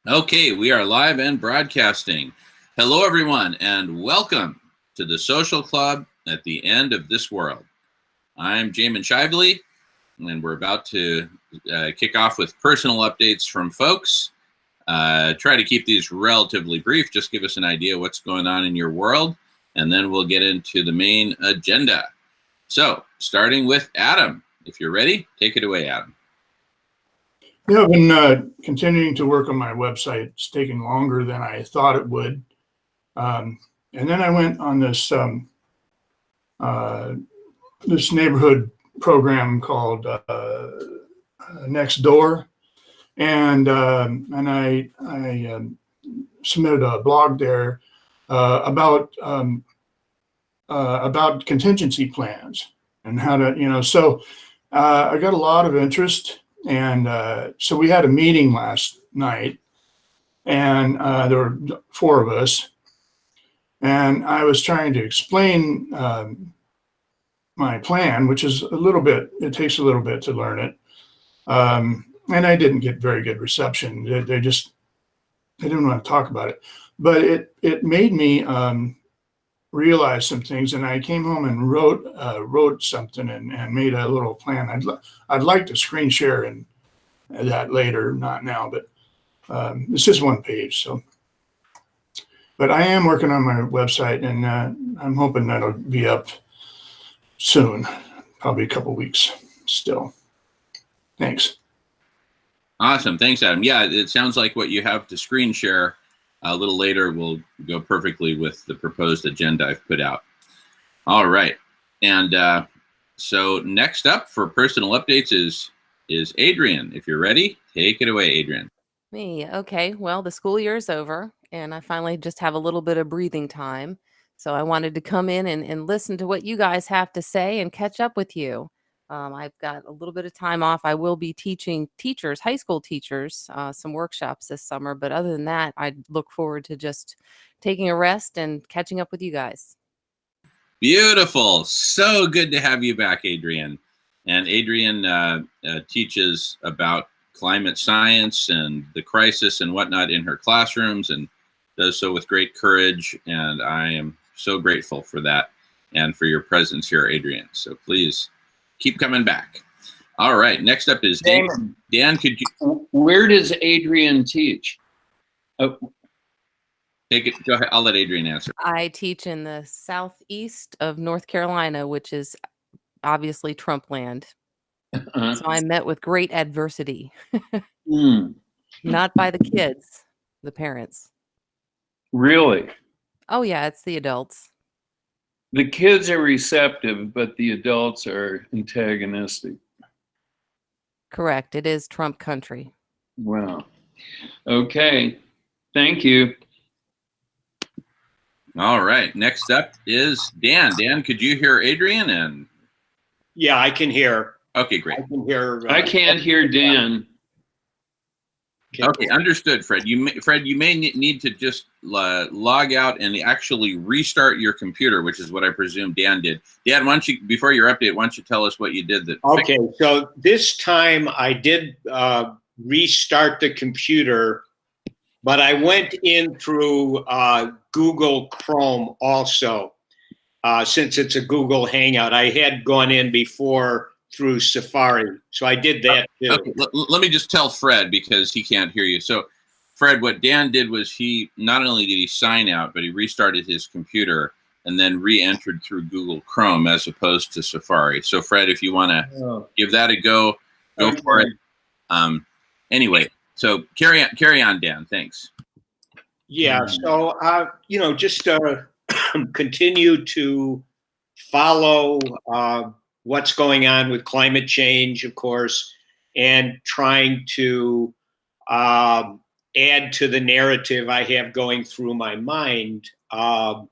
Okay, we are live and broadcasting. Hello, everyone, and welcome to the Social Club at the End of This World. I'm Jamin Shively, and we're about to kick off with personal updates from folks. Try to keep these relatively brief, just give us an idea what's going on in your world, and then we'll get into the main agenda. So, starting with Adam. If you're ready, take it away, Adam. Yeah, I've been continuing to work on my website. It's taking longer than I thought it would. And then I went on this neighborhood program called Nextdoor, and I submitted a blog there about contingency plans and how to, So I got a lot of interest. And so we had a meeting last night, and there were four of us. And I was trying to explain my plan, which is it takes a little bit to learn it. And I didn't get very good reception. They didn't want to talk about it. But it made me realize some things, and I came home and wrote something and made a little plan. I'd like to screen share and that later, not now, but it's just one page. But I am working on my website, and I'm hoping that'll be up soon, probably a couple weeks still. Thanks. Awesome. Thanks, Adam. Yeah, it sounds like what you have to screen share a little later will go perfectly with the proposed agenda I've put out. All right. And so next up for personal updates is Adrian. If you're ready, take it away, Adrian. Me. Okay. Well, the school year is over, and I finally just have a little bit of breathing time. So I wanted to come in and listen to what you guys have to say and catch up with you. I've got a little bit of time off. I will be teaching teachers, high school teachers, some workshops this summer. But other than that, I look forward to just taking a rest and catching up with you guys. Beautiful. So good to have you back, Adrian. And Adrian teaches about climate science and the crisis and whatnot in her classrooms, and does so with great courage. And I am so grateful for that and for your presence here, Adrian. So please keep coming back. All right. Next up is Dan. Dan, could you? Where does Adrian teach? Take it. Go ahead. I'll let Adrian answer. I teach in the southeast of North Carolina, which is obviously Trump land. So I met with great adversity. Not by the kids, the parents. Really? Oh, yeah, it's the adults. The kids are receptive, but the adults are antagonistic. Correct. It is Trump country. Wow. Okay. Thank you. All right. Next up is Dan. Dan, could you hear Adrian? Yeah, I can hear. Okay, great. I can hear. I can't hear Dan. Okay, understood, Fred. Fred, you may need to just log out and actually restart your computer, which is what I presume Dan did. Dan, why don't you, before your update, why don't you tell us what you did? Okay, so this time I did restart the computer, but I went in through Google Chrome also, since it's a Google Hangout. I had gone in before through Safari, so I did that too. Okay, let me just tell Fred, because he can't hear you. So, Fred, what Dan did was he not only did he sign out, but he restarted his computer and then re-entered through Google Chrome as opposed to Safari. So, Fred, if you want to give that a go for it. Anyway, so carry on, Dan. Thanks. Yeah. So just continue to follow what's going on with climate change, of course, and trying to add to the narrative I have going through my mind. I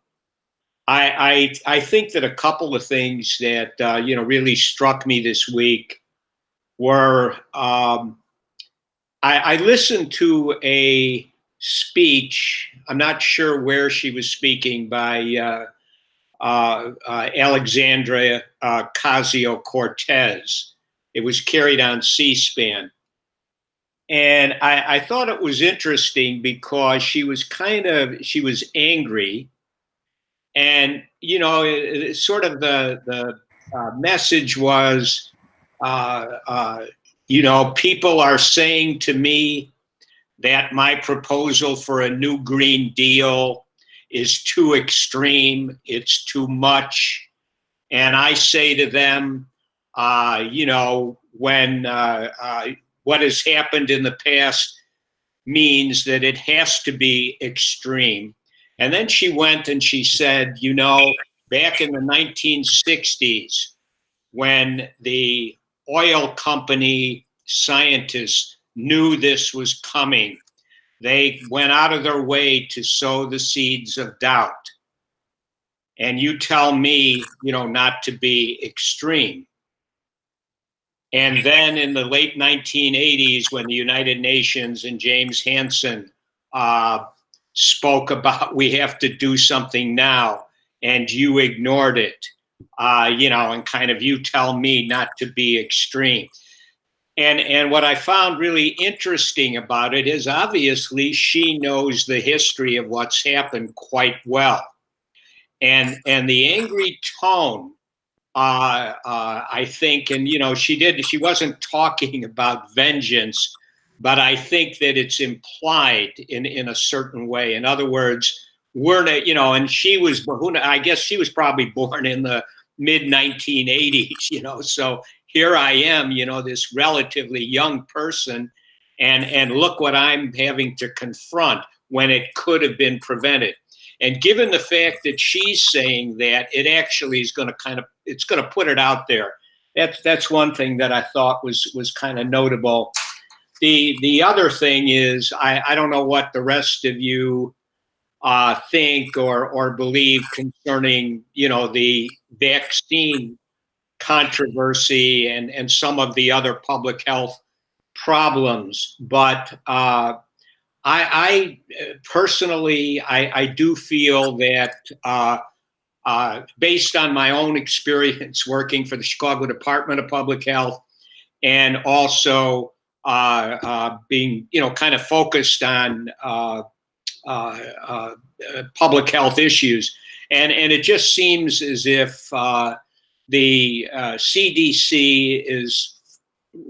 think that a couple of things that really struck me this week were I listened to a speech. I'm not sure where she was speaking, by Alexandria Ocasio-Cortez. It was carried on C-SPAN. And I thought it was interesting because she was angry, and sort of the message was, people are saying to me that my proposal for a new Green Deal is too extreme, it's too much. And I say to them, when what has happened in the past means that it has to be extreme. And then she went and she said, back in the 1960s, when the oil company scientists knew this was coming, they went out of their way to sow the seeds of doubt. And you tell me, not to be extreme. And then in the late 1980s, when the United Nations and James Hansen spoke about we have to do something now, and you ignored it, and kind of you tell me not to be extreme. And what I found really interesting about it is obviously she knows the history of what's happened quite well. And the angry tone, I think, and she wasn't talking about vengeance, but I think that it's implied in a certain way. In other words, and she was, I guess she was probably born in the mid 1980s, so here I am, this relatively young person, and look what I'm having to confront when it could have been prevented. And given the fact that she's saying that, it actually is going to it's going to put it out there. That's one thing that I thought was kind of notable. The other thing is, I don't know what the rest of you think or believe concerning, the vaccine controversy and some of the other public health problems, but I personally, I do feel that based on my own experience working for the Chicago Department of Public Health, and also being, kind of focused on public health issues, and it just seems as if the CDC is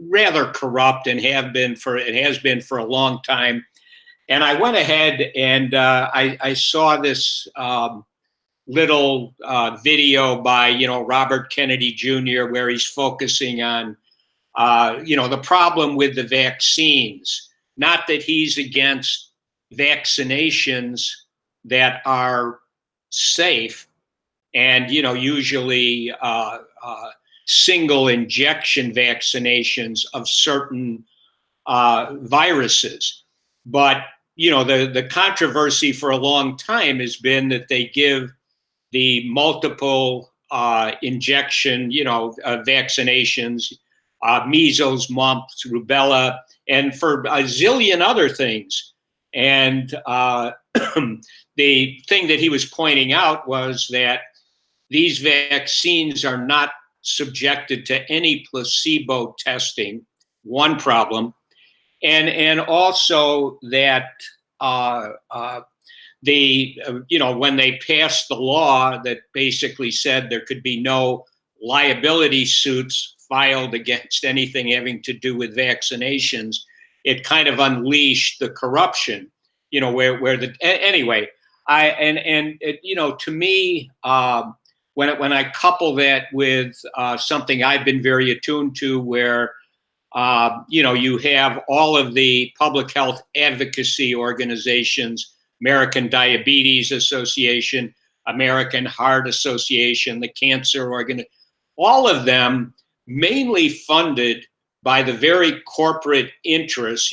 rather corrupt and it has been for a long time. And I went ahead and I saw this little video by, Robert Kennedy Jr., where he's focusing on, the problem with the vaccines. Not that he's against vaccinations that are safe and, usually single injection vaccinations of certain viruses. But the controversy for a long time has been that they give the multiple injection, vaccinations, measles, mumps, rubella, and for a zillion other things. And the thing that he was pointing out was that these vaccines are not subjected to any placebo testing, one problem. And also that when they passed the law that basically said there could be no liability suits filed against anything having to do with vaccinations, it kind of unleashed the corruption, anyway. To me, when I couple that with something I've been very attuned to, where you have all of the public health advocacy organizations, American Diabetes Association, American Heart Association, the Cancer Organization, all of them mainly funded by the very corporate interests,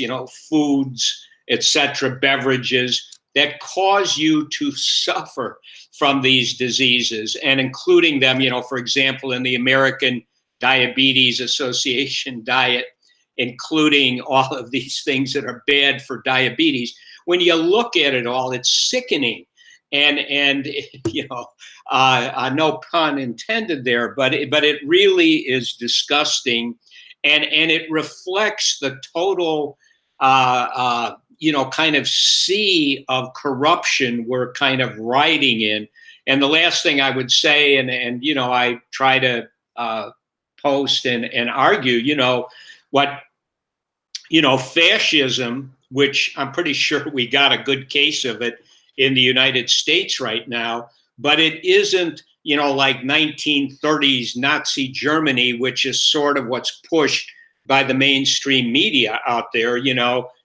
foods, etc., beverages that cause you to suffer from these diseases, and including them, for example, in the American Diabetes Association diet, including all of these things that are bad for diabetes. When you look at it all, it's sickening. And no pun intended there, but it really is disgusting. And it reflects the total kind of sea of corruption we're kind of riding in. And the last thing I would say, and I try to post and argue, what, fascism, which I'm pretty sure we got a good case of it in the United States right now, but it isn't, like 1930s Nazi Germany, which is sort of what's pushed by the mainstream media out there.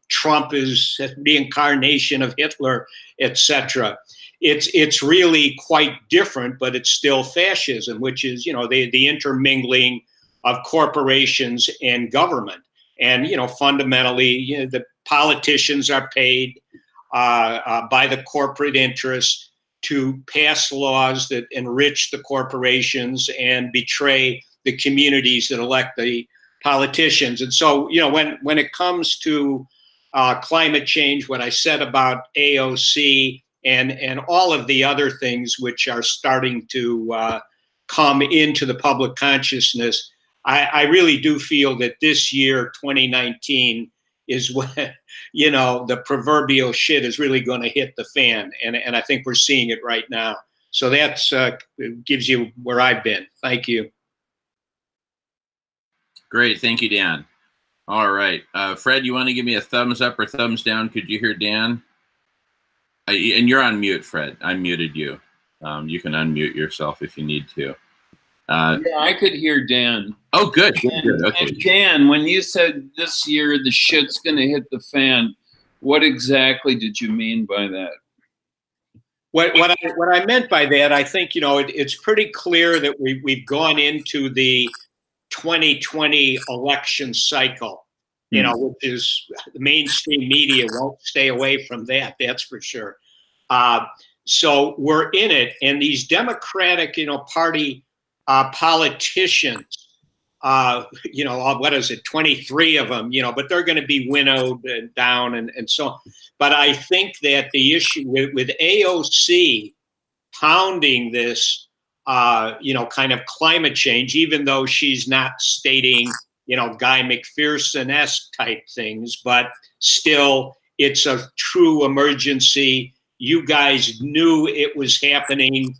Trump is the incarnation of Hitler, etc. It's really quite different, but it's still fascism, which is, the intermingling of corporations and government. And, fundamentally, the politicians are paid by the corporate interests to pass laws that enrich the corporations and betray the communities that elect the politicians. And so, when it comes to climate change, what I said about AOC and all of the other things which are starting to come into the public consciousness, I really do feel that this year, 2019, is when, the proverbial shit is really going to hit the fan. And I think we're seeing it right now. So that's gives you where I've been. Thank you. Great. Thank you, Dan. All right. Fred, you want to give me a thumbs up or thumbs down? Could you hear Dan? And you're on mute, Fred. I muted you. You can unmute yourself if you need to. Yeah, I could hear Dan. Oh, good. Good. Okay. And Dan, when you said this year the shit's going to hit the fan, what exactly did you mean by that? What I meant by that, I think, it's pretty clear that we've gone into the 2020 election cycle, which is the mainstream media won't stay away from that. That's for sure. So we're in it, and these Democratic, Party politicians, what is it, 23 of them, but they're going to be winnowed down and so on. But I think that the issue with AOC pounding this, kind of climate change, even though she's not stating, Guy McPherson-esque type things, but still it's a true emergency. You guys knew it was happening.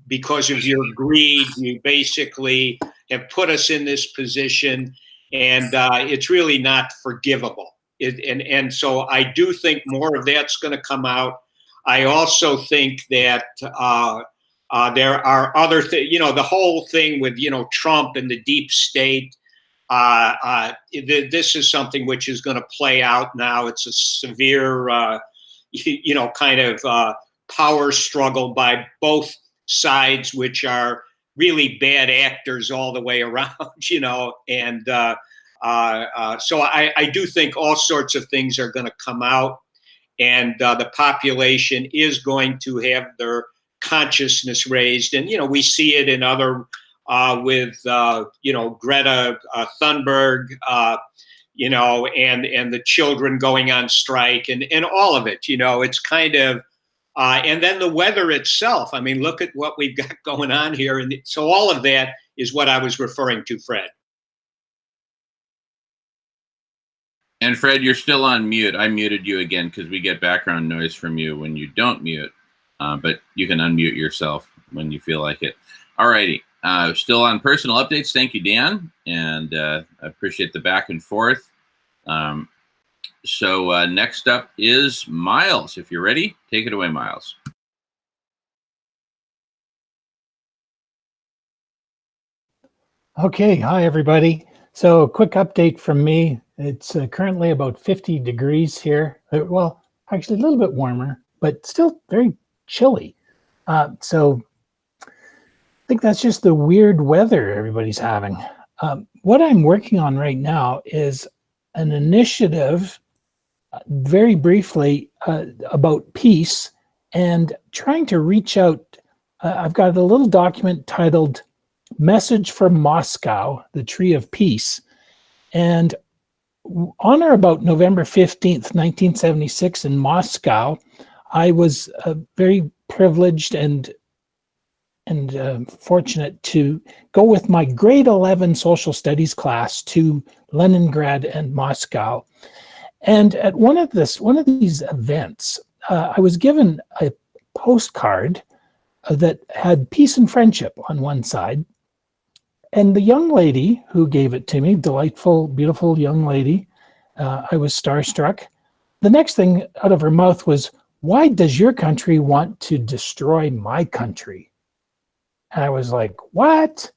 Because of your greed, you basically have put us in this position, and it's really not forgivable. And so I do think more of that's going to come out. I also think that there are other things, the whole thing with, Trump and the deep state. This is something which is going to play out now. It's a severe, kind of power struggle by both sides, which are really bad actors all the way around, and so I do think all sorts of things are going to come out, and the population is going to have their consciousness raised. And, we see it in other, with, Greta Thunberg, and the children going on strike and all of it, it's kind of, and then the weather itself. I mean, look at what we've got going on here. And so all of that is what I was referring to, Fred. And Fred, you're still on mute. I muted you again because we get background noise from you when you don't mute, but you can unmute yourself when you feel like it. All righty. Still on personal updates. Thank you, Dan. And I appreciate the back and forth. So next up is Miles. If you're ready, take it away, Miles. Okay, hi everybody. So a quick update from me. It's currently about 50 degrees here. Well, actually a little bit warmer, but still very chilly. So I think that's just the weird weather everybody's having. What I'm working on right now is an initiative, very briefly, about peace and trying to reach out. I've got a little document titled Message from Moscow, the Tree of Peace. And on or about November 15th, 1976 in Moscow, I was very privileged and and fortunate to go with my grade 11 social studies class to Leningrad and Moscow. And at one of these events, I was given a postcard that had peace and friendship on one side. And the young lady who gave it to me, delightful, beautiful young lady, I was starstruck. The next thing out of her mouth was, "Why does your country want to destroy my country?" And I was like, what?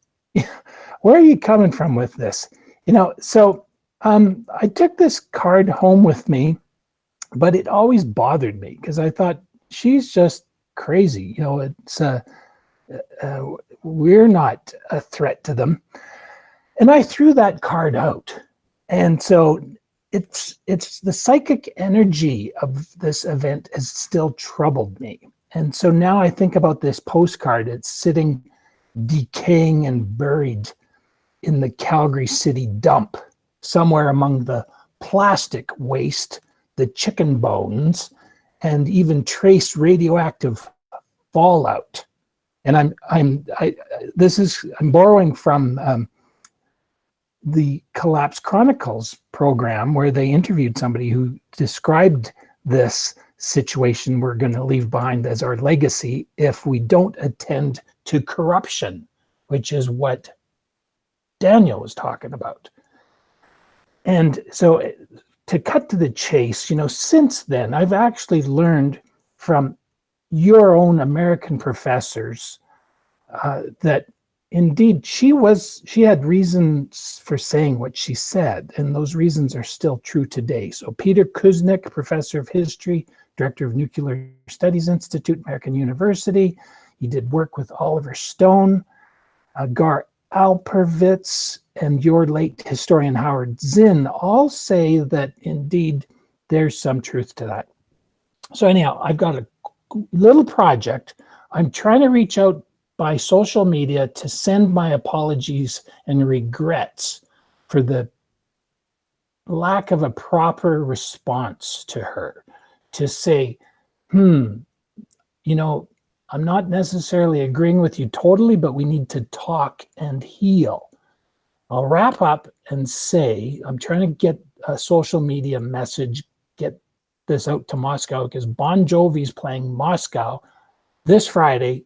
Where are you coming from with this? So I took this card home with me, but it always bothered me because I thought, she's just crazy. It's we're not a threat to them. And I threw that card out. And so it's the psychic energy of this event has still troubled me. And so now I think about this postcard. It's sitting decaying and buried in the Calgary City dump, somewhere among the plastic waste, the chicken bones, and even trace radioactive fallout. And I'm borrowing from the Collapse Chronicles program, where they interviewed somebody who described this situation we're going to leave behind as our legacy if we don't attend to corruption, which is what Daniel was talking about. And so to cut to the chase, since then, I've actually learned from your own American professors that indeed she had reasons for saying what she said, and those reasons are still true today. So Peter Kuznick, professor of history, director of Nuclear Studies Institute, American University. He did work with Oliver Stone, Gar Alperovitz, and your late historian Howard Zinn all say that indeed there's some truth to that. So anyhow, I've got a little project. I'm trying to reach out by social media to send my apologies and regrets for the lack of a proper response to her, to say, I'm not necessarily agreeing with you totally, but we need to talk and heal. I'll wrap up and say, I'm trying to get a social media message, get this out to Moscow, because Bon Jovi's playing Moscow this Friday,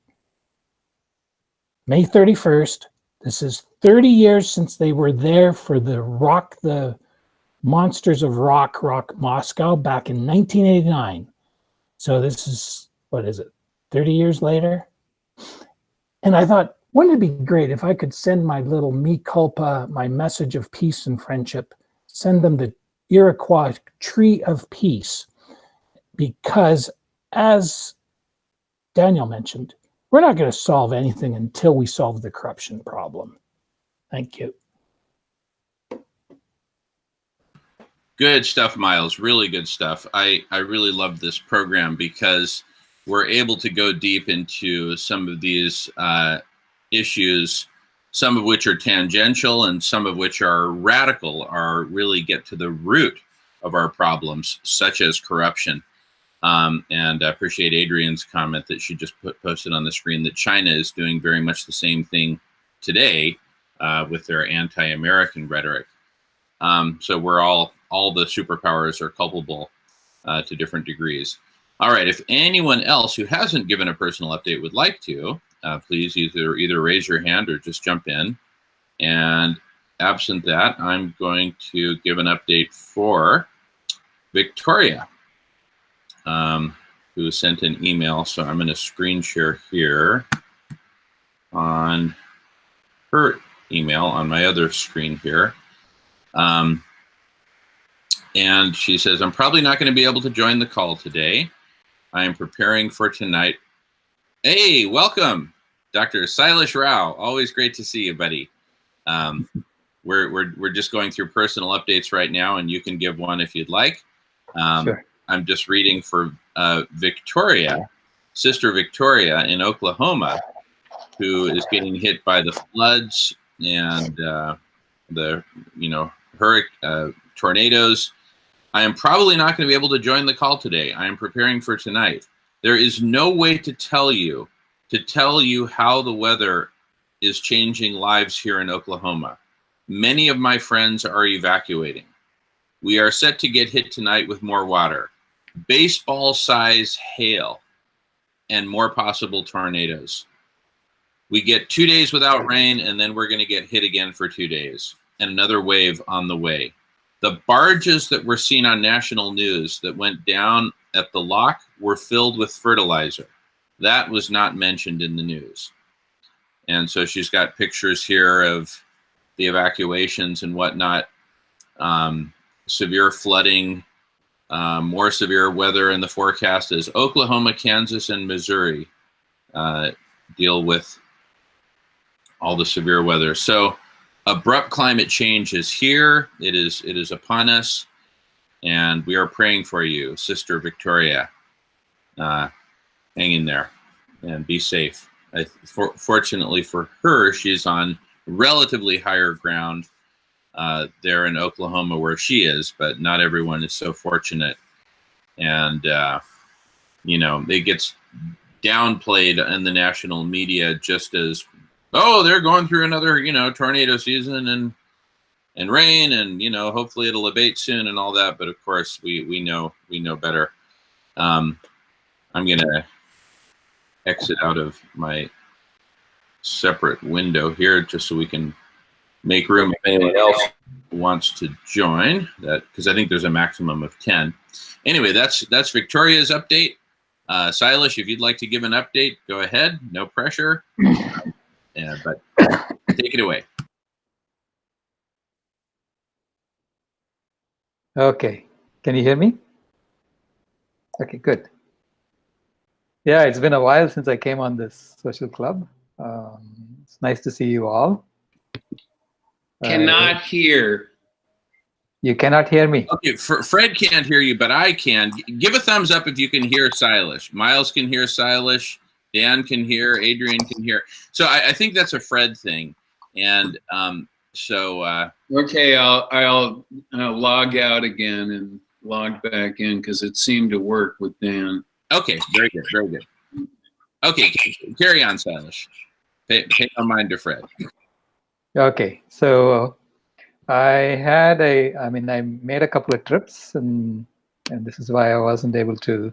May 31st. This is 30 years since they were there for the Monsters of Rock Moscow back in 1989. So this is, 30 years later? And I thought, wouldn't it be great if I could send my little mea culpa, my message of peace and friendship, send them the Iroquois Tree of Peace? Because as Daniel mentioned, we're not going to solve anything until we solve the corruption problem. Thank you. Good stuff, Miles. Really good stuff. I really love this program because we're able to go deep into some of these issues, some of which are tangential and some of which are radical, are really get to the root of our problems, such as corruption. And I appreciate Adrian's comment that she just posted on the screen that China is doing very much the same thing today with their anti-American rhetoric. So we're all the superpowers are culpable to different degrees. All right, if anyone else who hasn't given a personal update would like to, please either raise your hand or just jump in. And absent that, I'm going to give an update for Victoria, who sent an email. So I'm going to screen share here on her email on my other screen here. And she says, I'm probably not going to be able to join the call today. I am preparing for tonight. Hey, welcome, Dr. Silas Rao. Always great to see you, buddy. We're just going through personal updates right now, and you can give one if you'd like. Sure. I'm just reading for Victoria, Sister Victoria in Oklahoma, who is getting hit by the floods and the tornadoes. I am probably not going to be able to join the call today. I am preparing for tonight. There is no way to tell you to tell you how the weather is changing lives here in Oklahoma. Many of my friends are evacuating. We are set to get hit tonight with more water, baseball-size hail, and more possible tornadoes. We get 2 days without rain, and then we're going to get hit again for 2 days, and another wave on the way. The barges that were seen on national news that went down at the lock were filled with fertilizer. That was not mentioned in the news. And so she's got pictures here of the evacuations and whatnot. Severe flooding, more severe weather in the forecast as Oklahoma, Kansas, and Missouri deal with all the severe weather. So abrupt climate change is here. It is upon us, and we are praying for you, Sister Victoria. Hang in there and be safe. Fortunately for her, she's on relatively higher ground there in Oklahoma where she is, but not everyone is so fortunate. And, you know, it gets downplayed in the national media just as, oh, they're going through another, you know, tornado season and rain, and, you know, hopefully it'll abate soon and all that. But of course, we know better. I'm going to exit out of my separate window here just so we can make room if anyone else wants to join that, because I think there's a maximum of 10. Anyway, that's Victoria's update. Silas, if you'd like to give an update, go ahead. No pressure. But take it away. Okay. Can you hear me? Okay, good. Yeah, it's been a while since I came on this social club. It's nice to see you all. Cannot hear. You cannot hear me. Okay, Fred can't hear you, but I can. Give a thumbs up if you can hear Silas. Miles can hear Silas. Dan can hear. Adrian can hear. So I think that's a Fred thing. And okay, I'll log out again and log back in because it seemed to work with Dan. Okay, very good, very good. Okay, carry on, Silas. Pay no mind to Fred. Okay, so I made a couple of trips, and this is why I wasn't able to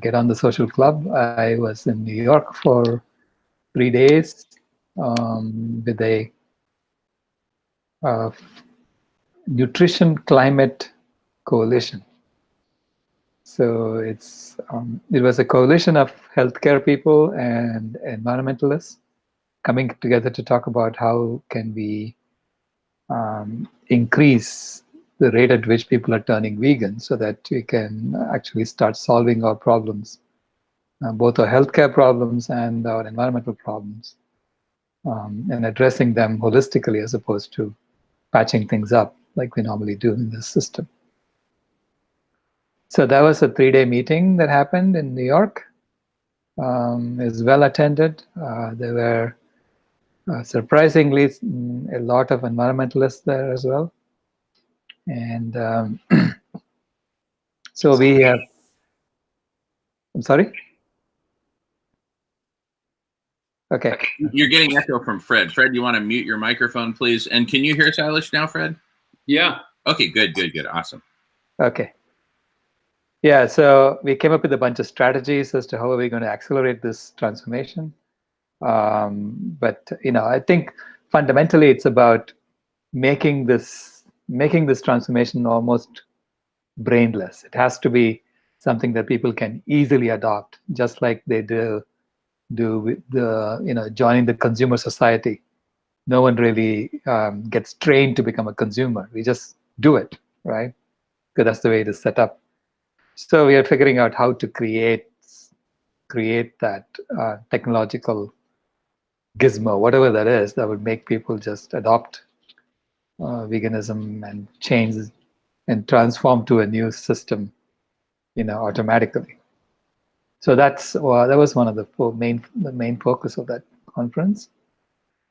get on the social club. I was in New York for 3 days with a nutrition climate coalition. So it was a coalition of healthcare people and environmentalists coming together to talk about how can we increase the rate at which people are turning vegan so that we can actually start solving our problems, both our healthcare problems and our environmental problems, and addressing them holistically as opposed to patching things up like we normally do in this system. So that was a 3-day meeting that happened in New York. It was well attended. There were surprisingly a lot of environmentalists there as well. And so we have, I'm sorry? Okay. You're getting echo from Fred. Fred, you want to mute your microphone, please? And can you hear Silas now, Fred? Yeah. Okay, good. Awesome. Okay. Yeah, so we came up with a bunch of strategies as to how are we going to accelerate this transformation. But I think fundamentally it's about making this transformation almost brainless. It has to be something that people can easily adopt, just like they do with the joining the consumer society. No one really gets trained to become a consumer. We just do it, right? Because that's the way it is set up. So we are figuring out how to create that technological gizmo, whatever that is, that would make people just adopt veganism and change and transform to a new system, automatically. So that was one of the main focus of that conference.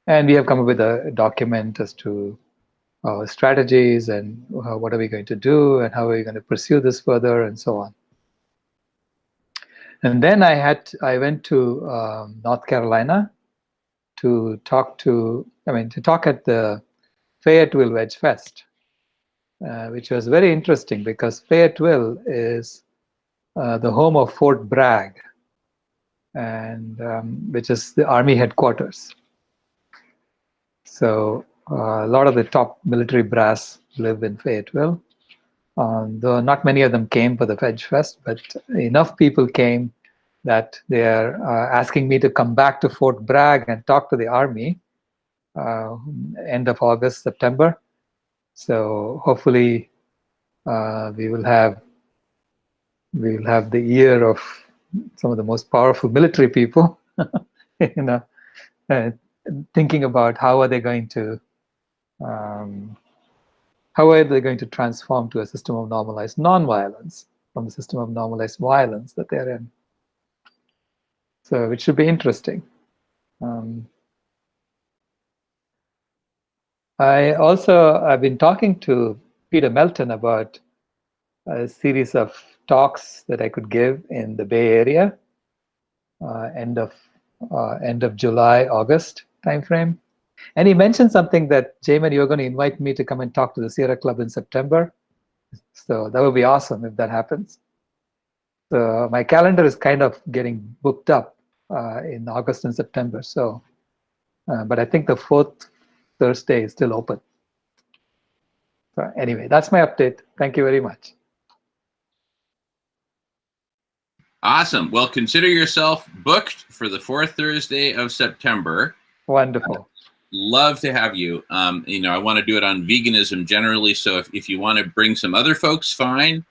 And we have come up with a document as to our strategies and what are we going to do and how are we going to pursue this further and so on. And then I went to North Carolina to talk at the Fayetteville Wedge Fest, which was very interesting because Fayetteville is the home of Fort Bragg, and which is the Army headquarters. So a lot of the top military brass live in Fayetteville. Though not many of them came for the Wedge Fest, but enough people came that they are asking me to come back to Fort Bragg and talk to the Army end of August, September. So hopefully we will have the ear of some of the most powerful military people, thinking about how are they going to transform to a system of normalized nonviolence from the system of normalized violence that they're in. So it should be interesting. I've been talking to Peter Melton about a series of talks that I could give in the Bay Area, end of July, August timeframe. And he mentioned something that, Jamin, you're going to invite me to come and talk to the Sierra Club in September. So that would be awesome if that happens. So my calendar is kind of getting booked up in August and September. So, but I think the 4th Thursday is still open. So anyway, that's my update. Thank you very much. Awesome. Well, consider yourself booked for the 4th Thursday of September. Wonderful. Love to have you. I want to do it on veganism generally. So if you want to bring some other folks, fine.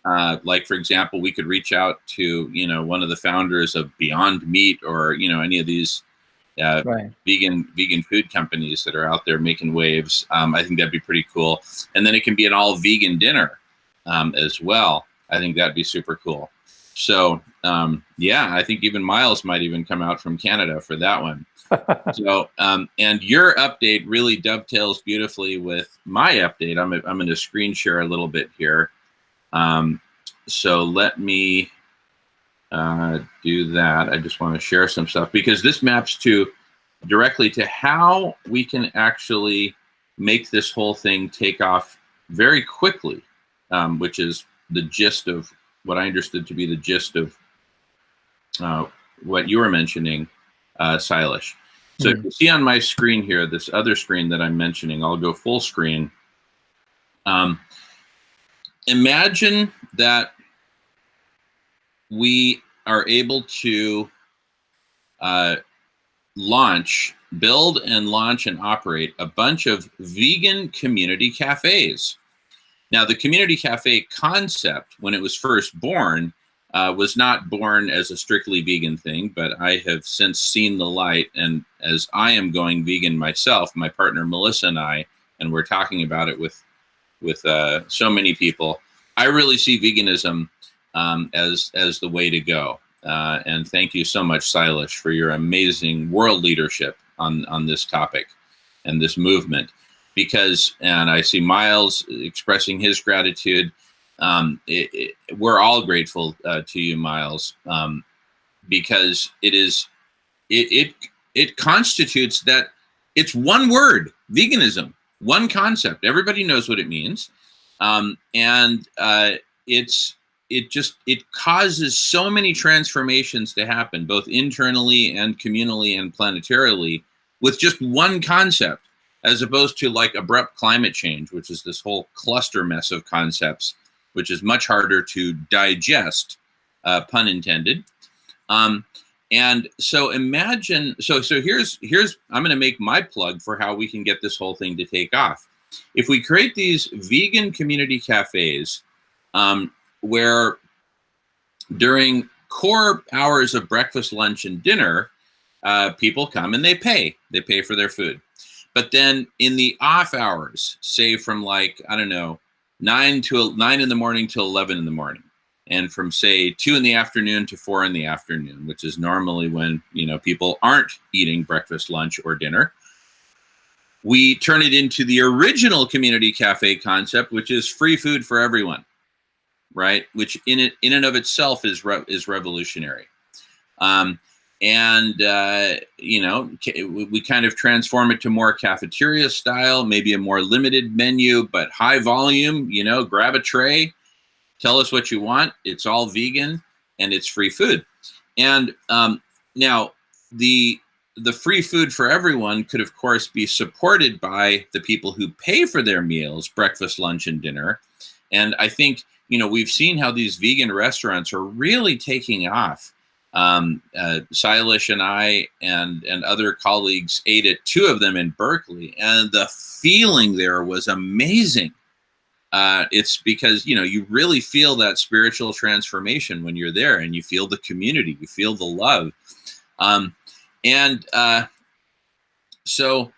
Like, for example, we could reach out to, one of the founders of Beyond Meat or, any of these Right. vegan food companies that are out there making waves. I think that'd be pretty cool. And then it can be an all vegan dinner as well. I think that'd be super cool. So yeah, I think even Miles might even come out from Canada for that one. So and your update really dovetails beautifully with my update. I'm going to screen share a little bit here. So let me do that. I just want to share some stuff because this maps directly to how we can actually make this whole thing take off very quickly, which is the gist of what I understood to be the gist of what you were mentioning, Silas. So if you see on my screen here, this other screen that I'm mentioning, I'll go full screen. Imagine that we are able to build and launch and operate a bunch of vegan community cafes. Now, the community cafe concept, when it was first born, was not born as a strictly vegan thing, but I have since seen the light. And as I am going vegan myself, my partner Melissa and I, and we're talking about it with so many people, I really see veganism as the way to go. And thank you so much, Silas, for your amazing world leadership on this topic and this movement. Because, and I see Miles expressing his gratitude. We're all grateful to you, Miles, because it constitutes that it's one word, veganism, one concept. Everybody knows what it means, and it causes so many transformations to happen, both internally and communally and planetarily, with just one concept, as opposed to like abrupt climate change, which is this whole cluster mess of concepts, which is much harder to digest, pun intended. And so imagine, so here's I'm going to make my plug for how we can get this whole thing to take off. If we create these vegan community cafes, where during core hours of breakfast, lunch, and dinner, people come and they pay for their food. But then in the off hours, say from like, I don't know, 9 in the morning till 11 in the morning, and from say 2 in the afternoon to 4 in the afternoon, which is normally when, people aren't eating breakfast, lunch, or dinner, we turn it into the original community cafe concept, which is free food for everyone. right? Which in and of itself is revolutionary. You know, we kind of transform it to more cafeteria style, maybe a more limited menu, but high volume. You know, grab a tray, tell us what you want. It's all vegan and it's free food. And now the free food for everyone could, of course, be supported by the people who pay for their meals, breakfast, lunch, and dinner. And I think, you know, we've seen how these vegan restaurants are really taking off. Silas and I and other colleagues ate at 2 of them in Berkeley, and the feeling there was amazing. It's because, you know, you really feel that spiritual transformation when you're there, and you feel the community, you feel the love. So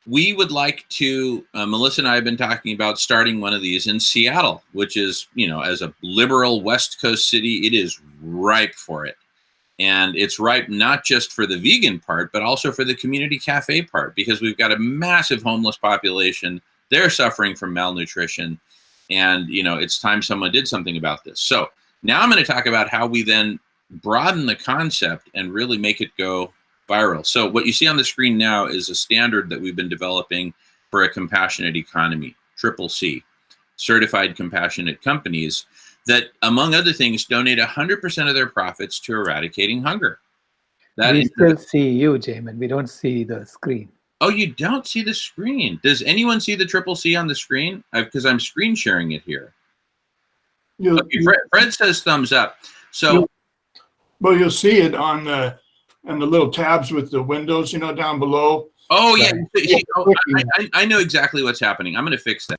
we would like to, Melissa and I have been talking about starting one of these in Seattle, which is, you know, as a liberal West Coast city, it is ripe for it. And it's ripe not just for the vegan part, but also for the community cafe part, because we've got a massive homeless population. They're suffering from malnutrition. And, you know, it's time someone did something about this. So now I'm going to talk about how we then broaden the concept and really make it go viral. So what you see on the screen now is a standard that we've been developing for a compassionate economy, CCC, certified compassionate companies that, among other things, donate 100% of their profits to eradicating hunger. We still see you, Jamin. We don't see the screen. Oh, you don't see the screen. Does anyone see the CCC on the screen? Because I'm screen sharing it here. Okay, Fred says thumbs up. So, well, you'll see it on the little tabs with the windows, you know, down below. Oh yeah, I know exactly what's happening. I'm going to fix that.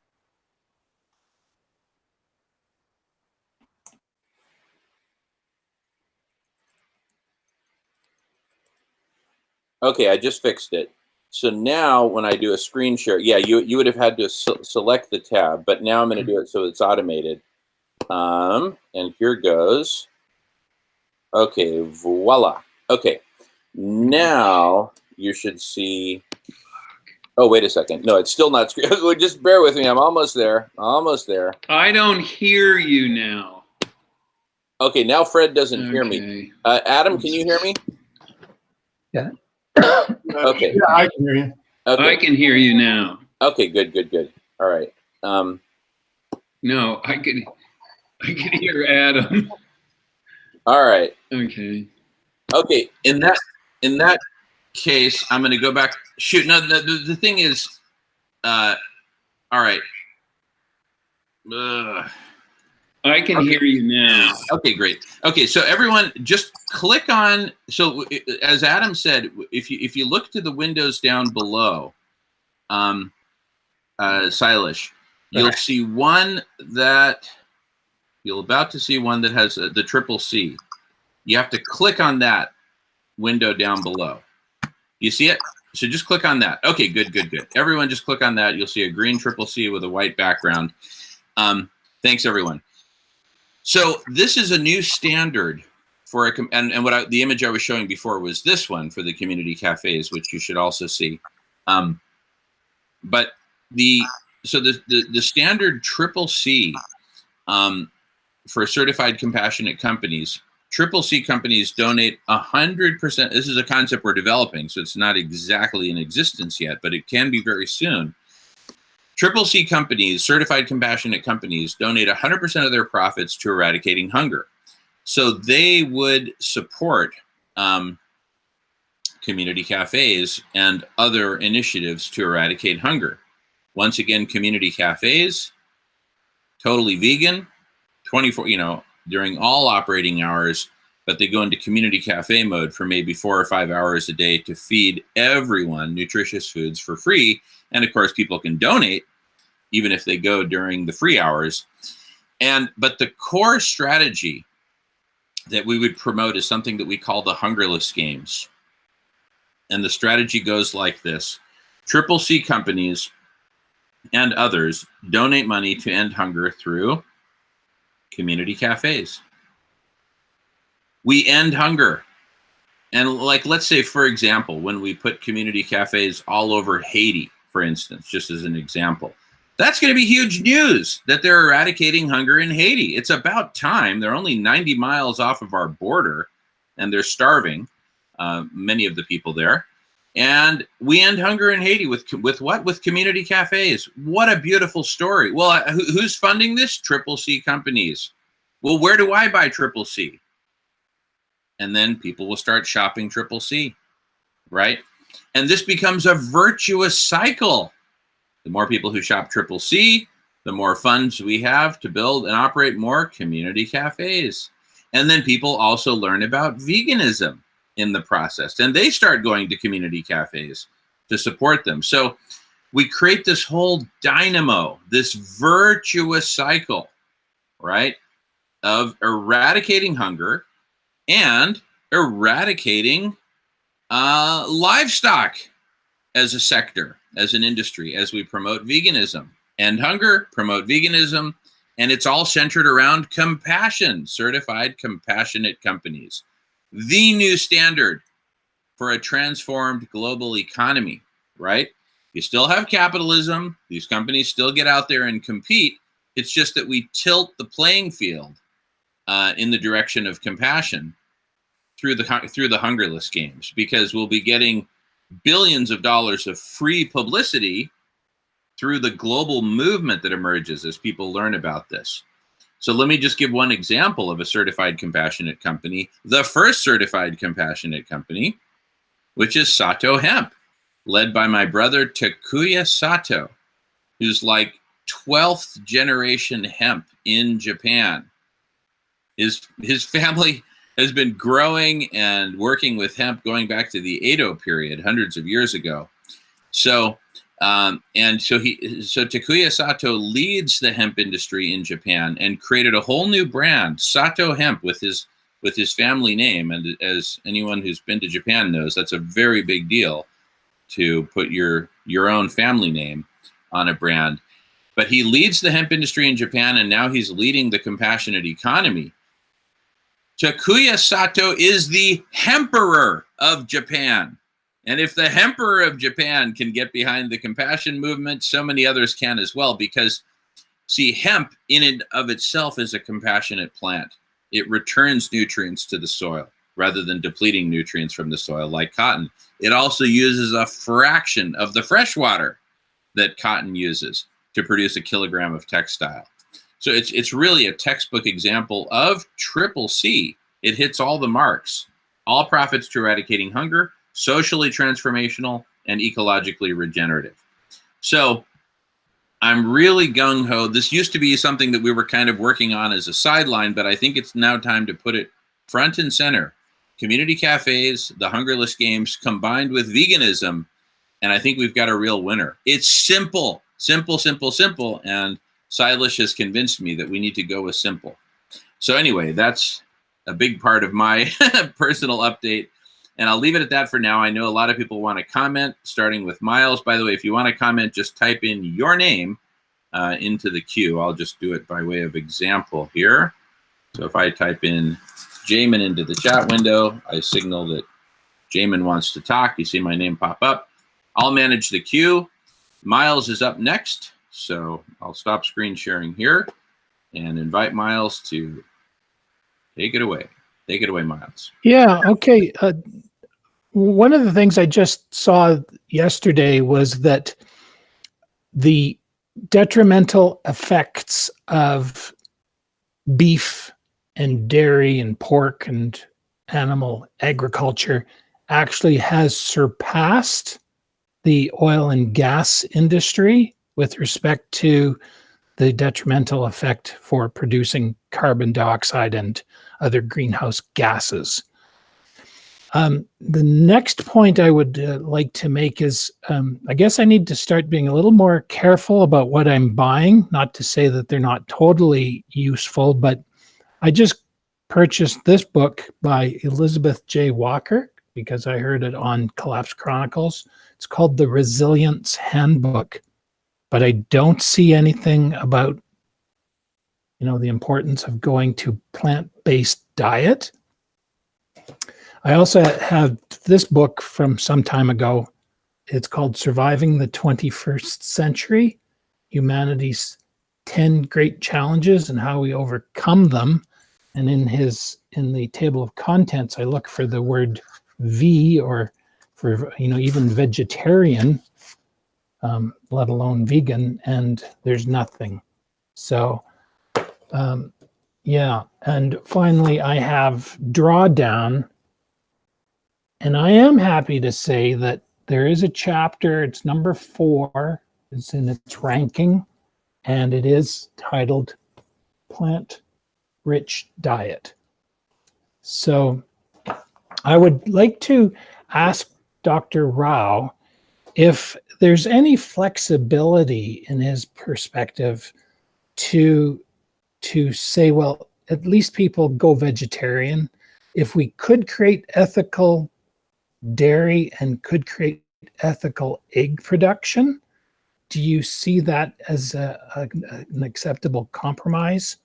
Okay, I just fixed it. So now when I do a screen share, yeah, you would have had to select the tab, but now I'm going to do it so it's automated. And here goes. Okay, voila. Okay, now you should see. Oh, wait a second. No, it's still not screen. Just bear with me. I'm almost there. Almost there. I don't hear you now. Okay, now Fred doesn't hear me. Adam, can you hear me? Yeah. Okay. Yeah, I can hear you. Okay. I can hear you now. Okay, good. All right. No, I can hear Adam. All right. Okay. Okay. In that case, I'm going to go back. Shoot. No, the thing is, all right. I can hear you now. Okay, great. Okay, so everyone just click on, so as Adam said, if you look to the windows down below, Silas, you'll see one that, you're about to see one that has the CCC. You have to click on that window down below. You see it? So just click on that. Okay, good. Everyone just click on that. You'll see a green CCC with a white background. Thanks, everyone. So this is a new standard for the image I was showing before was this one for the community cafes, which you should also see. But the standard CCC for certified compassionate companies, CCC companies donate 100%. This is a concept we're developing, so it's not exactly in existence yet, but it can be very soon. CCC companies, certified compassionate companies, donate 100% of their profits to eradicating hunger. So they would support community cafes and other initiatives to eradicate hunger. Once again, community cafes, totally vegan, 24, during all operating hours, but they go into community cafe mode for maybe 4 or 5 hours a day to feed everyone nutritious foods for free. And of course, people can donate even if they go during the free hours. But the core strategy that we would promote is something that we call the Hungerless Games. And the strategy goes like this. CCC companies and others donate money to end hunger through community cafes. We end hunger. And let's say, for example, when we put community cafes all over Haiti, for instance, just as an example, That's going to be huge news that they're eradicating hunger in Haiti. It's about time. They're only 90 miles off of our border, and they're starving, many of the people there. And we end hunger in Haiti with what? With community cafes. What a beautiful story. Well, who's funding this? Triple C companies. Well, where do I buy Triple C? And then people will start shopping Triple C, right? And this becomes a virtuous cycle. The more people who shop Triple C, the more funds we have to build and operate more community cafes. And then people also learn about veganism in the process, and they start going to community cafes to support them. So we create this whole dynamo, this virtuous cycle, right, of eradicating hunger and eradicating livestock as a sector, as an industry, as we promote veganism. End hunger, promote veganism, and it's all centered around compassion, certified compassionate companies. The new standard for a transformed global economy, right? You still have capitalism. These companies still get out there and compete. It's just that we tilt the playing field in the direction of compassion through the Hungerless Games, because we'll be getting billions of dollars of free publicity through the global movement that emerges as people learn about this. So let me just give one example of a certified compassionate company, the first certified compassionate company, which is Sato Hemp, led by my brother Takuya Sato, who's like 12th generation hemp in Japan. His family has been growing and working with hemp going back to the Edo period, hundreds of years ago. So Takuya Sato leads the hemp industry in Japan and created a whole new brand, Sato Hemp, with his family name. And as anyone who's been to Japan knows, that's a very big deal to put your own family name on a brand. But he leads the hemp industry in Japan, and now he's leading the compassionate economy. Takuya Sato is the hemperor of Japan. And if the hemperor of Japan can get behind the compassion movement, so many others can as well, because, see, hemp in and of itself is a compassionate plant. It returns nutrients to the soil rather than depleting nutrients from the soil like cotton. It also uses a fraction of the fresh water that cotton uses to produce a kilogram of textile. So it's really a textbook example of Triple C. It hits all the marks. All profits to eradicating hunger, socially transformational, and ecologically regenerative. So I'm really gung-ho. This used to be something that we were kind of working on as a sideline, but I think it's now time to put it front and center. Community cafes, the Hungerless Games, combined with veganism, and I think we've got a real winner. It's simple, simple, simple, simple, and Silas has convinced me that we need to go with simple. So anyway, that's a big part of my personal update. And I'll leave it at that for now. I know a lot of people want to comment, starting with Miles. By the way, if you want to comment, just type in your name into the queue. I'll just do it by way of example here. So if I type in Jamin into the chat window, I signal that Jamin wants to talk. You see my name pop up. I'll manage the queue. Miles is up next. So I'll stop screen sharing here and invite Miles to take it away. Take it away, Miles. Yeah, okay. One of the things I just saw yesterday was that the detrimental effects of beef and dairy and pork and animal agriculture actually has surpassed the oil and gas industry with respect to the detrimental effect for producing carbon dioxide and other greenhouse gases. The next point I would like to make is, I guess I need to start being a little more careful about what I'm buying. Not to say that they're not totally useful, but I just purchased this book by Elizabeth J. Walker because I heard it on Collapse Chronicles. It's called The Resilience Handbook, but I don't see anything about, the importance of going to plant-based diet. I also have this book from some time ago. It's called Surviving the 21st Century. humanity's 10 great challenges and how we overcome them. And in the table of contents, I look for the word V, or for, even vegetarian, let alone vegan, and there's nothing. So, yeah. And finally, I have drawdown. And I am happy to say that there is a chapter, it's number 4, it's in its ranking, and it is titled Plant-Rich Diet. So I would like to ask Dr. Rao if there's any flexibility in his perspective to say, well, at least people go vegetarian. If we could create ethical dairy and could create ethical egg production, do you see that as an acceptable compromise?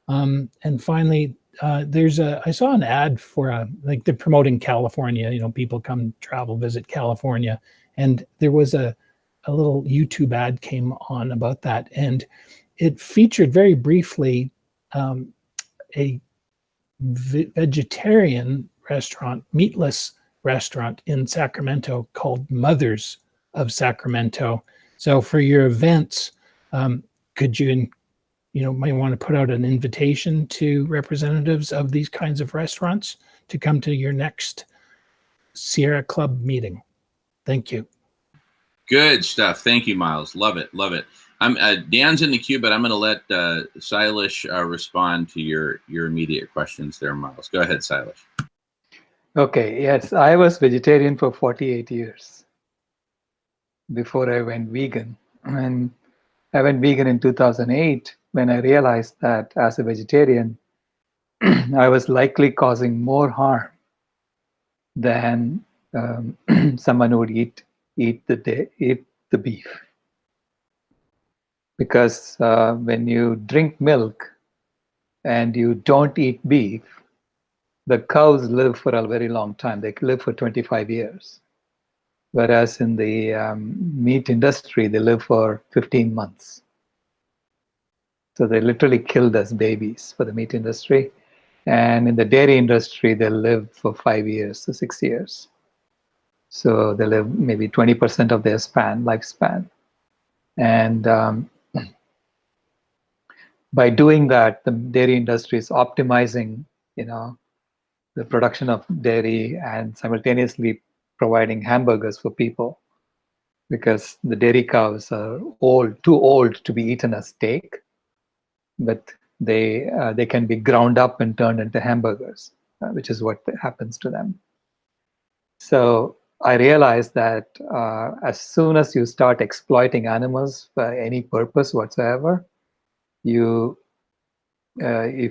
And finally, I saw an ad for like they're promoting California. People come travel, visit California, and there was a little YouTube ad came on about that, and it featured very briefly a vegetarian restaurant, meatless restaurant in Sacramento called Mothers of Sacramento. So for your events, could you might want to put out an invitation to representatives of these kinds of restaurants to come to your next Sierra Club meeting. Thank you. Good stuff. Thank you, Miles. Love it. Love it. Dan's in the queue, but I'm going to let Silas respond to your immediate questions there, Miles. Go ahead, Silas. Okay. Yes, I was vegetarian for 48 years before I went vegan. And I went vegan in 2008 when I realized that as a vegetarian, I was likely causing more harm than someone who would eat the beef. Because when you drink milk and you don't eat beef, the cows live for a very long time. They live for 25 years. Whereas in the meat industry, they live for 15 months. So they literally killed us babies for the meat industry. And in the dairy industry, they live for 5 years to 6 years. So they live maybe 20% of their lifespan. And by doing that, the dairy industry is optimizing, the production of dairy and simultaneously providing hamburgers for people, because the dairy cows are too old to be eaten as steak, but they can be ground up and turned into hamburgers, which is what happens to them. So I realized that as soon as you start exploiting animals for any purpose whatsoever, if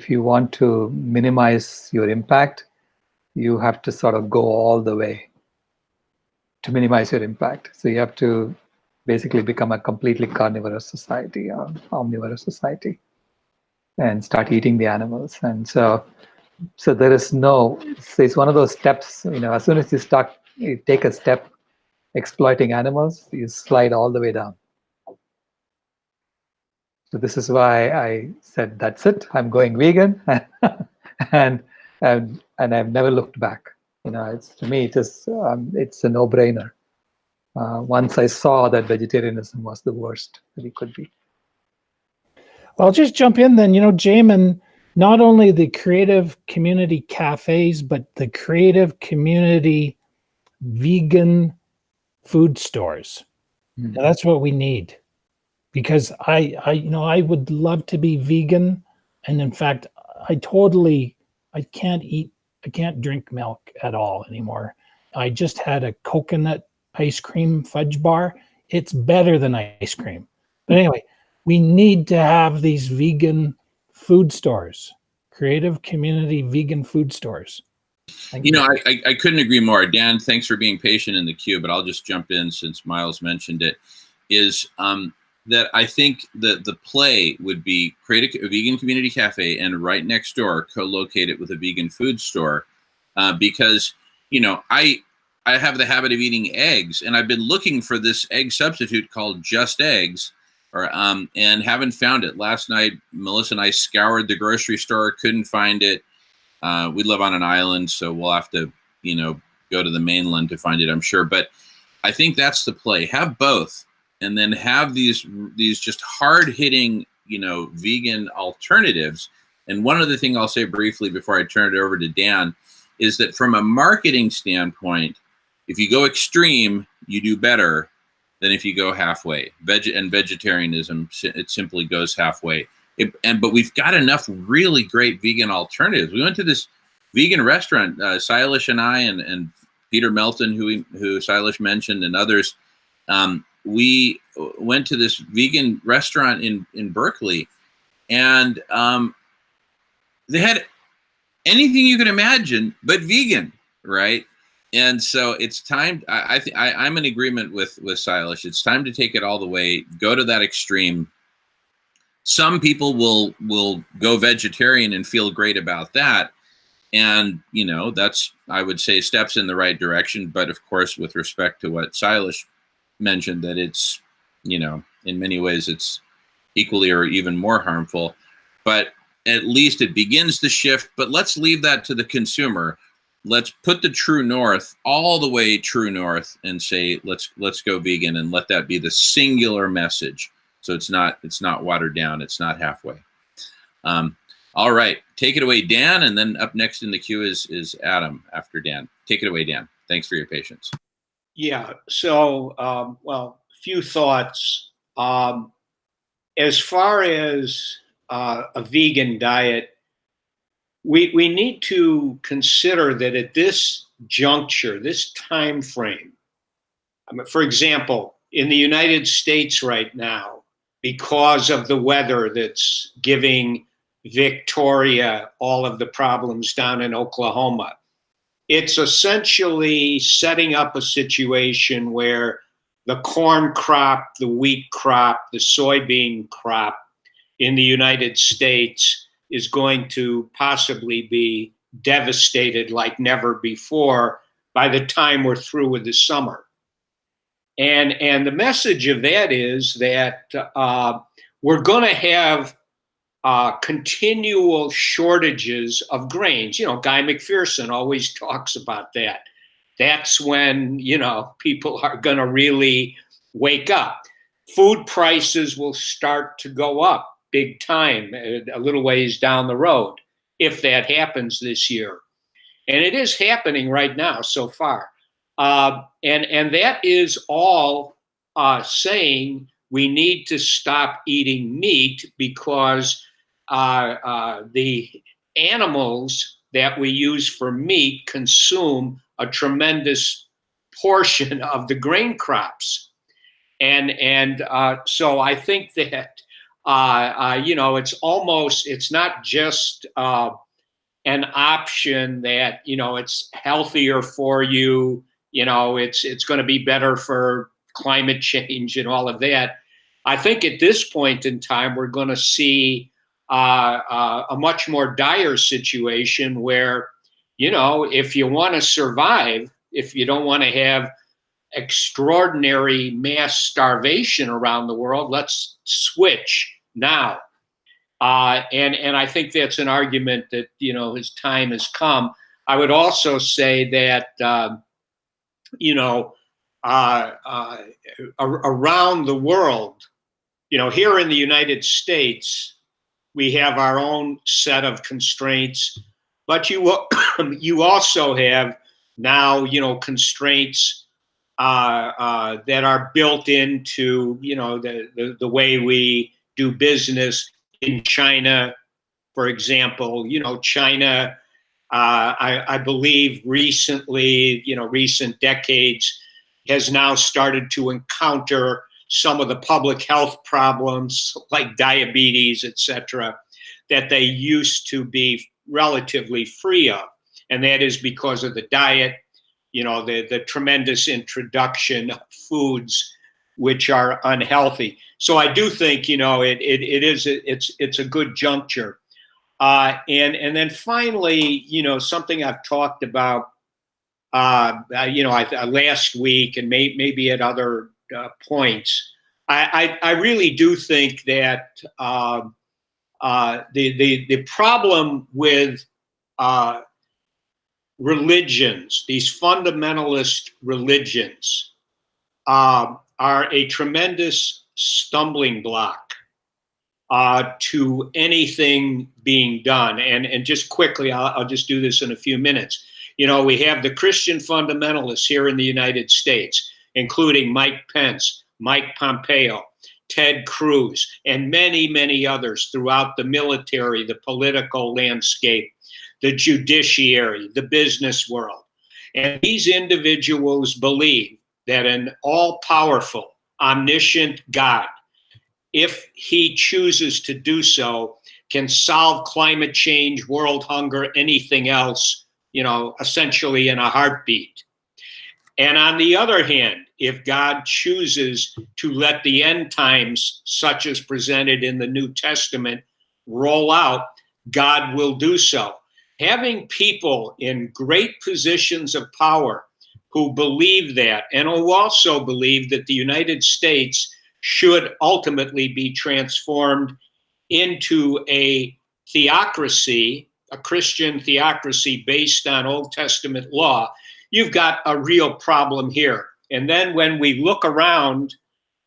you want to minimize your impact, you have to sort of go all the way to minimize your impact. So you have to basically become a completely carnivorous society or omnivorous society and start eating the animals. And so there is it's one of those steps, as soon as you take a step exploiting animals, you slide all the way down. So this is why I said, that's it, I'm going vegan. and I've never looked back. To me, it's a no-brainer. Once I saw that vegetarianism was the worst that it could be. Well, I'll just jump in then. Jamin, not only the creative community cafes, but the creative community vegan food stores. Mm-hmm. Now, that's what we need, because I would love to be vegan, and in fact, I can't drink milk at all anymore. I just had a coconut ice cream fudge bar. It's better than ice cream. But anyway, we need to have these vegan food stores, creative community vegan food stores. Thank you. I couldn't agree more. Dan, thanks for being patient in the queue, but I'll just jump in since Miles mentioned it, is that I think that the play would be create a vegan community cafe and right next door co-locate it with a vegan food store, because I have the habit of eating eggs, and I've been looking for this egg substitute called Just Eggs, and haven't found it. Last night, Melissa and I scoured the grocery store, couldn't find it. We live on an island, so we'll have to, go to the mainland to find it, I'm sure. But I think that's the play. Have both, and then have these just hard-hitting, vegan alternatives. And one other thing I'll say briefly before I turn it over to Dan is that from a marketing standpoint, if you go extreme, you do better than if you go halfway. Vegetarianism, it simply goes halfway. But we've got enough really great vegan alternatives. We went to this vegan restaurant, Silas and I, and Peter Melton, who Silas mentioned, and others. We went to this vegan restaurant in Berkeley, and they had anything you could imagine but vegan, right? And so it's time. I'm in agreement with Silas. It's time to take it all the way. Go to that extreme. Some people will go vegetarian and feel great about that, and that's, I would say, steps in the right direction. But of course, with respect to what Silas mentioned, that it's in many ways it's equally or even more harmful. But at least it begins the shift. But let's leave that to the consumer. Let's put the true north all the way true north and say let's go vegan, and let that be the singular message. So it's not watered down. It's not halfway. All right, take it away, Dan, and then up next in the queue is Adam after Dan. Take it away, Dan. Thanks for your patience. Yeah. So, a few thoughts. As far as a vegan diet, we need to consider that at this juncture, this time frame, for example, in the United States right now, because of the weather that's giving Victoria all of the problems down in Oklahoma, it's essentially setting up a situation where the corn crop, the wheat crop, the soybean crop in the United States is going to possibly be devastated like never before by the time we're through with the summer. And the message of that is that we're going to have continual shortages of grains. Guy McPherson always talks about that. That's when, people are going to really wake up. Food prices will start to go up big time a little ways down the road, if that happens this year. And it is happening right now so far. And that is all saying we need to stop eating meat, because the animals that we use for meat consume a tremendous portion of the grain crops. And so I think that it's not just an option that, it's healthier for you, it's going to be better for climate change and all of that. I think at this point in time, we're going to see a much more dire situation where, if you want to survive, if you don't want to have extraordinary mass starvation around the world, let's switch now. And I think that's an argument that, his time has come. I would also say that, around the world, here in the United States, we have our own set of constraints, but you also have now, constraints that are built into, the way we do business in China, for example. China, I believe recently, recent decades, has now started to encounter some of the public health problems like diabetes, et cetera, that they used to be relatively free of. And that is because of the diet, the tremendous introduction of foods which are unhealthy. So I do think, it's a good juncture. And then finally, something I've talked about, last week and maybe at other points, I really do think that the problem with religions, these fundamentalist religions, are a tremendous stumbling block to anything being done. And just quickly, I'll just do this in a few minutes. You know, we have the Christian fundamentalists here in the United States, including Mike Pence, Mike Pompeo, Ted Cruz, and many, many others throughout the military, the political landscape, the judiciary, the business world. And these individuals believe that an all-powerful, omniscient God, if he chooses to do so, can solve climate change, world hunger, anything else, you know, essentially in a heartbeat. And on the other hand, if God chooses to let the end times, such as presented in the New Testament, roll out, God will do so. Having people in great positions of power who believe that, and who also believe that the United States should ultimately be transformed into a theocracy, a Christian theocracy based on Old Testament law, you've got a real problem here. And then when we look around,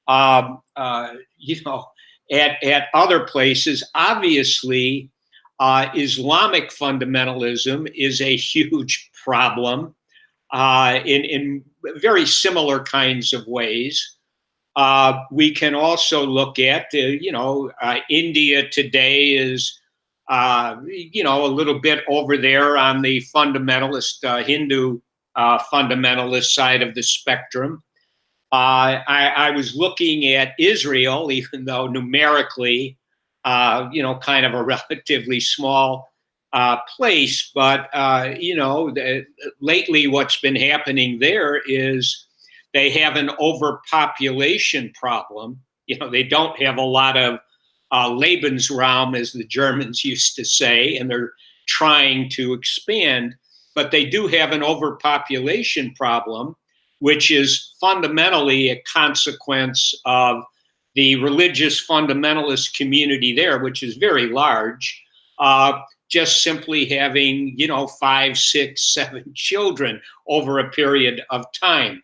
you know, at other places, obviously, Islamic fundamentalism is a huge problem in very similar kinds of ways. We can also look at, you know, India today is, you know, a little bit over there on the fundamentalist, Hindu fundamentalist side of the spectrum. I was looking at Israel, even though numerically, you know, kind of a relatively small place, but, you know, lately what's been happening there is they have an overpopulation problem. You know, they don't have a lot of Lebensraum, as the Germans used to say, and they're trying to expand, but they do have an overpopulation problem, which is fundamentally a consequence of the religious fundamentalist community there, which is very large, just simply having, you know, 5, 6, 7 children over a period of time.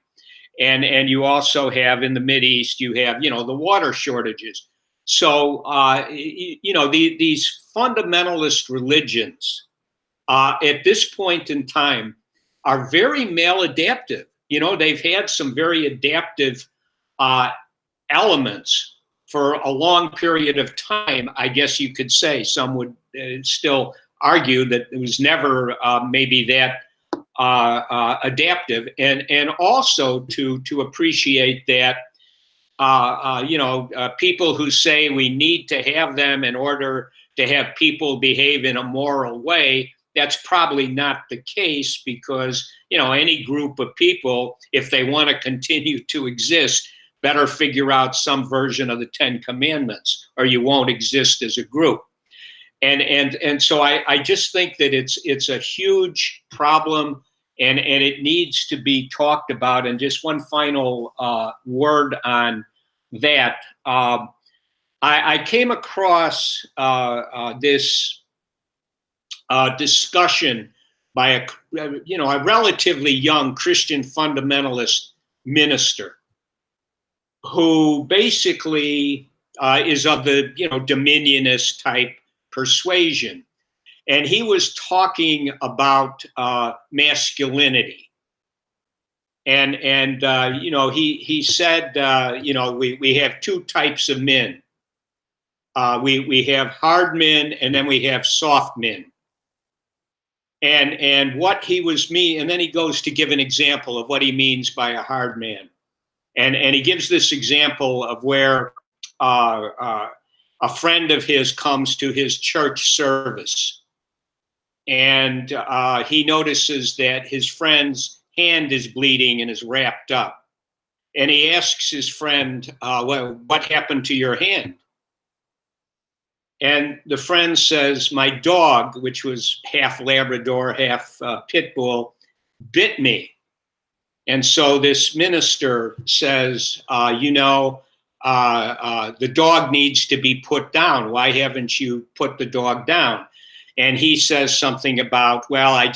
And you also have in the Mideast, you have, you know, the water shortages. So, you know, these fundamentalist religions at this point in time are very maladaptive. You know, they've had some very adaptive elements for a long period of time, I guess you could say. Some would still argue that it was never maybe that adaptive, and also to appreciate that, you know, people who say we need to have them in order to have people behave in a moral way, that's probably not the case, because, you know, any group of people, if they want to continue to exist, better figure out some version of the 10 Commandments, or you won't exist as a group. And so I just think that it's a huge problem, and it needs to be talked about. And just one final word on that. I came across this discussion by a relatively young Christian fundamentalist minister who basically is of the, you know, dominionist type persuasion. And he was talking about masculinity. And you know, he said, you know, we have 2 types of men. We have hard men, and then we have soft men. And what he was and then he goes to give an example of what he means by a hard man. And he gives this example of where a friend of his comes to his church service, and he notices that his friend's hand is bleeding and is wrapped up. And he asks his friend, well, what happened to your hand? And the friend says, my dog, which was half Labrador, half pit bull, bit me. And so this minister says, you know, the dog needs to be put down. Why haven't you put the dog down? And he says something about, well, I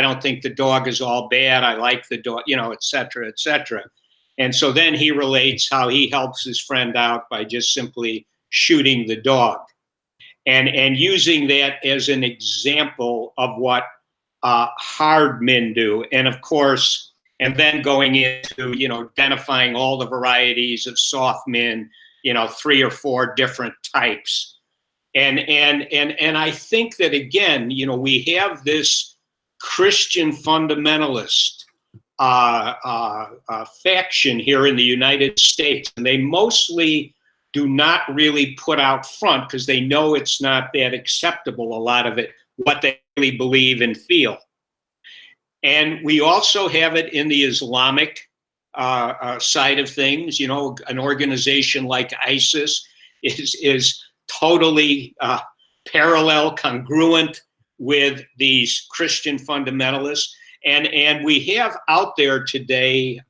don't think the dog is all bad. I like the dog, you know, et cetera, et cetera. And so then he relates how he helps his friend out by just simply shooting the dog, and using that as an example of what hard men do. And of course, and then going into, you know, identifying all the varieties of soft men, you know, 3 or 4 different types. And I think that, again, you know, we have this Christian fundamentalist faction here in the United States, and they mostly do not really put out front because they know it's not that acceptable, a lot of it, what they really believe and feel. And we also have it in the Islamic side of things. You know, an organization like ISIS is totally parallel, congruent with these Christian fundamentalists. And we have out there today,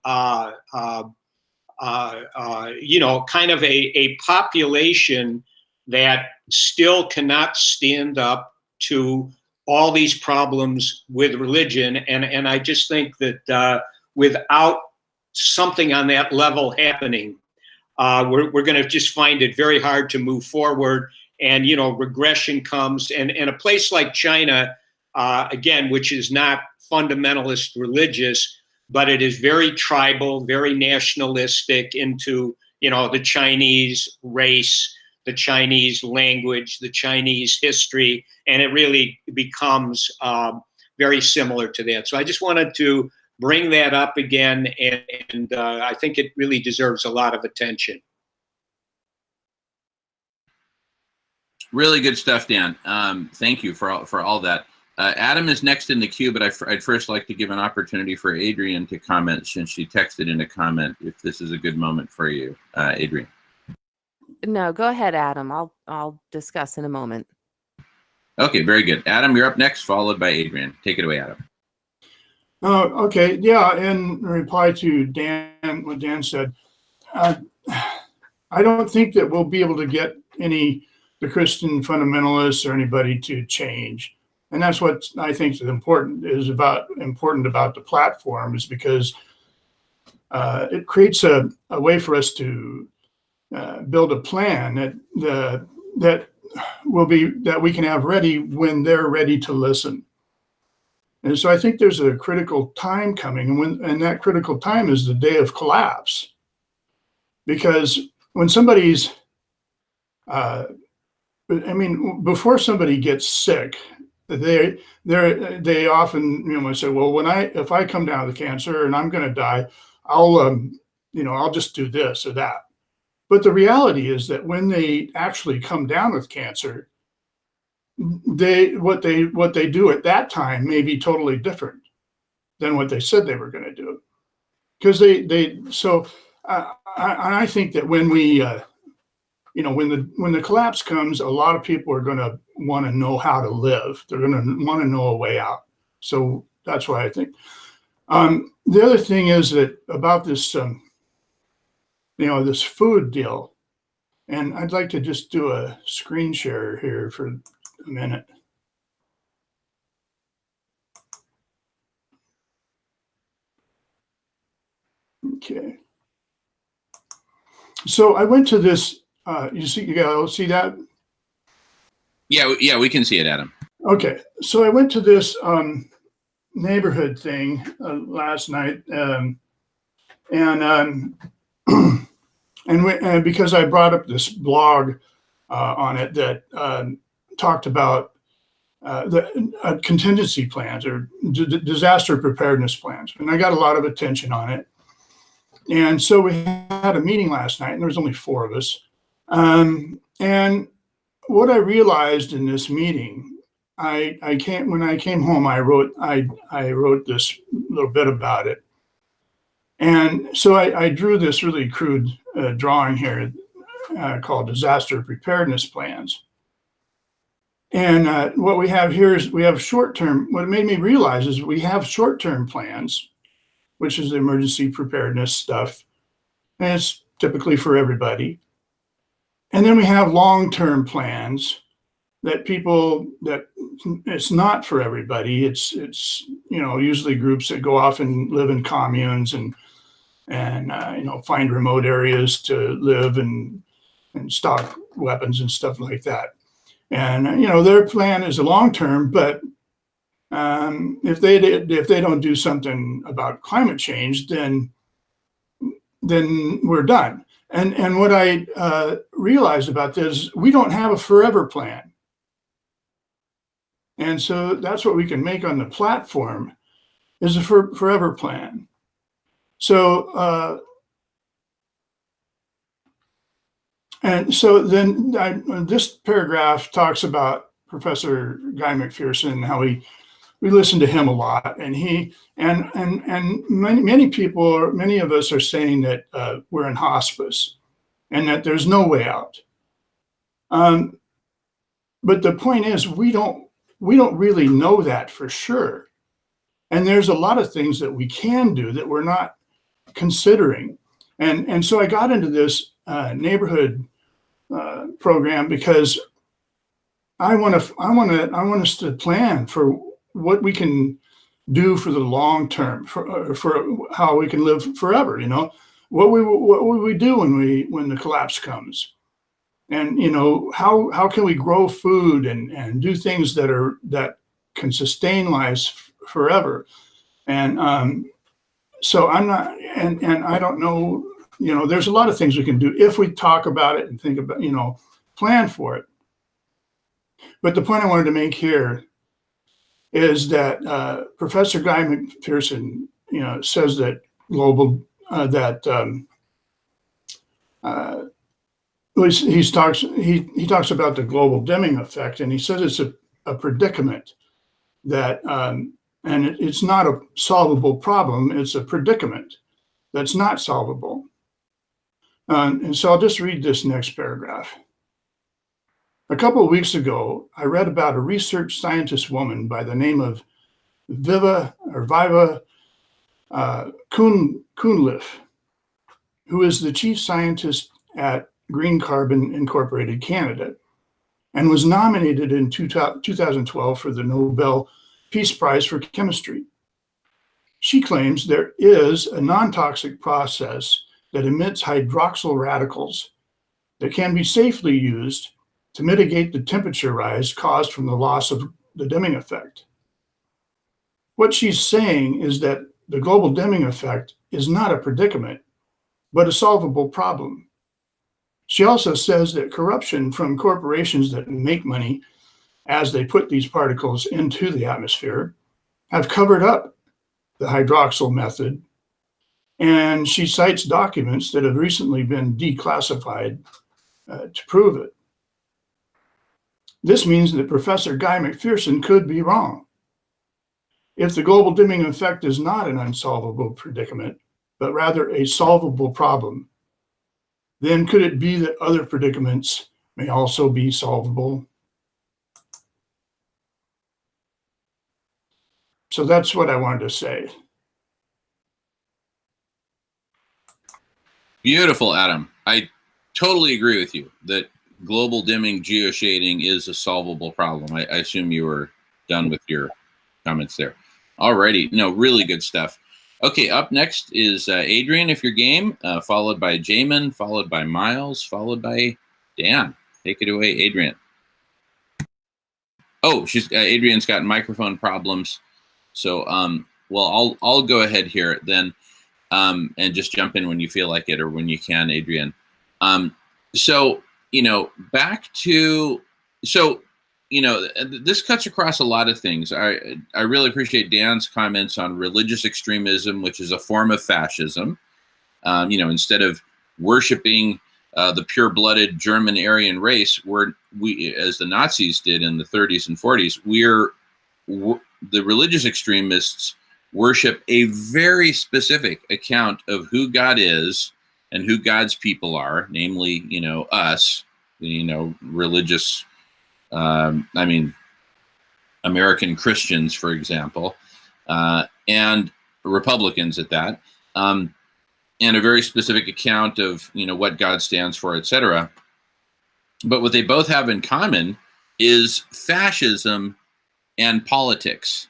you know, kind of a population that still cannot stand up to all these problems with religion. And I just think that without something on that level happening, we're going to just find it very hard to move forward. And, you know, regression comes. And a place like China, again, which is not fundamentalist religious, but it is very tribal, very nationalistic into, you know, the Chinese race, the Chinese language, the Chinese history, and it really becomes very similar to that. So I just wanted to bring that up again, and I think it really deserves a lot of attention. Really good stuff, Dan. Thank you for all that. Adam is next in the queue, but I'd first like to give an opportunity for Adrian to comment, since she texted in a comment, if this is a good moment for you, Adrian. No, go ahead, Adam. I'll discuss in a moment. Okay, very good. Adam, you're up next, followed by Adrian. Take it away, Adam. Okay, yeah, in reply to Dan, what Dan said, I don't think that we'll be able to get the Christian fundamentalists or anybody to change. And that's what I think is important about the platform, is because it creates a way for us to build a plan that we can have ready when they're ready to listen. And so I think there's a critical time coming, and that critical time is the day of collapse. Because when somebody's, before somebody gets sick, they often, you know, say, well, if I come down with cancer and I'm going to die, I'll just do this or that. But the reality is that when they actually come down with cancer, what they do at that time may be totally different than what they said they were going to do, because I think that when when the collapse comes, a lot of people are going to want to know how to live. They're going to want to know a way out. So that's why I think. The other thing is that about this, this food deal, and I'd like to just do a screen share here for a minute. Okay. So I went to this. You see that? Yeah, we can see it, Adam. Okay, so I went to this neighborhood thing last night, and because I brought up this blog on it that talked about the contingency plans or disaster preparedness plans, and I got a lot of attention on it. And so we had a meeting last night, and there was only 4 of us. And what I realized in this meeting, when I came home, I wrote this little bit about it. And so I drew this really crude drawing here called disaster preparedness plans. And what we have here is we have short-term. What it made me realize is we have short-term plans, which is the emergency preparedness stuff. And it's typically for everybody. And then we have long-term plans that it's not for everybody. It's usually groups that go off and live in communes and find remote areas to live and stock weapons and stuff like that. And their plan is a long-term, but if they don't do something about climate change, then we're done. And what I realized about this, we don't have a forever plan. And so that's what we can make on the platform, is a forever plan. So this paragraph talks about Professor Guy McPherson, how we listen to him a lot, and many of us are saying that we're in hospice and that there's no way out. But the point is, we don't really know that for sure. And there's a lot of things that we can do that we're not considering. And so I got into this neighborhood program because I want us to plan for what we can do for the long term, for how we can live forever. What will we do when the collapse comes, and how can we grow food and do things that can sustain lives forever. And so I'm not, and I don't know. There's a lot of things we can do if we talk about it and think about, plan for it. But the point I wanted to make here is that Professor Guy McPherson, says that he talks about the global dimming effect, and he says it's a predicament that, and it's not a solvable problem. It's a predicament that's not solvable. And so I'll just read this next paragraph. A couple of weeks ago, I read about a research scientist woman by the name of Viva Cunliffe, who is the chief scientist at Green Carbon Incorporated Canada, and was nominated in 2012 for the Nobel Peace Prize for Chemistry. She claims there is a non-toxic process that emits hydroxyl radicals that can be safely used to mitigate the temperature rise caused from the loss of the dimming effect. What she's saying is that the global dimming effect is not a predicament, but a solvable problem. She also says that corruption from corporations that make money as they put these particles into the atmosphere have covered up the hydroxyl method, and she cites documents that have recently been declassified to prove it. This means that Professor Guy McPherson could be wrong. If the global dimming effect is not an unsolvable predicament, but rather a solvable problem, then could it be that other predicaments may also be solvable? So that's what I wanted to say. Beautiful, Adam. I totally agree with you that global dimming geoshading is a solvable problem. I assume you were done with your comments there. Alrighty, no, really good stuff. Okay, up next is Adrian, if you're game, followed by Jamin, followed by Miles, followed by Dan. Take it away, Adrian. Oh, Adrian's got microphone problems. So, well, I'll go ahead here then, and just jump in when you feel like it or when you can, Adrian. So, back to, this cuts across a lot of things. I really appreciate Dan's comments on religious extremism, which is a form of fascism. Instead of worshiping the pure-blooded German Aryan race, we, as the Nazis did in the 30s and 40s, the religious extremists worship a very specific account of who God is and who God's people are, namely, us, religious, American Christians, for example, and Republicans at that. and a very specific account of, you know, what God stands for, etc. But what they both have in common is fascism and politics,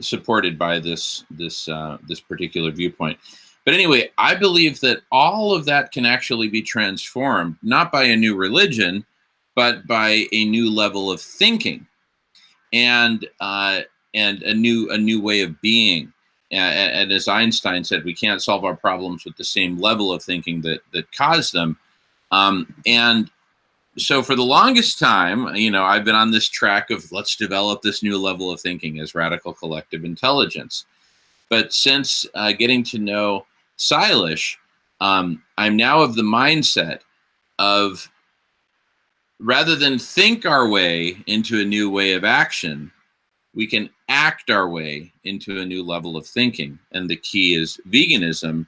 supported by this particular viewpoint. But anyway, I believe that all of that can actually be transformed, not by a new religion, but by a new level of thinking, and a new way of being. And as Einstein said, we can't solve our problems with the same level of thinking that caused them. And so for the longest time, you know, I've been on this track of let's develop this new level of thinking as radical collective intelligence. But since getting to know Silish, I'm now of the mindset of, rather than think our way into a new way of action, we can act our way into a new level of thinking. And the key is veganism.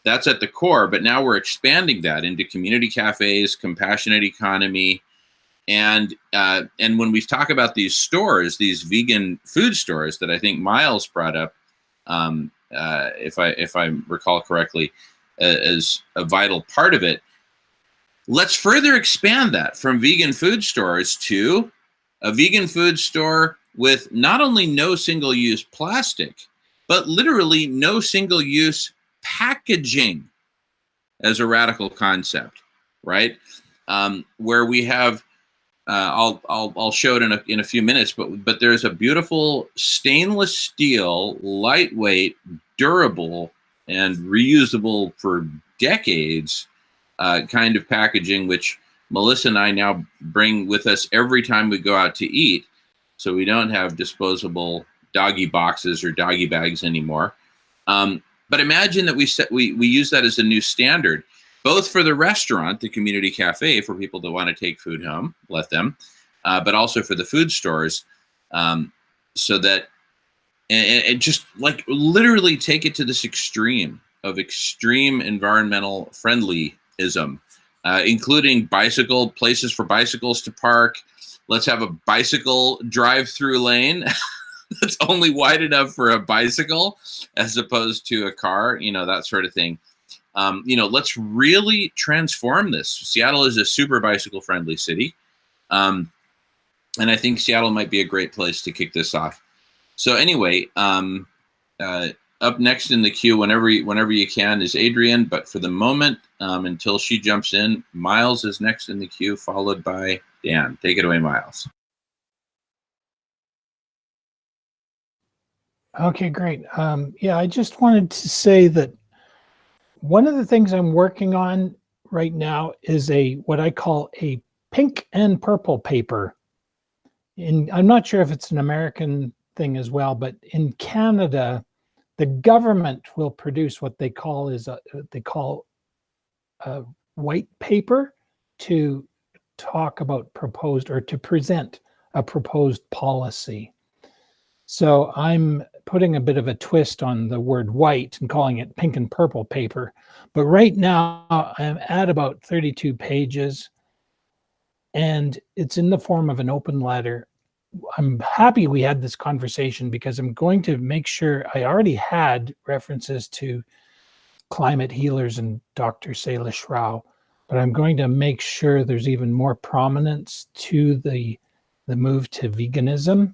That's at the core, but now we're expanding that into community cafes, compassionate economy, and when we talk about these stores, these vegan food stores that I think Miles brought up, if I recall correctly, as a vital part of it, let's further expand that from vegan food stores to a vegan food store with not only no single-use plastic, but literally no single-use packaging as a radical concept, right? Where we have, I'll show it in a few minutes, but there's a beautiful stainless steel, lightweight, durable, and reusable for decades kind of packaging, which Melissa and I now bring with us every time we go out to eat, so we don't have disposable doggy boxes or doggy bags anymore. But imagine that we use that as a new standard, both for the restaurant, the community cafe, for people that want to take food home, let them, but also for the food stores, so that, and just like literally take it to this extreme of extreme environmental friendlyism, including places for bicycles to park. Let's have a bicycle drive-through lane that's only wide enough for a bicycle as opposed to a car, you know, that sort of thing. You know, let's really transform this. Seattle is a super bicycle friendly city. And I think Seattle might be a great place to kick this off. So anyway, up next in the queue, whenever you can, is Adrienne. But for the moment, until she jumps in, Miles is next in the queue, followed by Dan. Take it away, Miles. Okay, great. Yeah, I just wanted to say that one of the things I'm working on right now is what I call a pink and purple paper. I'm not sure if it's an American thing as well, but in Canada, the government will produce what they call a white paper to talk about to present a proposed policy. So I'm putting a bit of a twist on the word white and calling it pink and purple paper. But right now I'm at about 32 pages and it's in the form of an open letter. I'm happy we had this conversation because I'm going to make sure I already had references to climate healers and Dr. Salish Rao, but I'm going to make sure there's even more prominence to the move to veganism,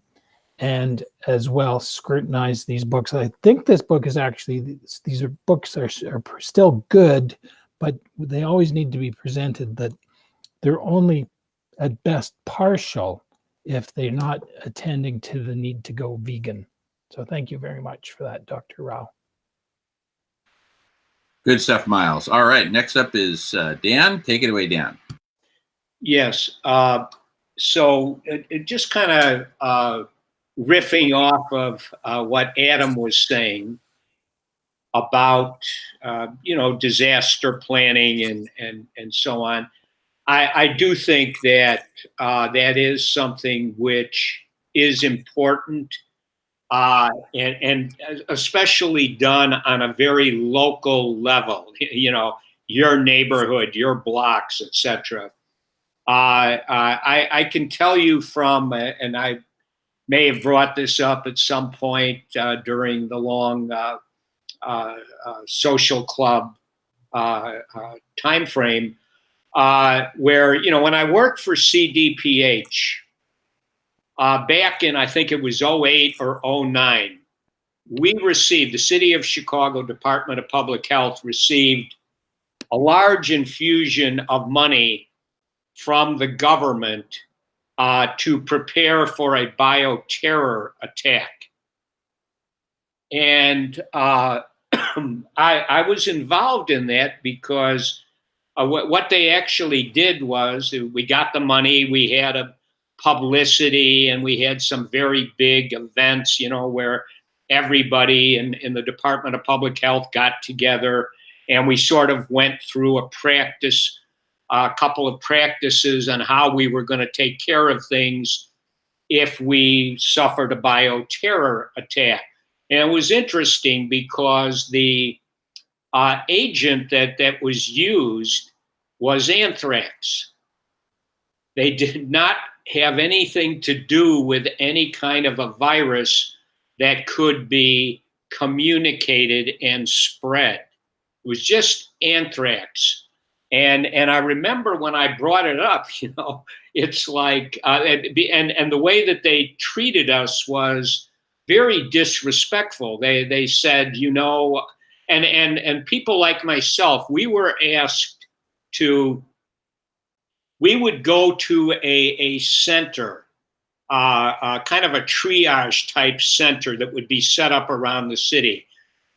and as well scrutinize these books. I think this book is actually, books are still good, but they always need to be presented that they're only at best partial if they're not attending to the need to go vegan. So thank you very much for that, Dr. Rao. Good stuff, Miles. All right, next up is Dan. Take it away, Dan. Yes. So it just kind of riffing off of what Adam was saying about disaster planning and so on. I do think that that is something which is important, and especially done on a very local level. You know, your neighborhood, your blocks, etc. I can tell you from, and I may have brought this up at some point during the long social club time frame, where, you know, when I worked for CDPH back in, I think it was 08 or 09, we received, the City of Chicago Department of Public Health received a large infusion of money from the government to prepare for a bioterror attack. And I was involved in that because what they actually did was we got the money, we had a publicity, and we had some very big events, you know, where everybody in the Department of Public Health got together, and we sort of went through a couple of practices on how we were going to take care of things if we suffered a bioterror attack. And it was interesting because the agent that was used was anthrax. They did not have anything to do with any kind of a virus that could be communicated and spread. It was just anthrax. And I remember when I brought it up, you know, it's like, and the way that they treated us was very disrespectful. They said, you know, and people like myself, we were asked to, we would go to a center, kind of a triage type center that would be set up around the city.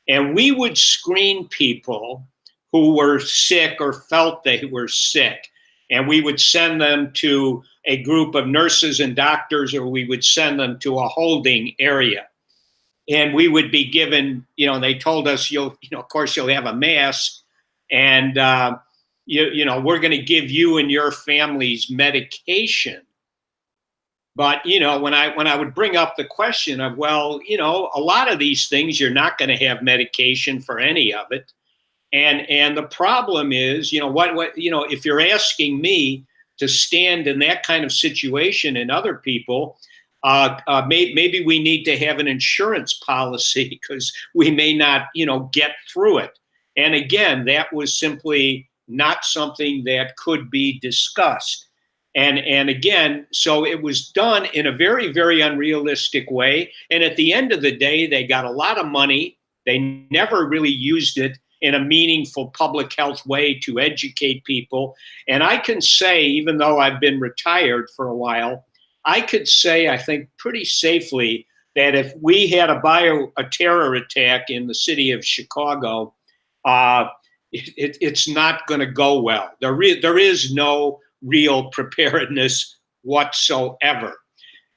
And we would screen people who were sick or felt they were sick. And we would send them to a group of nurses and doctors, or we would send them to a holding area. And we would be given, you know, they told us, of course, you'll have a mask, and, you know, we're going to give you and your families medication. But, you know, when I would bring up the question of, well, you know, a lot of these things, you're not going to have medication for any of it. And the problem is, you know, what you know, if you're asking me to stand in that kind of situation and other people, maybe we need to have an insurance policy because we may not, you know, get through it. And again, that was simply not something that could be discussed. And again, so it was done in a very, very unrealistic way. And at the end of the day, they got a lot of money. They never really used it in a meaningful public health way to educate people. And I can say, even though I've been retired for a while, I could say, I think pretty safely, that if we had a terror attack in the city of Chicago, it's not going to go well. There is no real preparedness whatsoever,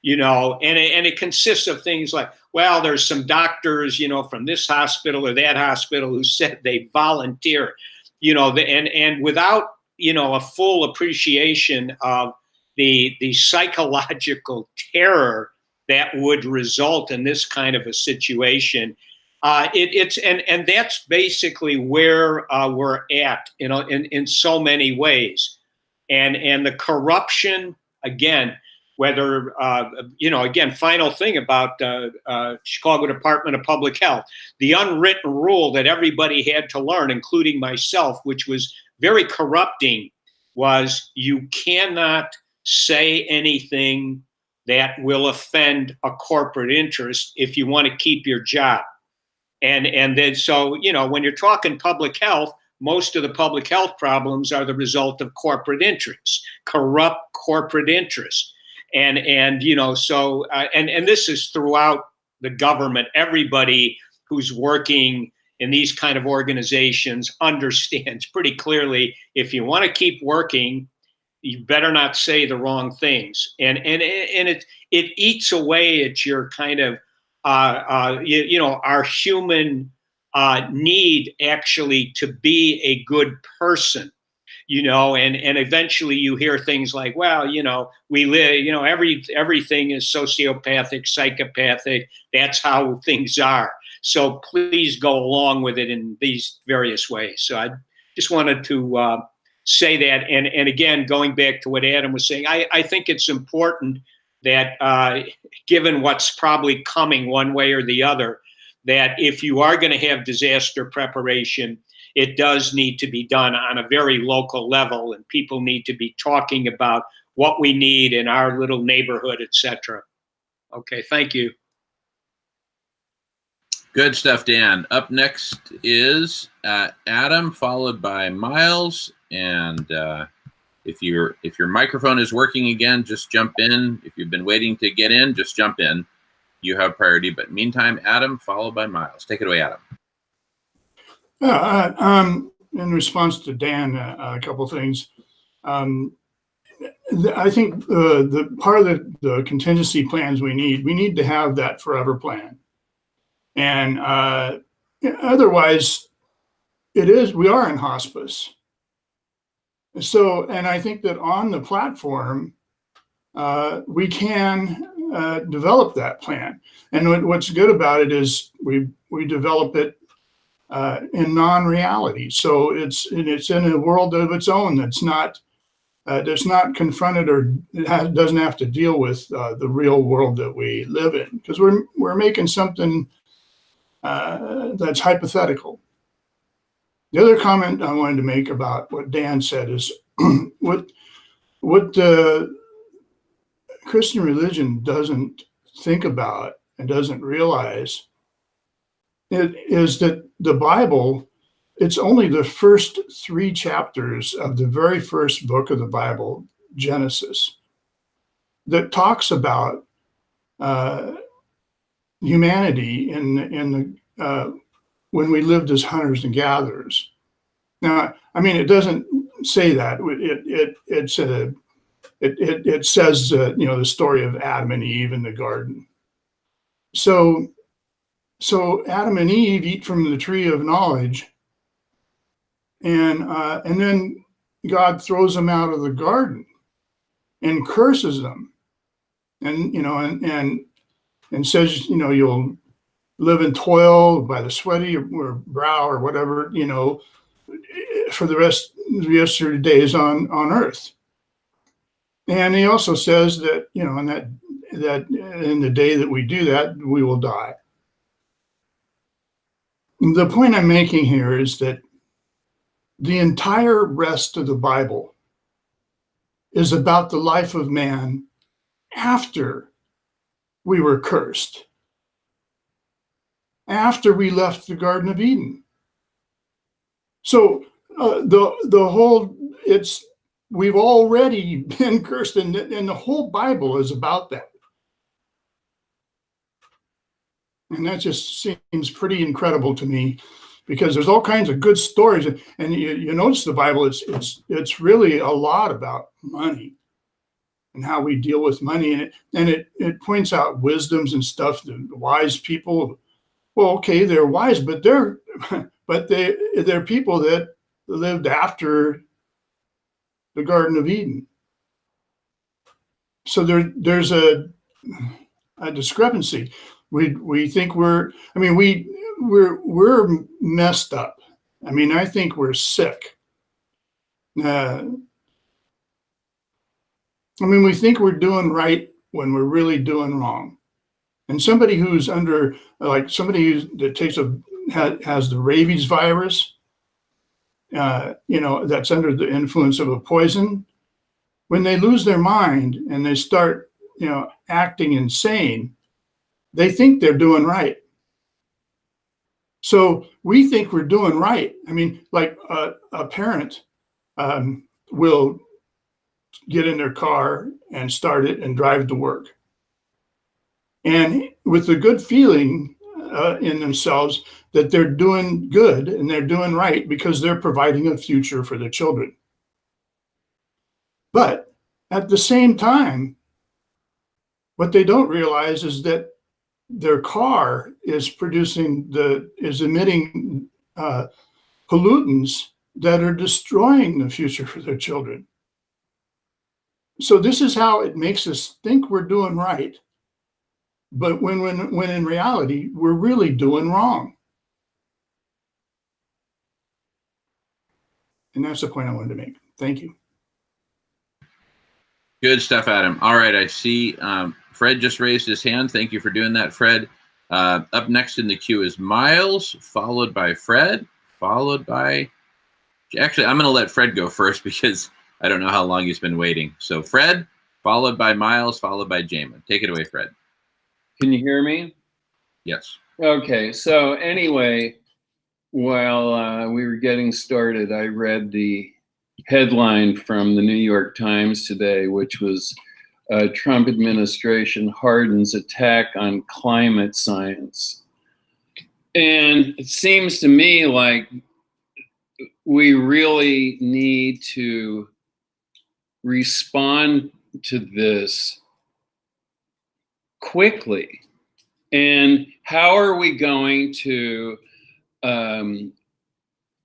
you know, and it consists of things like, well, there's some doctors, you know, from this hospital or that hospital who said they volunteer, you know, and without, you know, a full appreciation of the psychological terror that would result in this kind of a situation. And that's basically where we're at, you know, in so many ways. And the corruption, again, whether, you know, again, final thing about Chicago Department of Public Health, the unwritten rule that everybody had to learn, including myself, which was very corrupting, was you cannot say anything that will offend a corporate interest if you want to keep your job. And then, so, you know, when you're talking public health, most of the public health problems are the result of corporate interests, corrupt corporate interests. And you know, so, and this is throughout the government. Everybody who's working in these kind of organizations understands pretty clearly, if you want to keep working, you better not say the wrong things. And it eats away at your kind of, you know, our human need actually to be a good person. You know, and eventually you hear things like, well, you know, we live, you know, everything is sociopathic, psychopathic. That's how things are. So please go along with it in these various ways. So I just wanted to say that. And again, going back to what Adam was saying, I think it's important that given what's probably coming one way or the other, that if you are going to have disaster preparation, it does need to be done on a very local level, and people need to be talking about what we need in our little neighborhood, etc. Okay, thank you. Good stuff, Dan. Up next is Adam, followed by Miles. And if your microphone is working again, just jump in. If you've been waiting to get in, just jump in. You have priority. But meantime, Adam, followed by Miles. Take it away, Adam. In response to Dan, a couple things. I think the part of the contingency plans we need to have that forever plan. And otherwise, we are in hospice. So, and I think that on the platform, we can develop that plan. And what's good about it is we develop it in non-reality. So it's in a world of its own that's not confronted or doesn't have to deal with the real world that we live in, because we're making something that's hypothetical. The other comment I wanted to make about what Dan said is what Christian religion doesn't think about and doesn't realize is that the Bible, it's only the first 3 chapters of the very first book of the Bible, Genesis, that talks about humanity in the when we lived as hunters and gatherers. Now, I mean, it doesn't say that. It says the story of Adam and Eve in the garden. So Adam and Eve eat from the tree of knowledge, and then God throws them out of the garden and curses them, and says, you'll live in toil by the sweaty or brow or whatever, for the rest of your days on earth. And he also says that, and that in the day that we do that, we will die. The point I'm making here is that the entire rest of the Bible is about the life of man after we were cursed, after we left the Garden of Eden. So the whole, we've already been cursed, and the whole Bible is about that. And that just seems pretty incredible to me, because there's all kinds of good stories, and you notice the Bible, it's really a lot about money and how we deal with money, and it points out wisdoms and stuff. The wise people, well, okay, they're wise, but they're people that lived after the Garden of Eden. So there's a discrepancy. We think we're messed up. I mean, I think we're sick. We think we're doing right when we're really doing wrong. And somebody who's under, like somebody that has the rabies virus, that's under the influence of a poison, when they lose their mind and they start, acting insane, they think they're doing right. So we think we're doing right. I mean, like a parent will get in their car and start it and drive to work, and with a good feeling in themselves that they're doing good and they're doing right because they're providing a future for their children. But at the same time, what they don't realize is that their car is emitting pollutants that are destroying the future for their children. So this is how it makes us think we're doing right, but when in reality we're really doing wrong. And that's the point I wanted to make. Thank you. Good stuff, Adam. All right, I see Fred just raised his hand. Thank you for doing that, Fred. Up next in the queue is Miles, followed by Fred, followed by... Actually, I'm going to let Fred go first because I don't know how long he's been waiting. So Fred, followed by Miles, followed by Jamin. Take it away, Fred. Can you hear me? Yes. Okay, so anyway, while we were getting started, I read the headline from the New York Times today, which was Trump administration hardens attack on climate science. And it seems to me like we really need to respond to this quickly. And how are we going to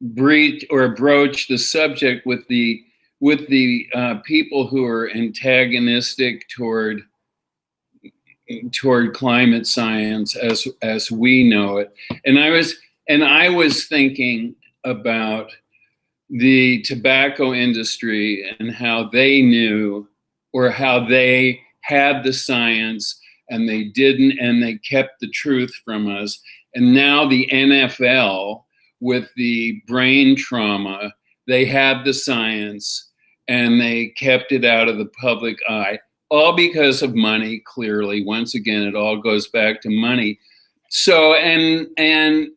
breach or broach the subject with the people who are antagonistic toward climate science as we know it? And I was thinking about the tobacco industry and how they knew, or how they had the science and they didn't, and they kept the truth from us. And now the NFL, with the brain trauma, they had the science and they kept it out of the public eye, all because of money. Clearly, once again, it all goes back to money. So, and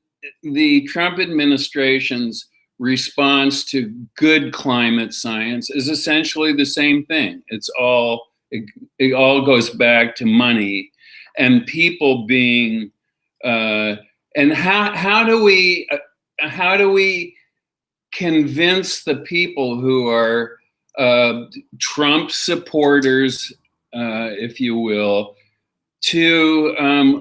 the Trump administration's response to good climate science is essentially the same thing. It all goes back to money and people being and how do we convince the people who are Trump supporters, if you will, to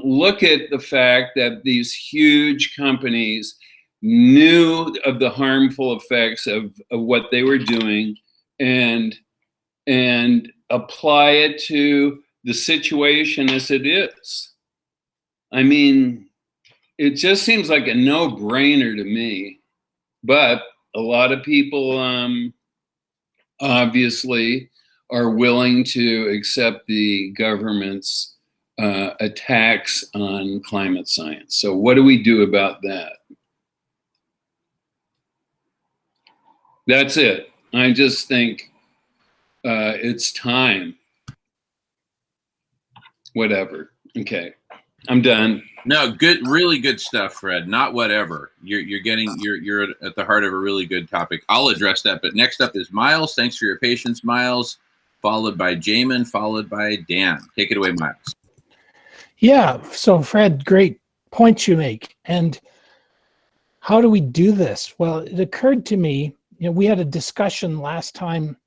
look at the fact that these huge companies knew of the harmful effects of what they were doing and apply it to the situation as it is? I mean, it just seems like a no-brainer to me, but a lot of people obviously are willing to accept the government's attacks on climate science. So what do we do about that? That's it. I just think it's time. Whatever. Okay, I'm done. No, good, really good stuff, Fred. Not whatever. You're at the heart of a really good topic. I'll address that. But next up is Miles. Thanks for your patience, Miles. Followed by Jamin, followed by Dan. Take it away, Miles. Yeah. So, Fred, great points you make. And how do we do this? Well, it occurred to me, we had a discussion last time,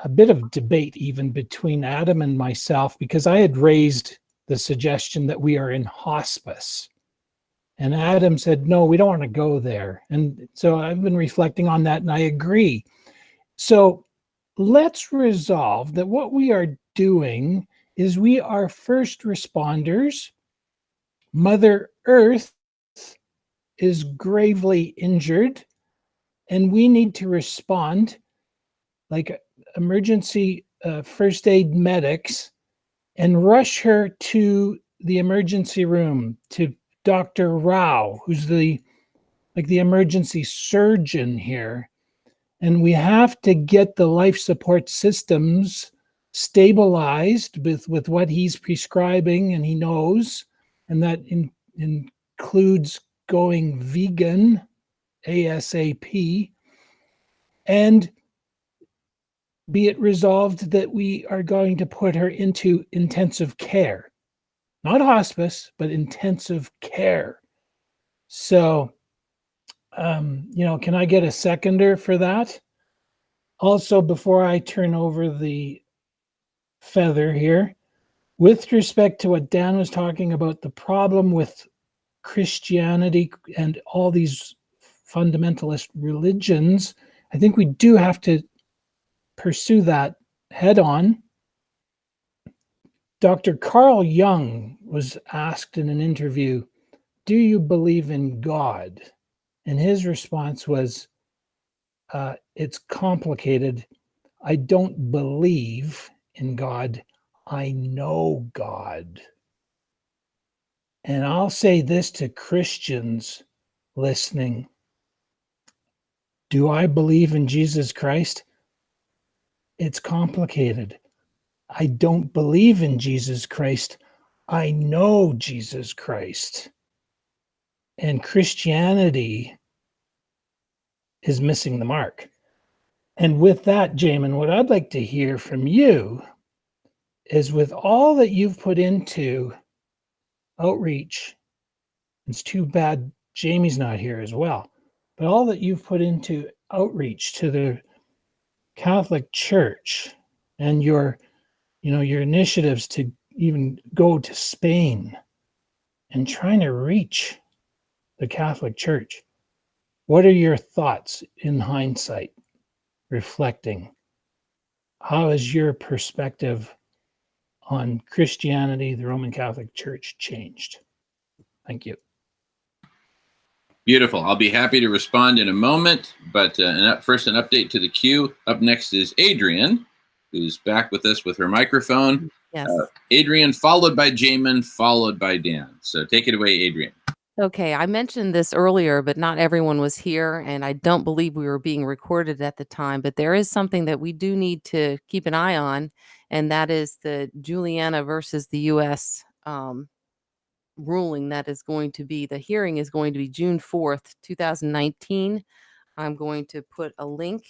a bit of debate even between Adam and myself, because I had raised the suggestion that we are in hospice. And Adam said, no, we don't want to go there. And so I've been reflecting on that, and I agree. So let's resolve that what we are doing is we are first responders. Mother Earth is gravely injured, and we need to respond like emergency first aid medics and rush her to the emergency room, to Dr. Rao, who's the emergency surgeon here. And we have to get the life support systems stabilized with what he's prescribing and he knows, and that includes going vegan ASAP, and be it resolved that we are going to put her into intensive care, not hospice, but intensive care. So, can I get a seconder for that? Also, before I turn over the feather here, with respect to what Dan was talking about, the problem with Christianity and all these fundamentalist religions, I think we do have to pursue that head on. Dr. Carl Jung was asked in an interview, do you believe in God? And his response was, it's complicated. I don't believe in God. I know God. And I'll say this to Christians listening. Do I believe in Jesus Christ? It's complicated. I don't believe in Jesus Christ. I know Jesus Christ. And Christianity is missing the mark. And with that, Jamin, what I'd like to hear from you is, with all that you've put into outreach, it's too bad Jamie's not here as well, but all that you've put into outreach to the Catholic Church and your initiatives to even go to Spain and trying to reach the Catholic Church. What are your thoughts in hindsight, reflecting? How has your perspective on Christianity, the Roman Catholic Church, changed? Thank you. Beautiful. I'll be happy to respond in a moment, but first, an update to the queue. Up next is Adrienne, who's back with us with her microphone. Yes. Adrienne, followed by Jamin, followed by Dan. So take it away, Adrienne. Okay, I mentioned this earlier, but not everyone was here, and I don't believe we were being recorded at the time. But there is something that we do need to keep an eye on, and that is the Juliana versus the U.S. Ruling that is going to be, the hearing is going to be June 4th, 2019. I'm going to put a link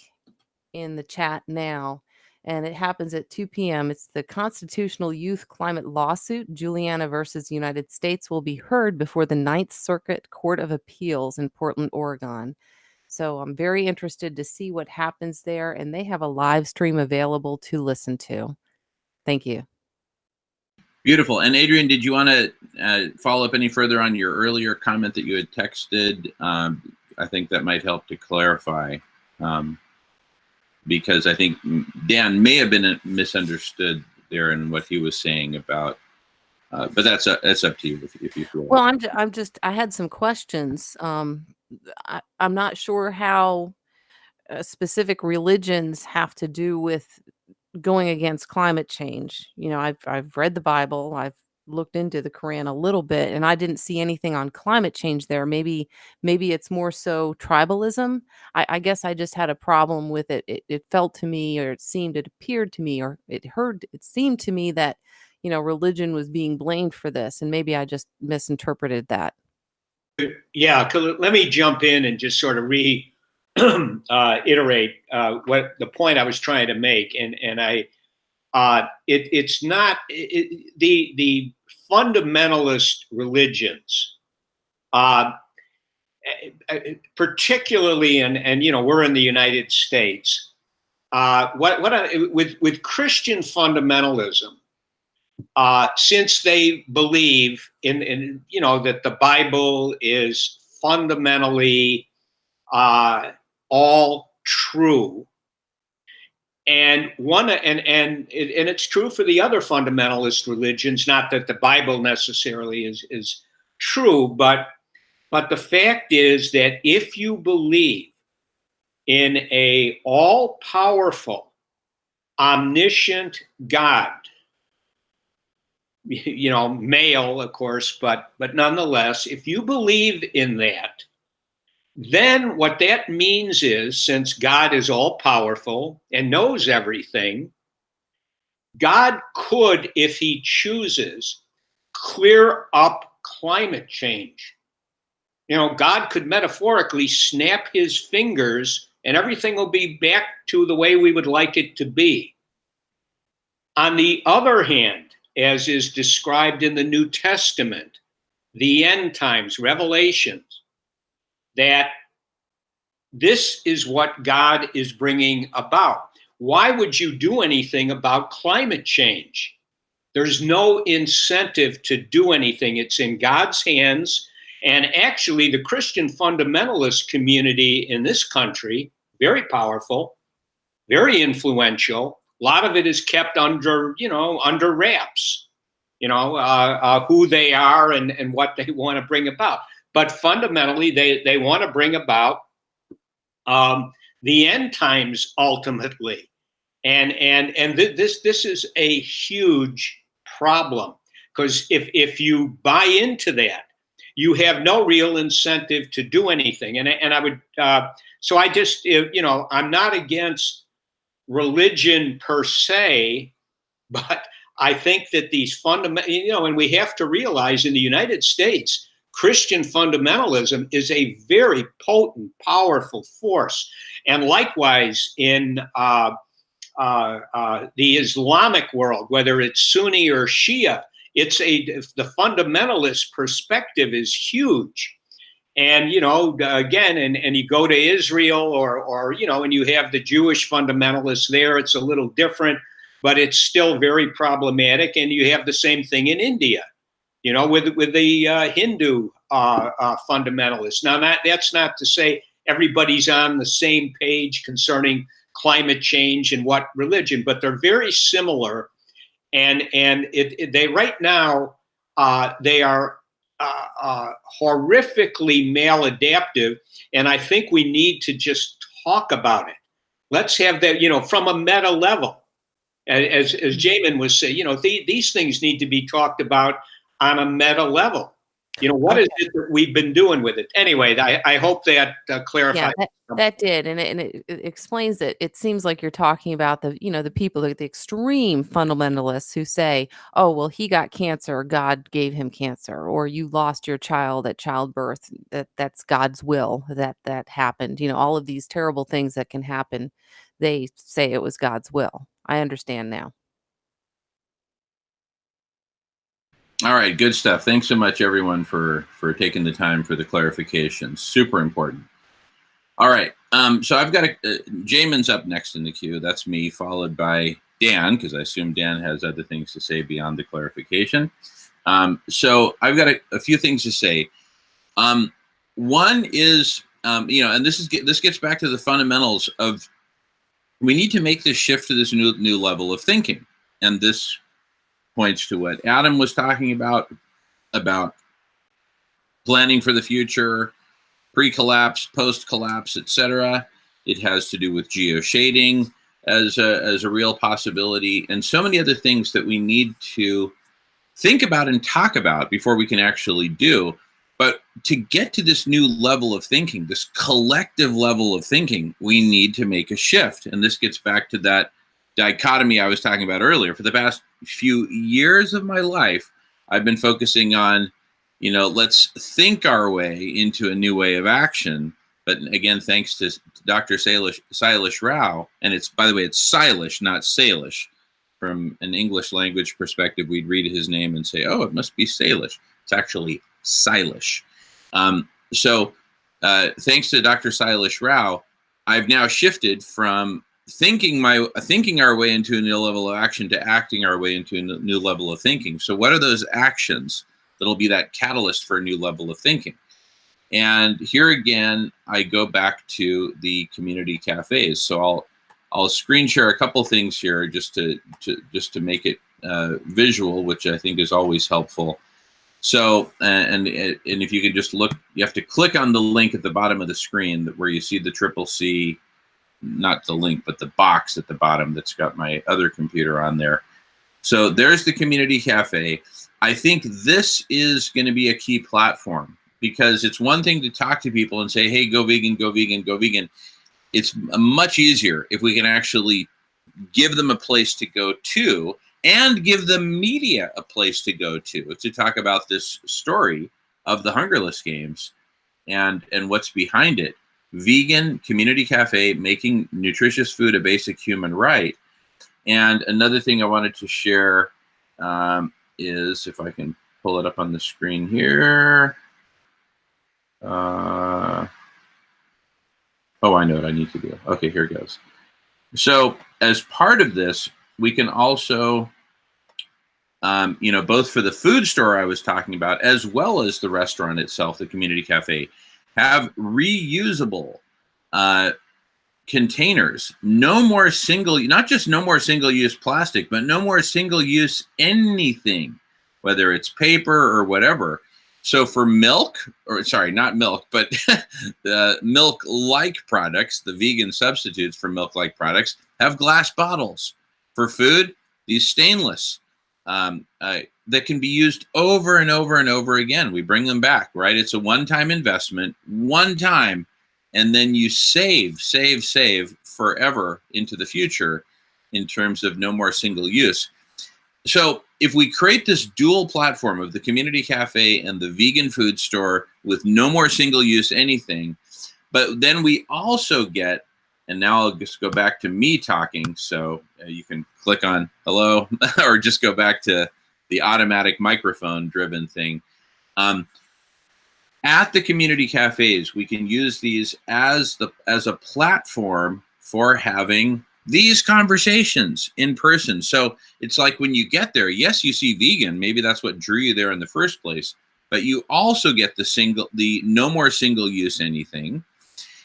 in the chat now, and it happens at 2 p.m. It's the Constitutional Youth Climate Lawsuit. Juliana versus United States will be heard before the Ninth Circuit Court of Appeals in Portland, Oregon. So I'm very interested to see what happens there, and they have a live stream available to listen to. Thank you. Beautiful. And Adrienne, did you want to follow up any further on your earlier comment that you had texted? I think that might help to clarify, because I think Dan may have been misunderstood there in what he was saying about, but that's up to you if you feel. Well, I had some questions. I'm not sure how specific religions have to do with going against climate change. I've read the Bible, I've looked into the Quran a little bit, and I didn't see anything on climate change there. Maybe it's more so tribalism. I guess I just had a problem with it. It felt to me, or it appeared to me, or it seemed to me that, religion was being blamed for this, and maybe I just misinterpreted that. Yeah, let me jump in and just sort of iterate what the point I was trying to make, and it's not the fundamentalist religions, particularly, and we're in the United States. With Christian fundamentalism, since they believe in that the Bible is fundamentally all true, and it's true for the other fundamentalist religions. Not that the Bible necessarily is true, but the fact is that if you believe in a all-powerful, omniscient God, male, of course, but nonetheless, if you believe in that, then what that means is, since God is all-powerful and knows everything, God could, if he chooses, clear up climate change. God could metaphorically snap his fingers and everything will be back to the way we would like it to be. On the other hand, as is described in the New Testament, the end times, Revelations, that this is what God is bringing about. Why would you do anything about climate change? There's no incentive to do anything. It's in God's hands. And actually, the Christian fundamentalist community in this country, very powerful, very influential. A lot of it is kept under wraps, who they are and what they want to bring about. But fundamentally, they want to bring about the end times ultimately, and this is a huge problem. Because if you buy into that, you have no real incentive to do anything. And I would, so I just, I'm not against religion per se, but I think that these fundamental, and we have to realize in the United States, Christian fundamentalism is a very potent, powerful force. And likewise in the Islamic world, whether it's Sunni or Shia, the fundamentalist perspective is huge. And, again, and you go to Israel or and you have the Jewish fundamentalists there, it's a little different, but it's still very problematic. And you have the same thing in India, with the Hindu fundamentalists. Now, that's not to say everybody's on the same page concerning climate change and what religion, but they're very similar. And they right now, they are horrifically maladaptive. And I think we need to just talk about it. Let's have that, from a meta level. As Jamin was saying, these things need to be talked about on a meta level. What is it that we've been doing with it? Anyway, I hope that clarifies. Yeah, that did, and it explains it. It seems like you're talking about the people, the extreme fundamentalists who say, "Oh, well, he got cancer, God gave him cancer," or "You lost your child at childbirth, that's God's will that happened." All of these terrible things that can happen, they say it was God's will. I understand now. All right, good stuff. Thanks so much, everyone, for taking the time for the clarification. Super important. All right, so I've got Jamin's up next in the queue. That's me, followed by Dan, because I assume Dan has other things to say beyond the clarification. So I've got a few things to say. One is, and this gets back to the fundamentals of, we need to make this shift to this new level of thinking, and this points to what Adam was talking about planning for the future, pre-collapse, post-collapse, etc. It has to do with geoshading as a real possibility, and so many other things that we need to think about and talk about before we can actually do. But to get to this new level of thinking, this collective level of thinking, we need to make a shift. And this gets back to that dichotomy I was talking about earlier. For the past few years of my life, I've been focusing on, let's think our way into a new way of action. But again, thanks to Dr. Sailesh Rao, and by the way, it's Sailesh, not Salish. From an English language perspective, we'd read his name and say, oh, it must be Salish. It's actually Sailesh. So thanks to Dr. Sailesh Rao, I've now shifted from thinking our way into a new level of action to acting our way into a new level of thinking. So what are those actions that'll be that catalyst for a new level of thinking? And here again, I go back to the community cafes. So I'll screen share a couple things here just to make it visual, which I think is always helpful. So, and if you can just look, you have to click on the link at the bottom of the screen where you see the CCC, not the link, but the box at the bottom that's got my other computer on there. So there's the community cafe. I think this is going to be a key platform, because it's one thing to talk to people and say, hey, go vegan, go vegan, go vegan. It's much easier if we can actually give them a place to go to, and give the media a place to go to talk about this story of the Hungerless Games and what's behind it. Vegan community cafe, making nutritious food a basic human right. And another thing I wanted to share is, if I can pull it up on the screen here. Oh, I know what I need to do. Okay, here it goes. So as part of this, we can also, both for the food store I was talking about, as well as the restaurant itself, the community cafe, have reusable containers. No more not just no more single-use plastic, but no more single-use anything, whether it's paper or whatever. So for milk, or sorry, not milk, but the milk-like products, the vegan substitutes for milk-like products, have glass bottles. For food, these stainless that can be used over and over and over again. We bring them back, right? It's a one-time investment, one time, and then you save forever into the future in terms of no more single use. So if we create this dual platform of the community cafe and the vegan food store with no more single use anything, but then we also get, and now I'll just go back to me talking, so you can click on hello or just go back to the automatic microphone driven thing. At the community cafes, we can use these as a platform for having these conversations in person. So it's like when you get there, yes, you see vegan, maybe that's what drew you there in the first place, but you also get the no more single use anything.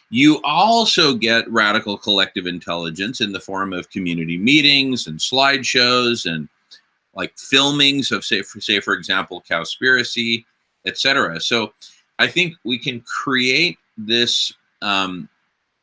You also get radical collective intelligence in the form of community meetings and slideshows and like filmings of, say for example, Cowspiracy, etc. So I think we can create this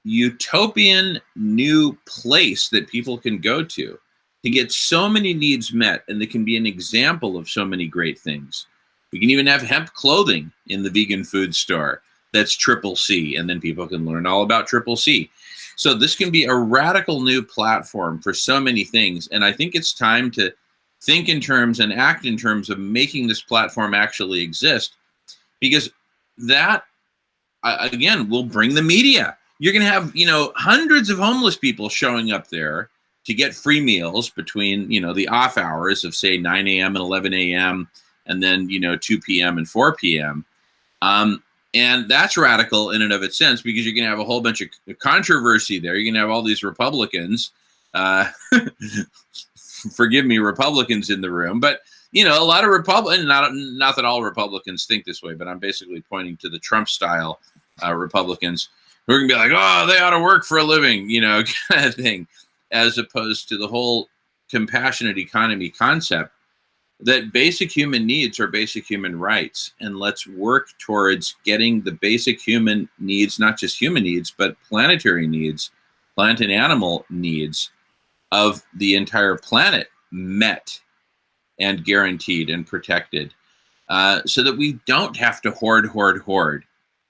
utopian new place that people can go to get so many needs met, and they can be an example of so many great things. We can even have hemp clothing in the vegan food store that's Triple C, and then people can learn all about Triple C. So this can be a radical new platform for so many things, and I think it's time to think in terms and act in terms of making this platform actually exist, because that, again, will bring the media. You're going to have, hundreds of homeless people showing up there to get free meals between, the off hours of, say, 9 a.m. and 11 a.m. and then, 2 p.m. and 4 p.m. And that's radical in and of its sense, because you're going to have a whole bunch of controversy there. You're going to have all these Republicans, forgive me, Republicans in the room, but a lot of Republicans, not that all Republicans think this way, but I'm basically pointing to the Trump style Republicans who are going to be like, oh, they ought to work for a living, kind of thing, as opposed to the whole compassionate economy concept that basic human needs are basic human rights. And let's work towards getting the basic human needs, not just human needs, but planetary needs, plant and animal needs of the entire planet met and guaranteed and protected, so that we don't have to hoard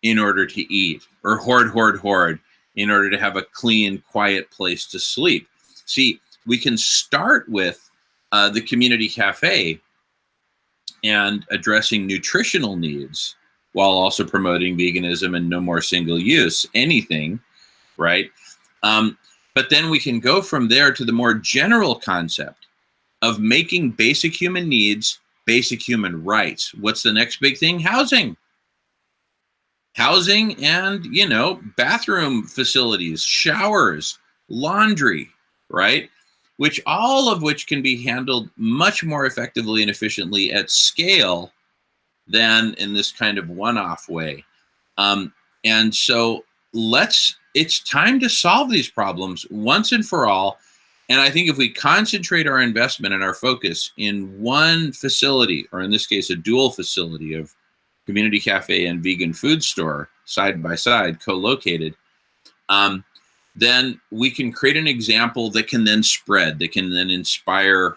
in order to eat, or hoard in order to have a clean, quiet place to sleep. See, we can start with the community cafe and addressing nutritional needs while also promoting veganism and no more single use anything, right? But then we can go from there to the more general concept of making basic human needs basic human rights. What's the next big thing? Housing and, bathroom facilities, showers, laundry, right? All of which can be handled much more effectively and efficiently at scale than in this kind of one-off way. And so it's time to solve these problems once and for all. And I think if we concentrate our investment and our focus in one facility, or in this case, a dual facility of community cafe and vegan food store, side by side, co-located, then we can create an example that can then spread, that can then inspire,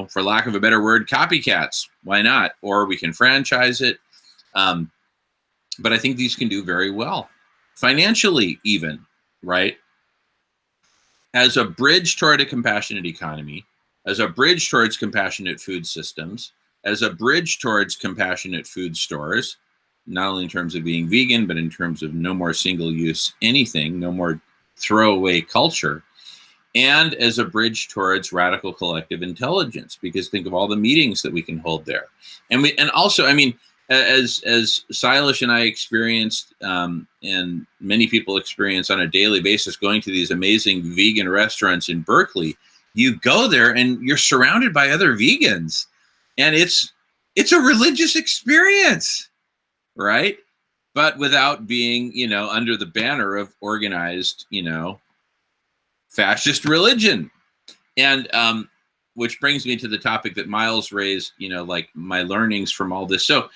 for lack of a better word, copycats. Why not? Or we can franchise it. But I think these can do very well, financially even, right? As a bridge toward a compassionate economy, as a bridge towards compassionate food systems, as a bridge towards compassionate food stores, not only in terms of being vegan, but in terms of no more single-use anything, no more throwaway culture, and as a bridge towards radical collective intelligence, because think of all the meetings that we can hold there. And also, as Silas and I experienced, and many people experience on a daily basis, going to these amazing vegan restaurants in Berkeley, you go there and you're surrounded by other vegans, and it's a religious experience, right? But without being, under the banner of organized, fascist religion. And which brings me to the topic that Miles raised, like my learnings from all this. So,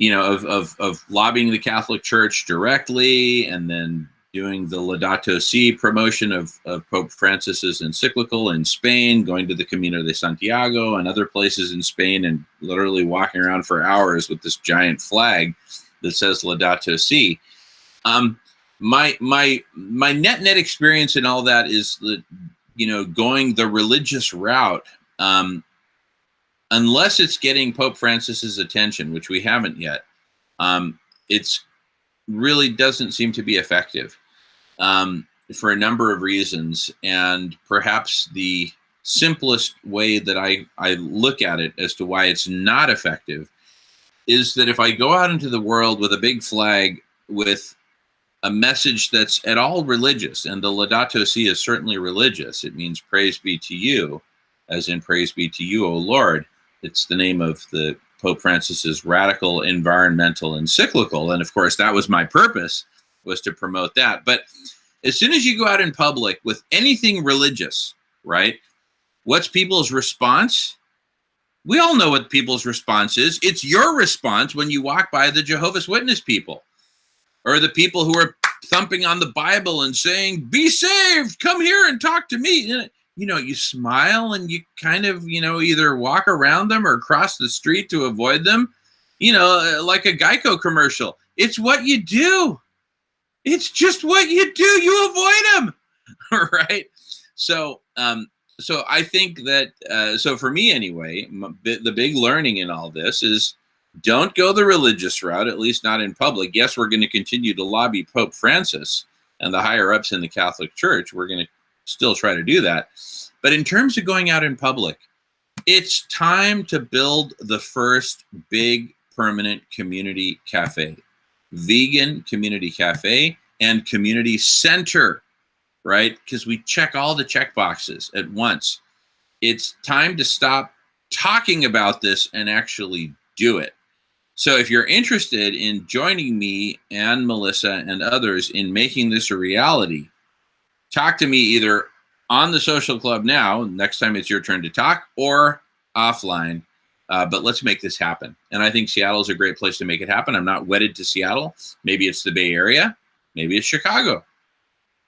of lobbying the Catholic Church directly, and then doing the Laudato Si promotion of Pope Francis's encyclical in Spain, going to the Camino de Santiago and other places in Spain, and literally walking around for hours with this giant flag that says Laudato Si. My net experience in all that is that, going the religious route, unless it's getting Pope Francis's attention, which we haven't yet, it's really doesn't seem to be effective for a number of reasons. And perhaps the simplest way that I look at it as to why it's not effective is that if I go out into the world with a big flag with a message that's at all religious, and the Laudato Si is certainly religious. It means praise be to you, as in praise be to you, O Lord. It's the name of the Pope Francis's radical environmental encyclical. And of course, that was my purpose, was to promote that. But as soon as you go out in public with anything religious, right, what's people's response? We all know what people's response is. It's your response when you walk by the Jehovah's Witness people, or the people who are thumping on the Bible and saying, be saved, come here and talk to me. You smile and you kind of, either walk around them or cross the street to avoid them, like a Geico commercial. It's what you do. It's just what you do. You avoid them, right? So I think that, so for me anyway, the big learning in all this is don't go the religious route, at least not in public. Yes, we're going to continue to lobby Pope Francis and the higher ups in the Catholic Church. We're going to still try to do that. But in terms of going out in public, it's time to build the first big permanent community cafe, vegan community cafe and community center, right? Because we check all the check boxes at once. It's time to stop talking about this and actually do it. So if you're interested in joining me and Melissa and others in making this a reality, talk to me either on the social club now, next time it's your turn to talk, or offline. But let's make this happen. And I think Seattle is a great place to make it happen. I'm not wedded to Seattle. Maybe it's the Bay Area. Maybe it's Chicago.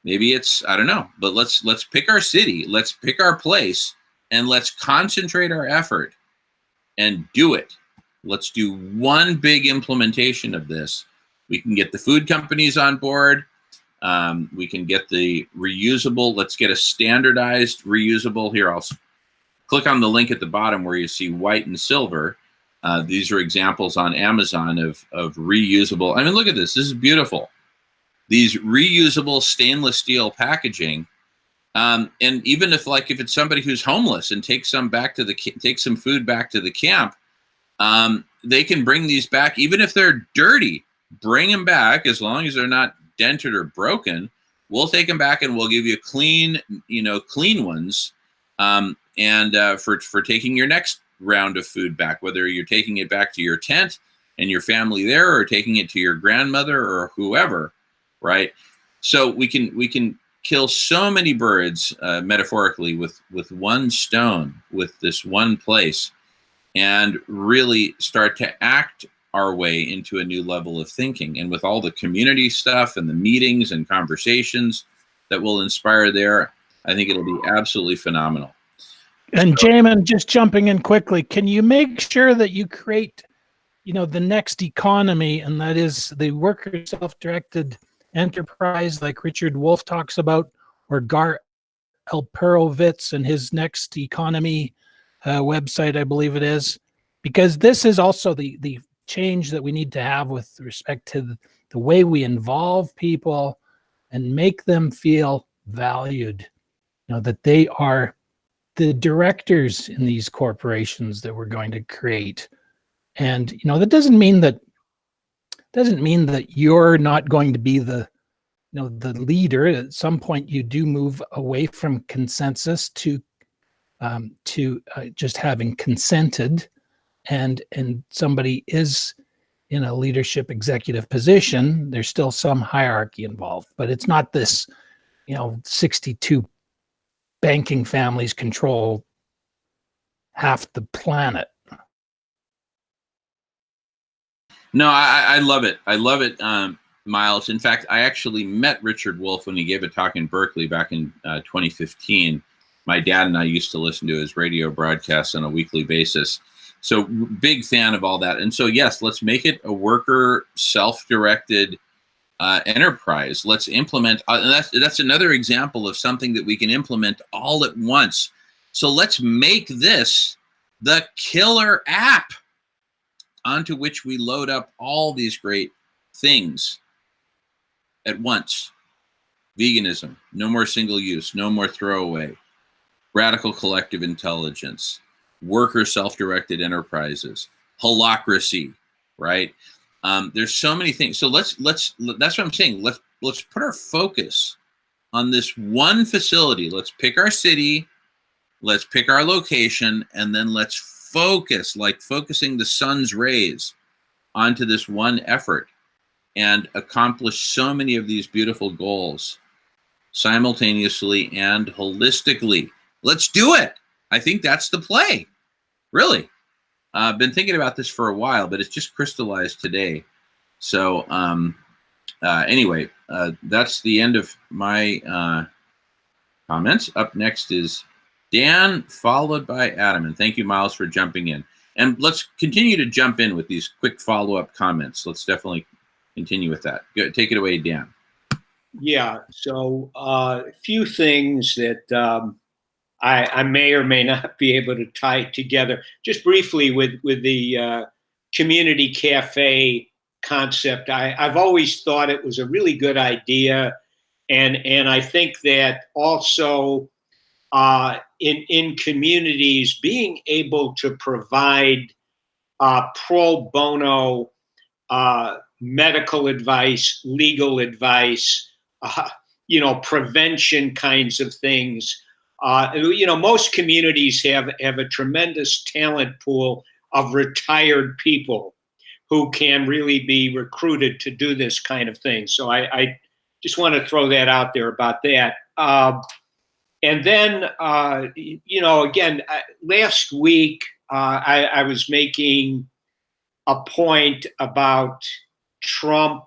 Maybe it's, I don't know. But let's pick our city. Let's pick our place. And let's concentrate our effort and do it. Let's do one big implementation of this. We can get the food companies on board. We can get the reusable. Let's get a standardized reusable. Here, I'll click on the link at the bottom where you see white and silver. These are examples on Amazon of reusable. I mean, look at this. This is beautiful. These reusable stainless steel packaging. And even if it's somebody who's homeless and take some food back to the camp, they can bring these back, even if they're dirty. Bring them back as long as they're not dented or broken. We'll take them back and we'll give you clean ones. For taking your next round of food back, whether you're taking it back to your tent and your family there, or taking it to your grandmother or whoever, right? So we can kill so many birds, metaphorically, with one stone, with this one place, and really start to act our way into a new level of thinking. And with all the community stuff and the meetings and conversations that will inspire there, I think it'll be absolutely phenomenal. And Jamin, just jumping in quickly, can you make sure that you create, the next economy, and that is the worker self-directed enterprise like Richard Wolff talks about, or Gar Alperovitz and his next economy website, I believe it is, because this is also the change that we need to have with respect to the way we involve people and make them feel valued, that they are the directors in these corporations that we're going to create. And that doesn't mean that you're not going to be the leader. At some point you do move away from consensus to just having consented, and somebody is in a leadership executive position. There's still some hierarchy involved, but it's not this 62 banking families control half the planet. No, I love it. I love it. Miles. In fact, I actually met Richard Wolff when he gave a talk in Berkeley back in 2015. My dad and I used to listen to his radio broadcasts on a weekly basis. So big fan of all that. And so, yes, let's make it a worker self-directed enterprise. Let's implement, that's another example of something that we can implement all at once. So let's make this the killer app onto which we load up all these great things at once. Veganism, no more single use, no more throwaway, radical collective intelligence, worker self-directed enterprises, holacracy, right? There's so many things. So let's that's what I'm saying. Let's put our focus on this one facility. Let's pick our city, let's pick our location, and then let's focus, like focusing the sun's rays onto this one effort and accomplish so many of these beautiful goals simultaneously and holistically. Let's do it. I think that's the play, really. I've been thinking about this for a while, but it's just crystallized today. So anyway, that's the end of my comments. Up next is Dan, followed by Adam. And thank you, Miles, for jumping in. And let's continue to jump in with these quick follow-up comments. Let's definitely continue with that. Take it away, Dan. Yeah, so a few things that I may or may not be able to tie together. Just briefly with the community cafe concept, I've always thought it was a really good idea. And I think that also in communities, being able to provide pro bono medical advice, legal advice, prevention kinds of things. Most communities have a tremendous talent pool of retired people who can really be recruited to do this kind of thing. So I just want to throw that out there about that. And then, again, last week I was making a point about Trump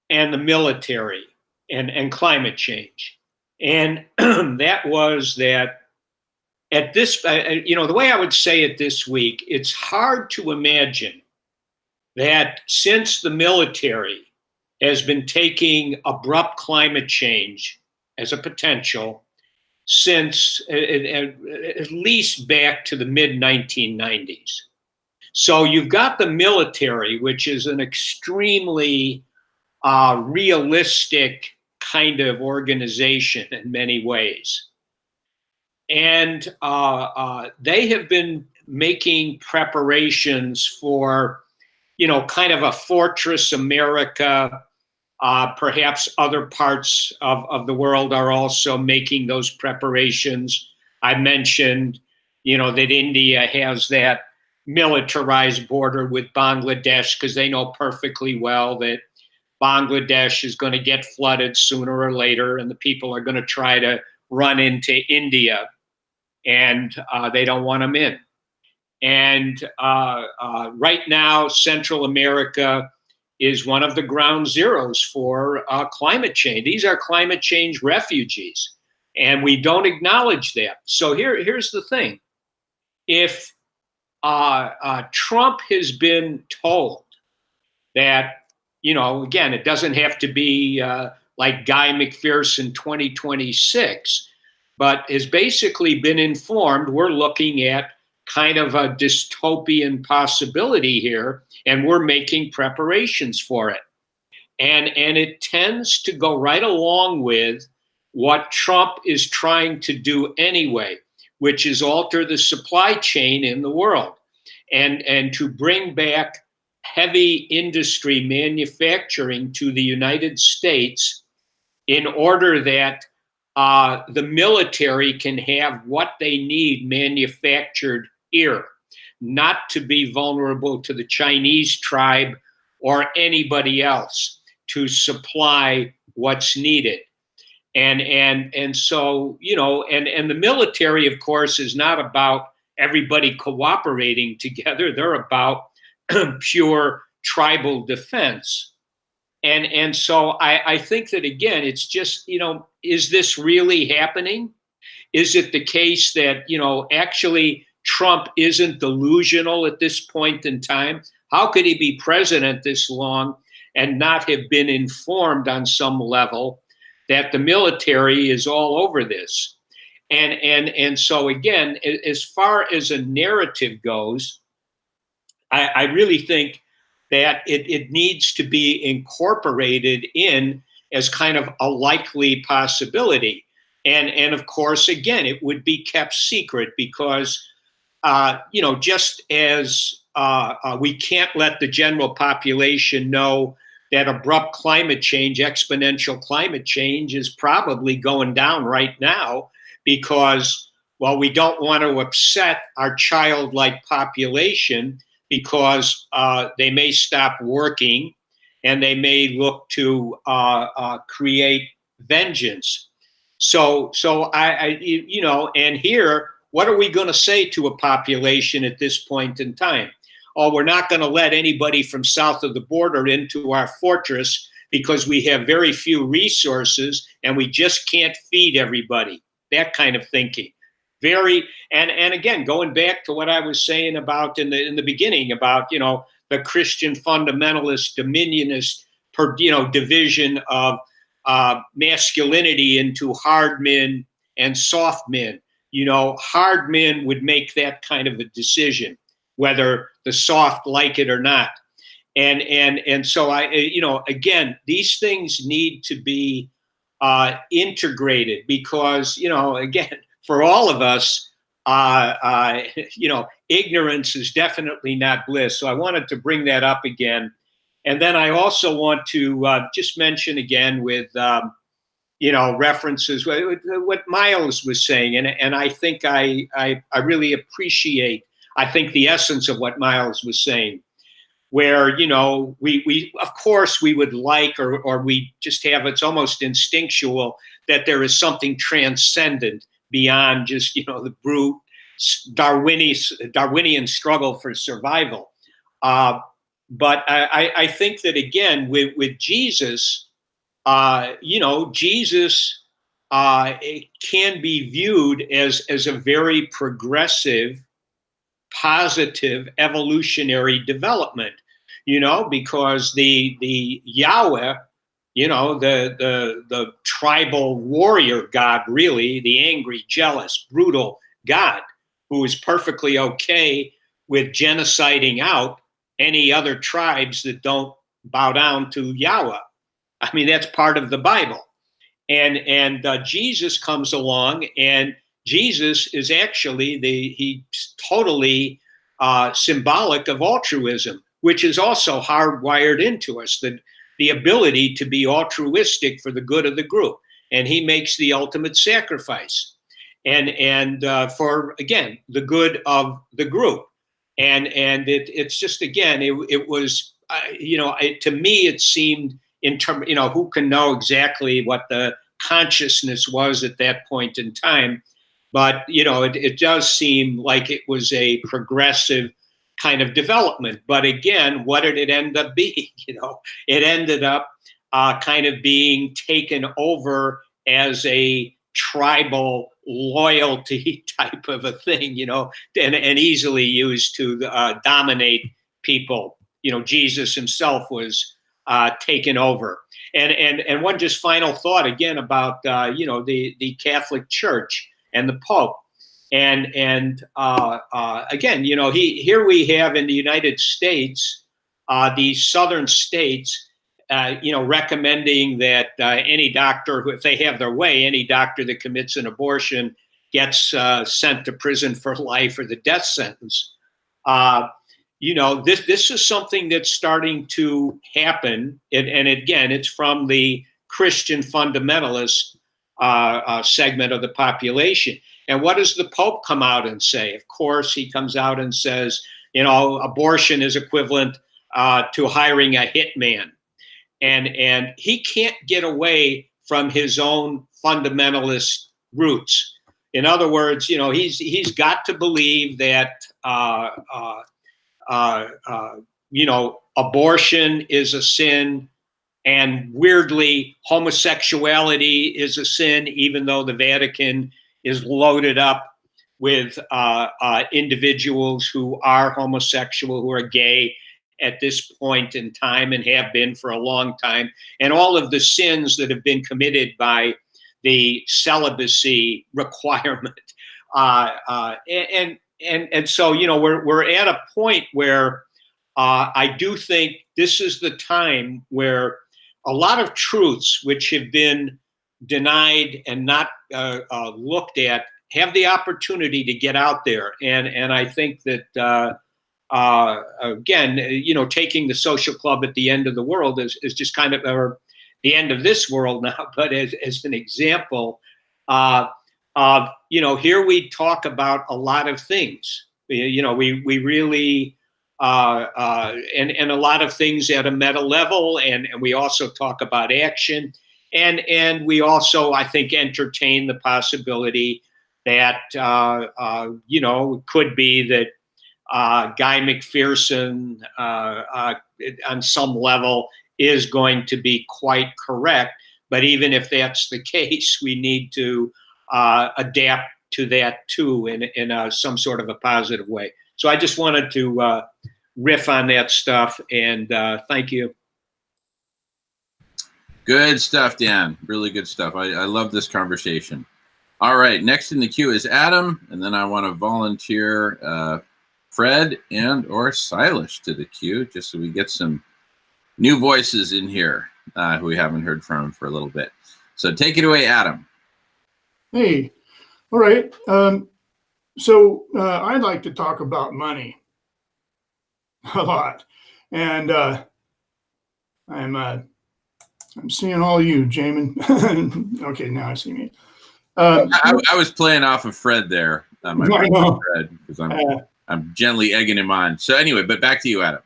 and the military and climate change. And that was that at this, the way I would say it this week, it's hard to imagine that since the military has been taking abrupt climate change as a potential since at least back to the mid-1990s. So you've got the military, which is an extremely realistic kind of organization in many ways. And they have been making preparations for, kind of a fortress America. Perhaps other parts of the world are also making those preparations. I mentioned, that India has that militarized border with Bangladesh because they know perfectly well that Bangladesh is going to get flooded sooner or later, and the people are going to try to run into India, and they don't want them in. And right now, Central America is one of the ground zeros for climate change. These are climate change refugees, and we don't acknowledge that. So here's the thing. If Trump has been told that, again, it doesn't have to be like Guy McPherson 2026, but has basically been informed we're looking at kind of a dystopian possibility here, and we're making preparations for it. And it tends to go right along with what Trump is trying to do anyway, which is alter the supply chain in the world and to bring back heavy industry manufacturing to the United States in order that the military can have what they need manufactured here, not to be vulnerable to the Chinese tribe or anybody else to supply what's needed. And so, and the military, of course, is not about everybody cooperating together. They're about pure tribal defense. And so I think that, again, it's just, is this really happening? Is it the case that, actually Trump isn't delusional at this point in time? How could he be president this long and not have been informed on some level that the military is all over this? And so, again, as far as a narrative goes, I really think that it needs to be incorporated in as kind of a likely possibility. And of course, again, it would be kept secret because, just as we can't let the general population know that abrupt climate change, exponential climate change is probably going down right now because, well, we don't want to upset our childlike population because they may stop working and they may look to create vengeance. So and here, what are we going to say to a population at this point in time? Oh, we're not going to let anybody from south of the border into our fortress because we have very few resources and we just can't feed everybody. That kind of thinking. And again, going back to what I was saying about in the beginning about, the Christian fundamentalist, dominionist, division of masculinity into hard men and soft men. Hard men would make that kind of a decision, whether the soft like it or not. And so again, these things need to be integrated because, again, for all of us, ignorance is definitely not bliss. So I wanted to bring that up again. And then I also want to just mention again with, references, what Miles was saying. And I think I really appreciate, I think, the essence of what Miles was saying, where, we of course, we would like, or we just have, it's almost instinctual that there is something transcendent beyond just, the brute Darwinian struggle for survival. But I think that, again, with Jesus, Jesus can be viewed as a very progressive, positive, evolutionary development, because the Yahweh, the tribal warrior God, really, the angry, jealous, brutal God, who is perfectly okay with genociding out any other tribes that don't bow down to Yahweh. I mean, that's part of the Bible. And Jesus comes along, and Jesus is actually he's totally symbolic of altruism, which is also hardwired into us, the ability to be altruistic for the good of the group. And he makes the ultimate sacrifice. And for, again, the good of the group. And it's just, again, it was, to me, it seemed in terms, who can know exactly what the consciousness was at that point in time. But, it does seem like it was a progressive kind of development. But again, what did it end up being? It ended up kind of being taken over as a tribal loyalty type of a thing, and easily used to dominate people. Jesus himself was taken over. And one just final thought again about the Catholic Church and the Pope. And again, here we have in the United States, these southern states, recommending that any doctor who, if they have their way, any doctor that commits an abortion gets sent to prison for life or the death sentence. This is something that's starting to happen. And again, it's from the Christian fundamentalist segment of the population. And what does the Pope come out and say? Of course, he comes out and says, abortion is equivalent to hiring a hitman. And he can't get away from his own fundamentalist roots. In other words, he's got to believe that abortion is a sin And weirdly, homosexuality is a sin, even though the Vatican is loaded up with individuals who are homosexual, who are gay at this point in time and have been for a long time, and all of the sins that have been committed by the celibacy requirement. And so, you know, we're at a point where I do think this is the time where a lot of truths which have been denied and not looked at have the opportunity to get out there. And I think that, again, you know, taking the social club at the end of the world is just kind of, or the end of this world now, but as an example, you know, here we talk about a lot of things. You know, we really, and a lot of things at a meta level, and we also talk about action, and we also, I think, entertain the possibility that you know, could be that Guy McPherson on some level is going to be quite correct. But even if that's the case, we need to adapt to that too in some sort of a positive way. So I just wanted to riff on that stuff, and thank you. Good stuff, Dan. Really good stuff. I love this conversation. All right, next in the queue is Adam, and then I want to volunteer Fred and or Silas to the queue, just so we get some new voices in here who we haven't heard from for a little bit. So take it away, Adam. Hey, all right. So I'd like to talk about money a lot, and I'm seeing all you, Jamin. Okay, now I see me. I was playing off of Fred there, my I know. Fred, because I'm gently egging him on. So anyway, but back to you, Adam.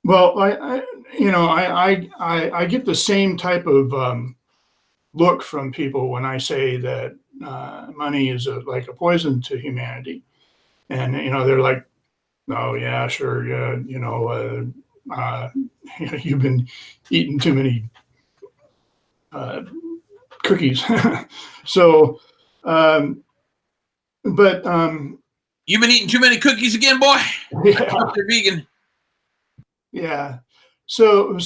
Well, I get the same type of look from people when I say that money is like a poison to humanity, and you know, they're like, oh yeah, sure, yeah, you know, you've been eating too many cookies. So, but you've been eating too many cookies again, boy. yeah, You're vegan. yeah. So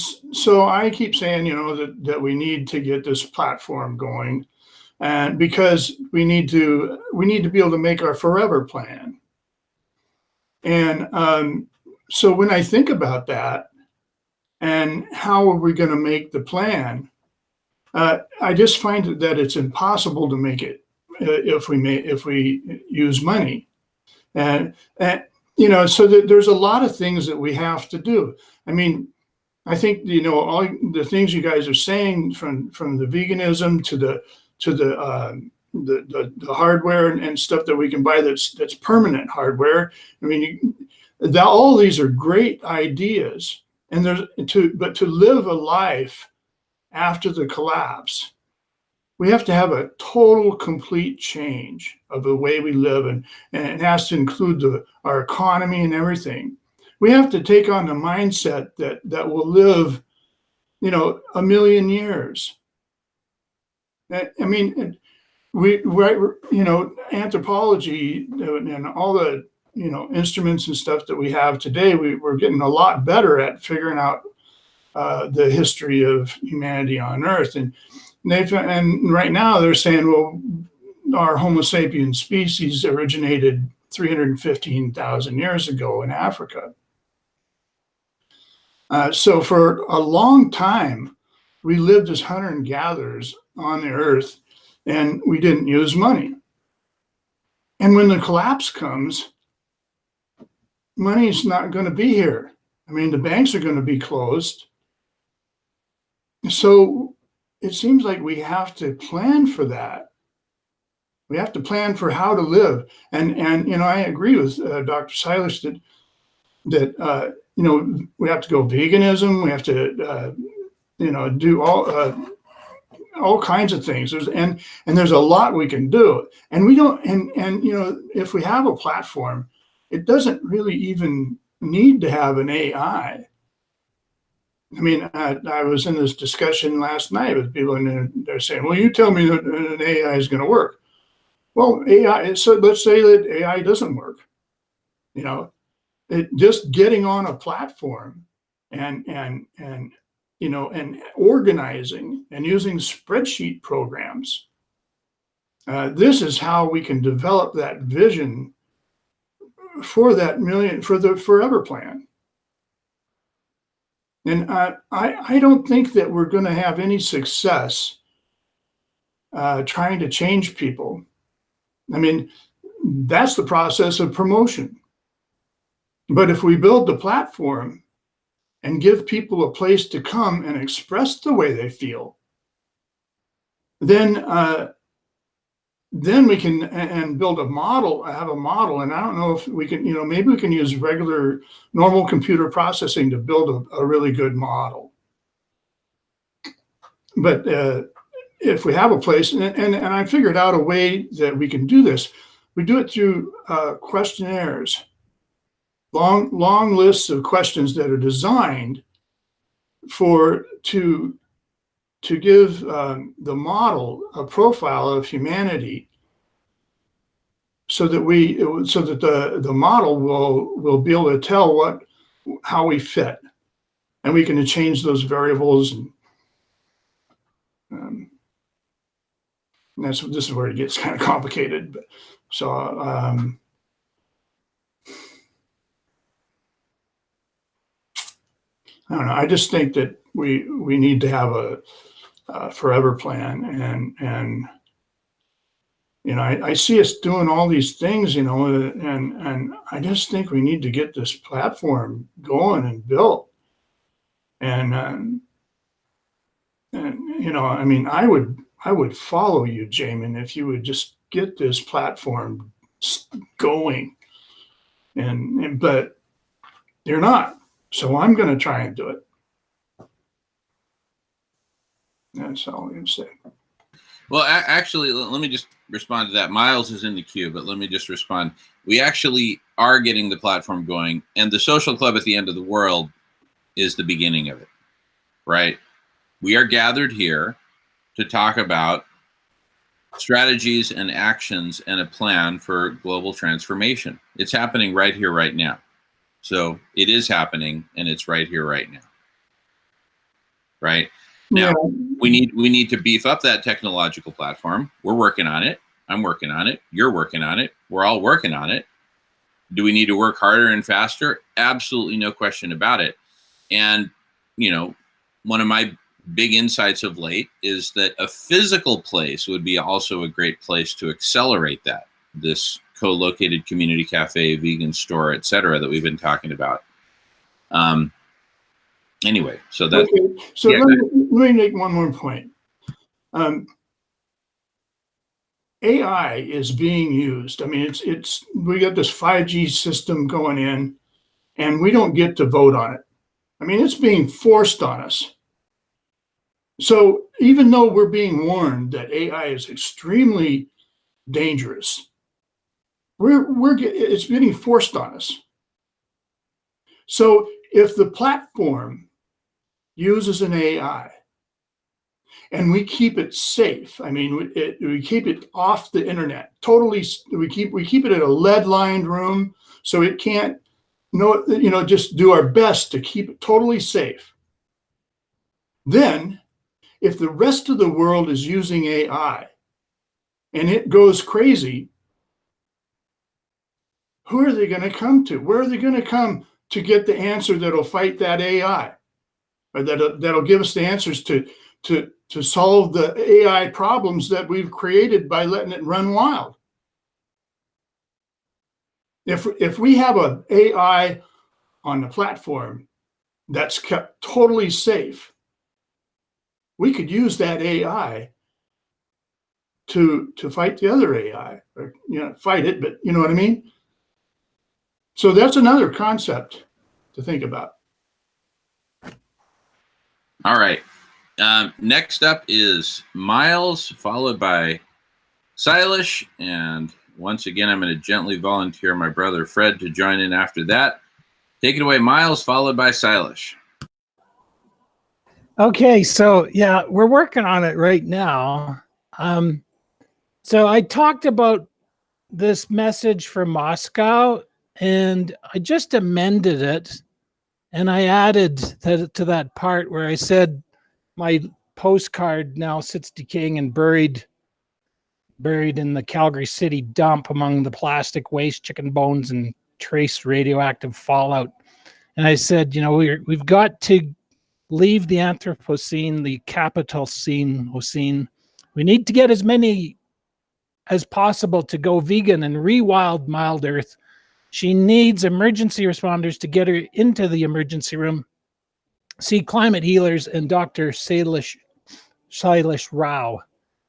I keep saying, you know, that we need to get this platform going, and because we need to be able to make our forever plan. And so when I think about that, and how are we going to make the plan, I just find that it's impossible to make it if we use money, and you know, so that there's a lot of things that we have to do. I mean, I think, you know, all the things you guys are saying, from the veganism to the hardware and stuff that we can buy that's permanent hardware. I mean, all these are great ideas, and but to live a life after the collapse, we have to have a total, complete change of the way we live, and it has to include our economy and everything. We have to take on the mindset that will live, you know, 1 million years. I mean, you know, anthropology and all the, you know, instruments and stuff that we have today, we're getting a lot better at figuring out the history of humanity on Earth. And right now they're saying, well, our Homo sapiens species originated 315,000 years ago in Africa. So for a long time, we lived as hunter and gatherers on the Earth, and we didn't use money. And when the collapse comes, money's not going to be here. I mean, the banks are going to be closed. So it seems like we have to plan for that. We have to plan for how to live. And you know, I agree with Dr. Silas that you know, we have to go veganism. We have to you know, do all kinds of things. And there's a lot we can do. And we don't. And you know, if we have a platform, it doesn't really even need to have an AI. I mean, I was in this discussion last night with people, and they're saying, "Well, you tell me that an AI is going to work." Well, AI. So let's say that AI doesn't work. You know, just getting on a platform and you know, and organizing and using spreadsheet programs. This is how we can develop that vision for the forever plan. And I don't think that we're going to have any success trying to change people. I mean, that's the process of promotion. But if we build the platform and give people a place to come and express the way they feel, then we can and build a model, have a model. And I don't know if we can, you know, maybe we can use regular, normal computer processing to build a really good model. But if we have a place, and I figured out a way that we can do this, we do it through questionnaires, long lists of questions that are designed to give the model a profile of humanity, so that the model will be able to tell how we fit, and we can change those variables. And this is where it gets kind of complicated. But so I don't know. I just think that we need to have a forever plan, and you know, I see us doing all these things, you know, and I just think we need to get this platform going and built, and you know, I mean, I would follow you, Jamin, if you would just get this platform going, but you're not, so I'm going to try and do it. That's all I'm going to say. Well, actually, let me just respond to that. Miles is in the queue, but let me just respond. We actually are getting the platform going, and the social club at the end of the world is the beginning of it, right? We are gathered here to talk about strategies and actions and a plan for global transformation. It's happening right here, right now. So it is happening, and it's right here, right now. Right? Now, Yeah. we need to beef up that technological platform. We're working on it. I'm working on it. You're working on it. We're all working on it. Do we need to work harder and faster? Absolutely, no question about it. And, you know, one of my big insights of late is that a physical place would be also a great place to accelerate that. This co-located community cafe, vegan store, et cetera, that we've been talking about. Anyway, so that's Okay. So yeah, let me make one more point. AI is being used. I mean, we got this 5G system going in, and we don't get to vote on it. I mean, it's being forced on us. So even though we're being warned that AI is extremely dangerous, it's getting forced on us. So if the platform uses an AI and we keep it safe, I mean, we keep it off the internet totally. We keep it in a lead-lined room so it can't just do our best to keep it totally safe. Then, if the rest of the world is using AI and it goes crazy, who are they going to come to? Where are they going to come to get the answer that'll fight that AI, or that'll give us the answers to solve the AI problems that we've created by letting it run wild? If we have an AI on the platform that's kept totally safe, we could use that AI to fight the other AI, or fight it, but you know what I mean? So that's another concept to think about. all right. Next up is Miles, followed by Silas, and once again, I'm going to gently volunteer my brother Fred to join in after that. Take it away, Miles, followed by Silas. Okay, so yeah, we're working on it right now. So I talked about this message from Moscow, and I just amended it, and I added to that part where I said my postcard now sits decaying and buried in the Calgary City dump among the plastic waste, chicken bones, and trace radioactive fallout. And I said, we've got to leave the Anthropocene, the capital scene. We need to get as many as possible to go vegan and rewild Mild Earth. She needs emergency responders to get her into the emergency room. See climate healers and Dr. Sailesh Rao.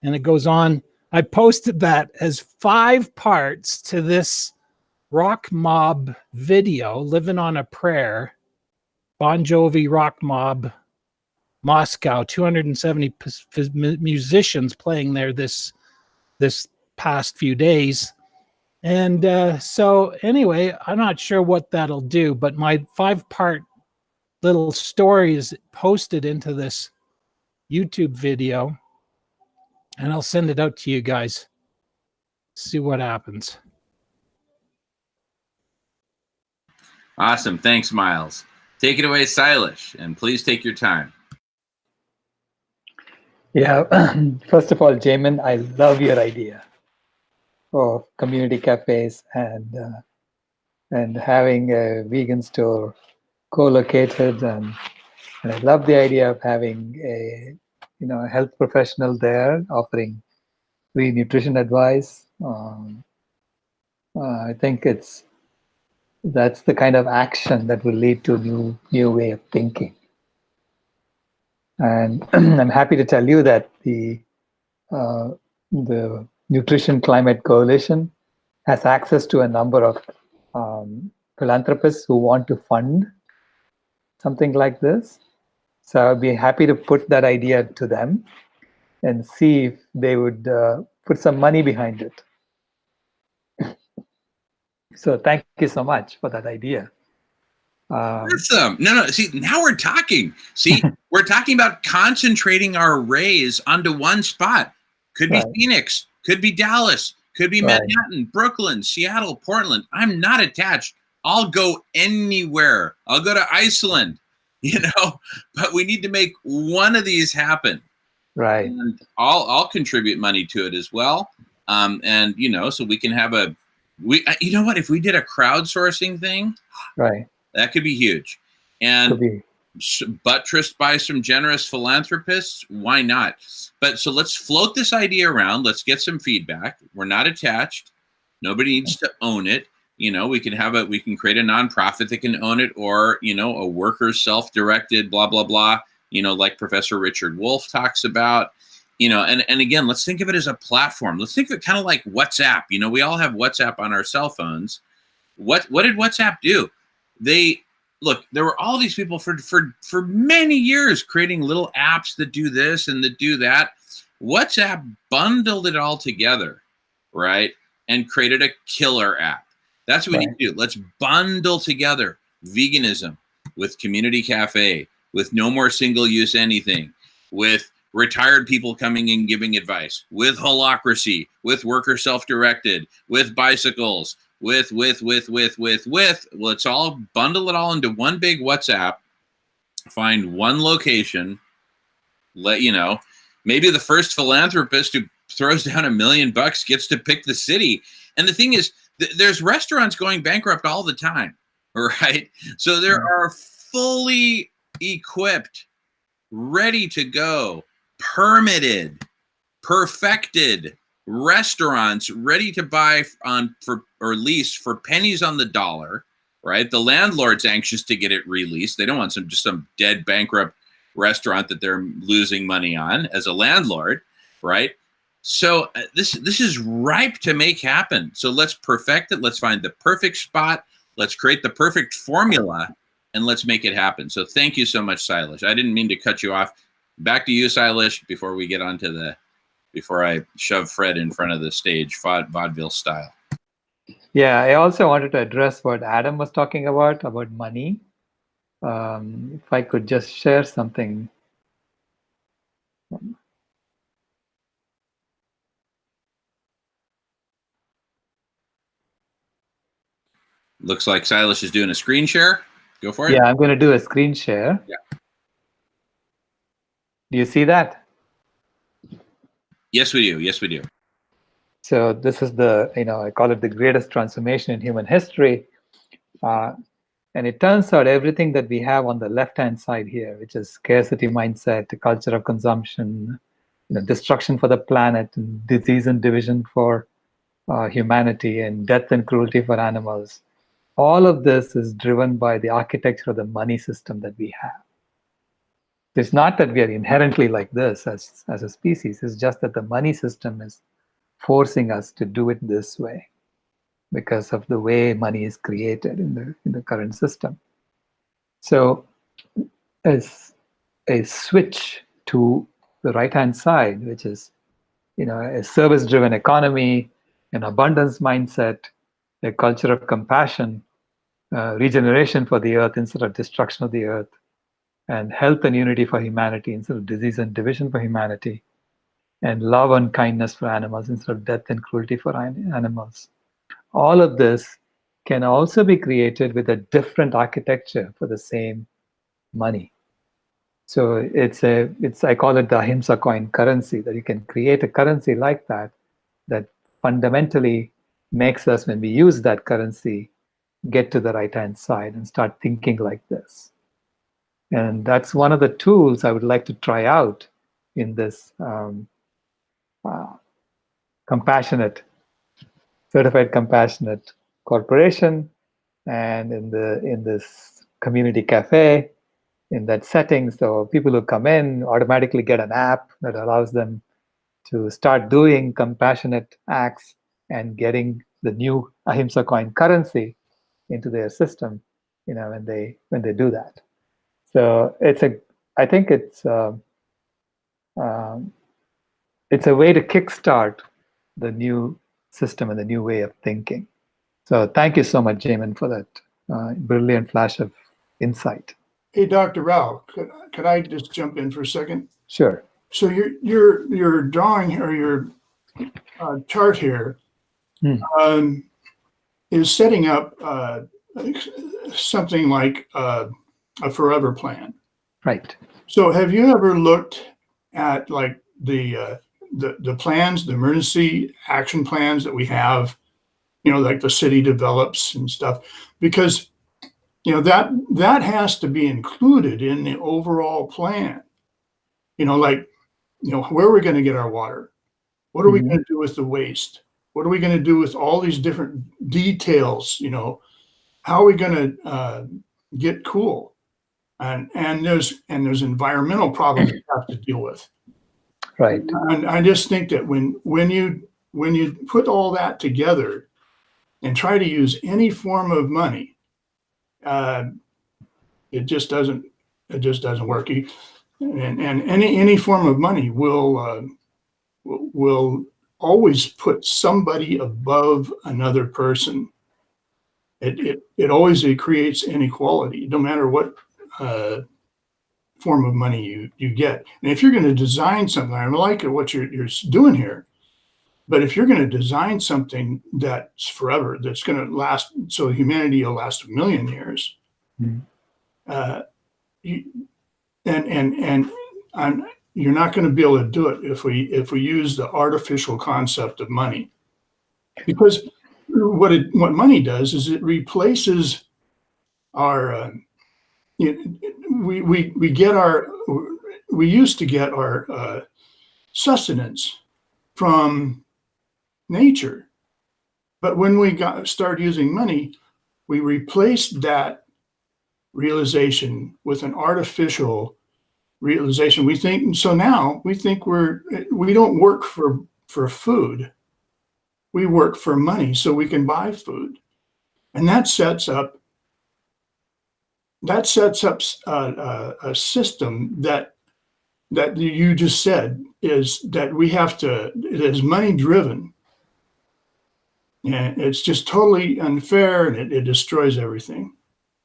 And it goes on. I posted that as 5 parts to this rock mob video, Living on a Prayer. Bon Jovi rock mob, Moscow, 270 musicians playing there this past few days. And so anyway, I'm not sure what that'll do, but my 5-part little story is posted into this YouTube video, and I'll send it out to you guys. See what happens. Awesome. Thanks, Miles. Take it away, Sailesh, and please take your time. Yeah, first of all, Jamin, I love your idea of community cafes and having a vegan store co-located, and I love the idea of having a health professional there offering free nutrition advice. I think that's the kind of action that will lead to a new way of thinking. And I'm happy to tell you that the Nutrition Climate Coalition has access to a number of philanthropists who want to fund something like this. So I'd be happy to put that idea to them and see if they would put some money behind it. So thank you so much for that idea. Awesome. No. See, now we're talking. See, we're talking about concentrating our rays onto one spot. Could be Phoenix, could be Dallas, could be Manhattan, Brooklyn, Seattle, Portland. I'm not attached. I'll go anywhere. I'll go to Iceland, but we need to make one of these happen. Right. And I'll contribute money to it as well. And so we can have if we did a crowdsourcing thing, right, that could be huge. And buttressed by some generous philanthropists, why not? But so let's float this idea around. Let's get some feedback. We're not attached. Nobody needs to own it. We can create a nonprofit that can own it, or, a worker self-directed, blah, blah, blah, like Professor Richard Wolff talks about, and again, let's think of it as a platform. Let's think of it kind of like WhatsApp. We all have WhatsApp on our cell phones. What did WhatsApp do? There were all these people for many years creating little apps that do this and that do that. WhatsApp bundled it all together, right? And created a killer app. That's what we need to do. Let's bundle together veganism with community cafe, with no more single-use anything, with retired people coming and giving advice, with holacracy, with worker self-directed, with bicycles, with. Let's all bundle it all into one big WhatsApp, find one location, maybe the first philanthropist who throws down $1 million gets to pick the city. And the thing is, there's restaurants going bankrupt all the time, right? So there are fully equipped, ready to go, permitted, perfected restaurants ready to buy or lease for pennies on the dollar, right? The landlord's anxious to get it released. They don't want some dead bankrupt restaurant that they're losing money on as a landlord, right? So this is ripe to make happen. So let's perfect it. Let's find the perfect spot. Let's create the perfect formula, and let's make it happen. So thank you so much, Sailesh. I didn't mean to cut you off. Back to you, Sailesh, before we get on to before I shove Fred in front of the stage, vaudeville style. Yeah, I also wanted to address what Adam was talking about money. If I could just share something Looks like Silas is doing a screen share. Go for it. Yeah, I'm going to do a screen share. Yeah. Do you see that? Yes, we do. Yes, we do. So this is the, I call it the greatest transformation in human history. And it turns out everything that we have on the left-hand side here, which is scarcity mindset, the culture of consumption, destruction for the planet, and disease and division for humanity, and death and cruelty for animals. All of this is driven by the architecture of the money system that we have. It's not that we are inherently like this as a species. It's just that the money system is forcing us to do it this way because of the way money is created in the current system. So as a switch to the right-hand side, which is a service-driven economy, an abundance mindset, a culture of compassion, regeneration for the earth instead of destruction of the earth, and health and unity for humanity instead of disease and division for humanity, and love and kindness for animals instead of death and cruelty for animals. All of this can also be created with a different architecture for the same money. So I call it the Ahimsa coin currency, that you can create a currency like that fundamentally makes us, when we use that currency, get to the right-hand side and start thinking like this. And that's one of the tools I would like to try out in this certified compassionate corporation, and in this community cafe, in that setting. So people who come in automatically get an app that allows them to start doing compassionate acts and getting the new Ahimsa coin currency into their system, when they do that. So I think it's a way to kickstart the new system and the new way of thinking. So thank you so much, Jamin, for that brilliant flash of insight. Hey, Dr. Rao, could I just jump in for a second? Sure. So your drawing or your chart here is setting up something like a forever plan. Right. So have you ever looked at like the plans, the emergency action plans that we have, like the city develops and stuff? Because that has to be included in the overall plan. Where are we going to get our water? What are we going to do with the waste? What are we going to do with all these different details? How are we going to get cool? And there's environmental problems you have to deal with. Right. And I just think that when you put all that together and try to use any form of money, it just doesn't work. And any form of money will always put somebody above another person. It always creates inequality, no matter what form of money you get. And if you're going to design something, I like what you're doing here, but if you're going to design something that's forever, that's going to last, so humanity will last 1 million years, you're not going to be able to do it if we use the artificial concept of money, because what money does is it replaces our we used to get our sustenance from nature, but when we started using money, we replaced that realization with an artificial realization. We think so now. We think we don't work for food. We work for money so we can buy food, and that sets up a system that you just said is that we have to. It is money driven, and it's just totally unfair, and it destroys everything.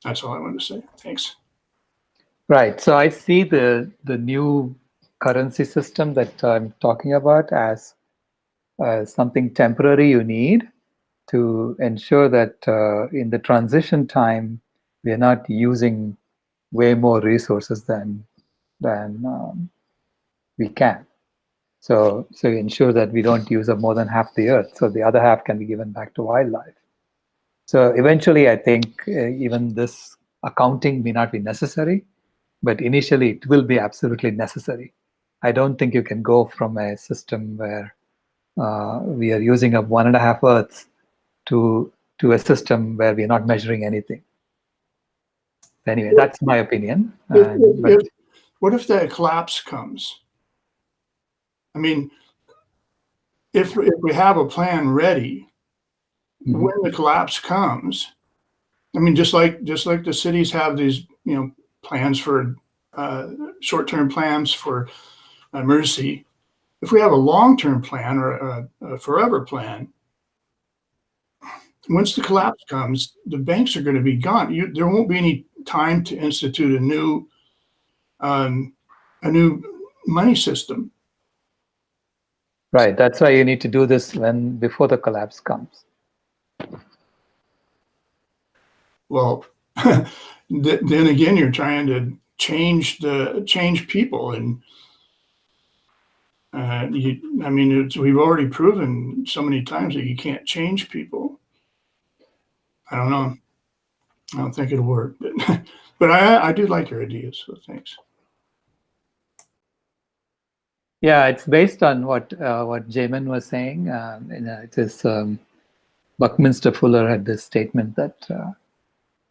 That's all I want to say. Thanks. Right. So I see the new currency system that I'm talking about as something temporary you need, to ensure that in the transition time, we are not using way more resources than we can. So ensure that we don't use up more than half the earth, so the other half can be given back to wildlife. So eventually, I think even this accounting may not be necessary, but initially it will be absolutely necessary. I don't think you can go from a system where we are using up 1.5 Earths to a system where we are not measuring anything. Anyway, that's my opinion. What if that collapse comes? I mean, if we have a plan ready, when the collapse comes, I mean, just like the cities have these, plans for short-term plans for emergency. If we have a long-term plan or a forever plan, once the collapse comes, the banks are going to be gone. There won't be any time to institute a new money system. Right. That's why you need to do this before the collapse comes. Well, then again, you're trying to change people, and we've already proven so many times that you can't change people. I don't know. I don't think it'll work, but I do like your ideas. So thanks. Yeah, it's based on what Jamin was saying. It is Buckminster Fuller had this statement that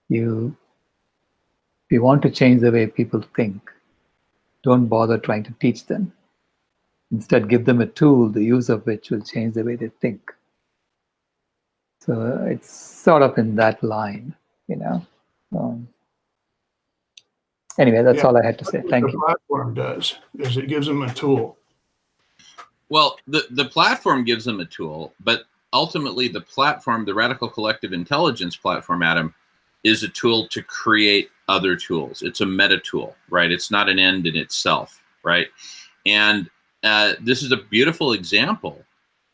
if you want to change the way people think, don't bother trying to teach them. Instead, give them a tool, the use of which will change the way they think. So it's sort of in that line, Anyway, that's all I had to say. Thank you. The platform does is it gives them a tool. Well, the platform gives them a tool, but ultimately the platform, the Radical Collective Intelligence platform, Adam, is a tool to create other tools. It's a meta tool, right? It's not an end in itself, right? And this is a beautiful example.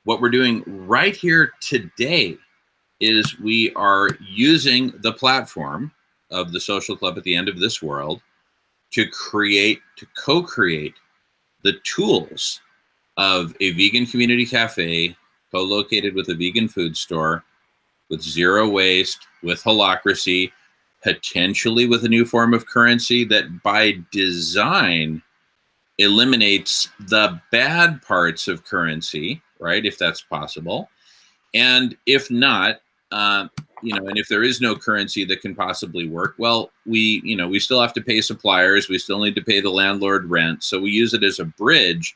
What we're doing right here today is we are using the platform of the Social Club at the End of This World to co-create the tools of a vegan community cafe co-located with a vegan food store, with zero waste, with holacracy, potentially with a new form of currency that by design eliminates the bad parts of currency, right? If that's possible. And if not, and if there is no currency that can possibly work, well, we still have to pay suppliers. We still need to pay the landlord rent. So we use it as a bridge.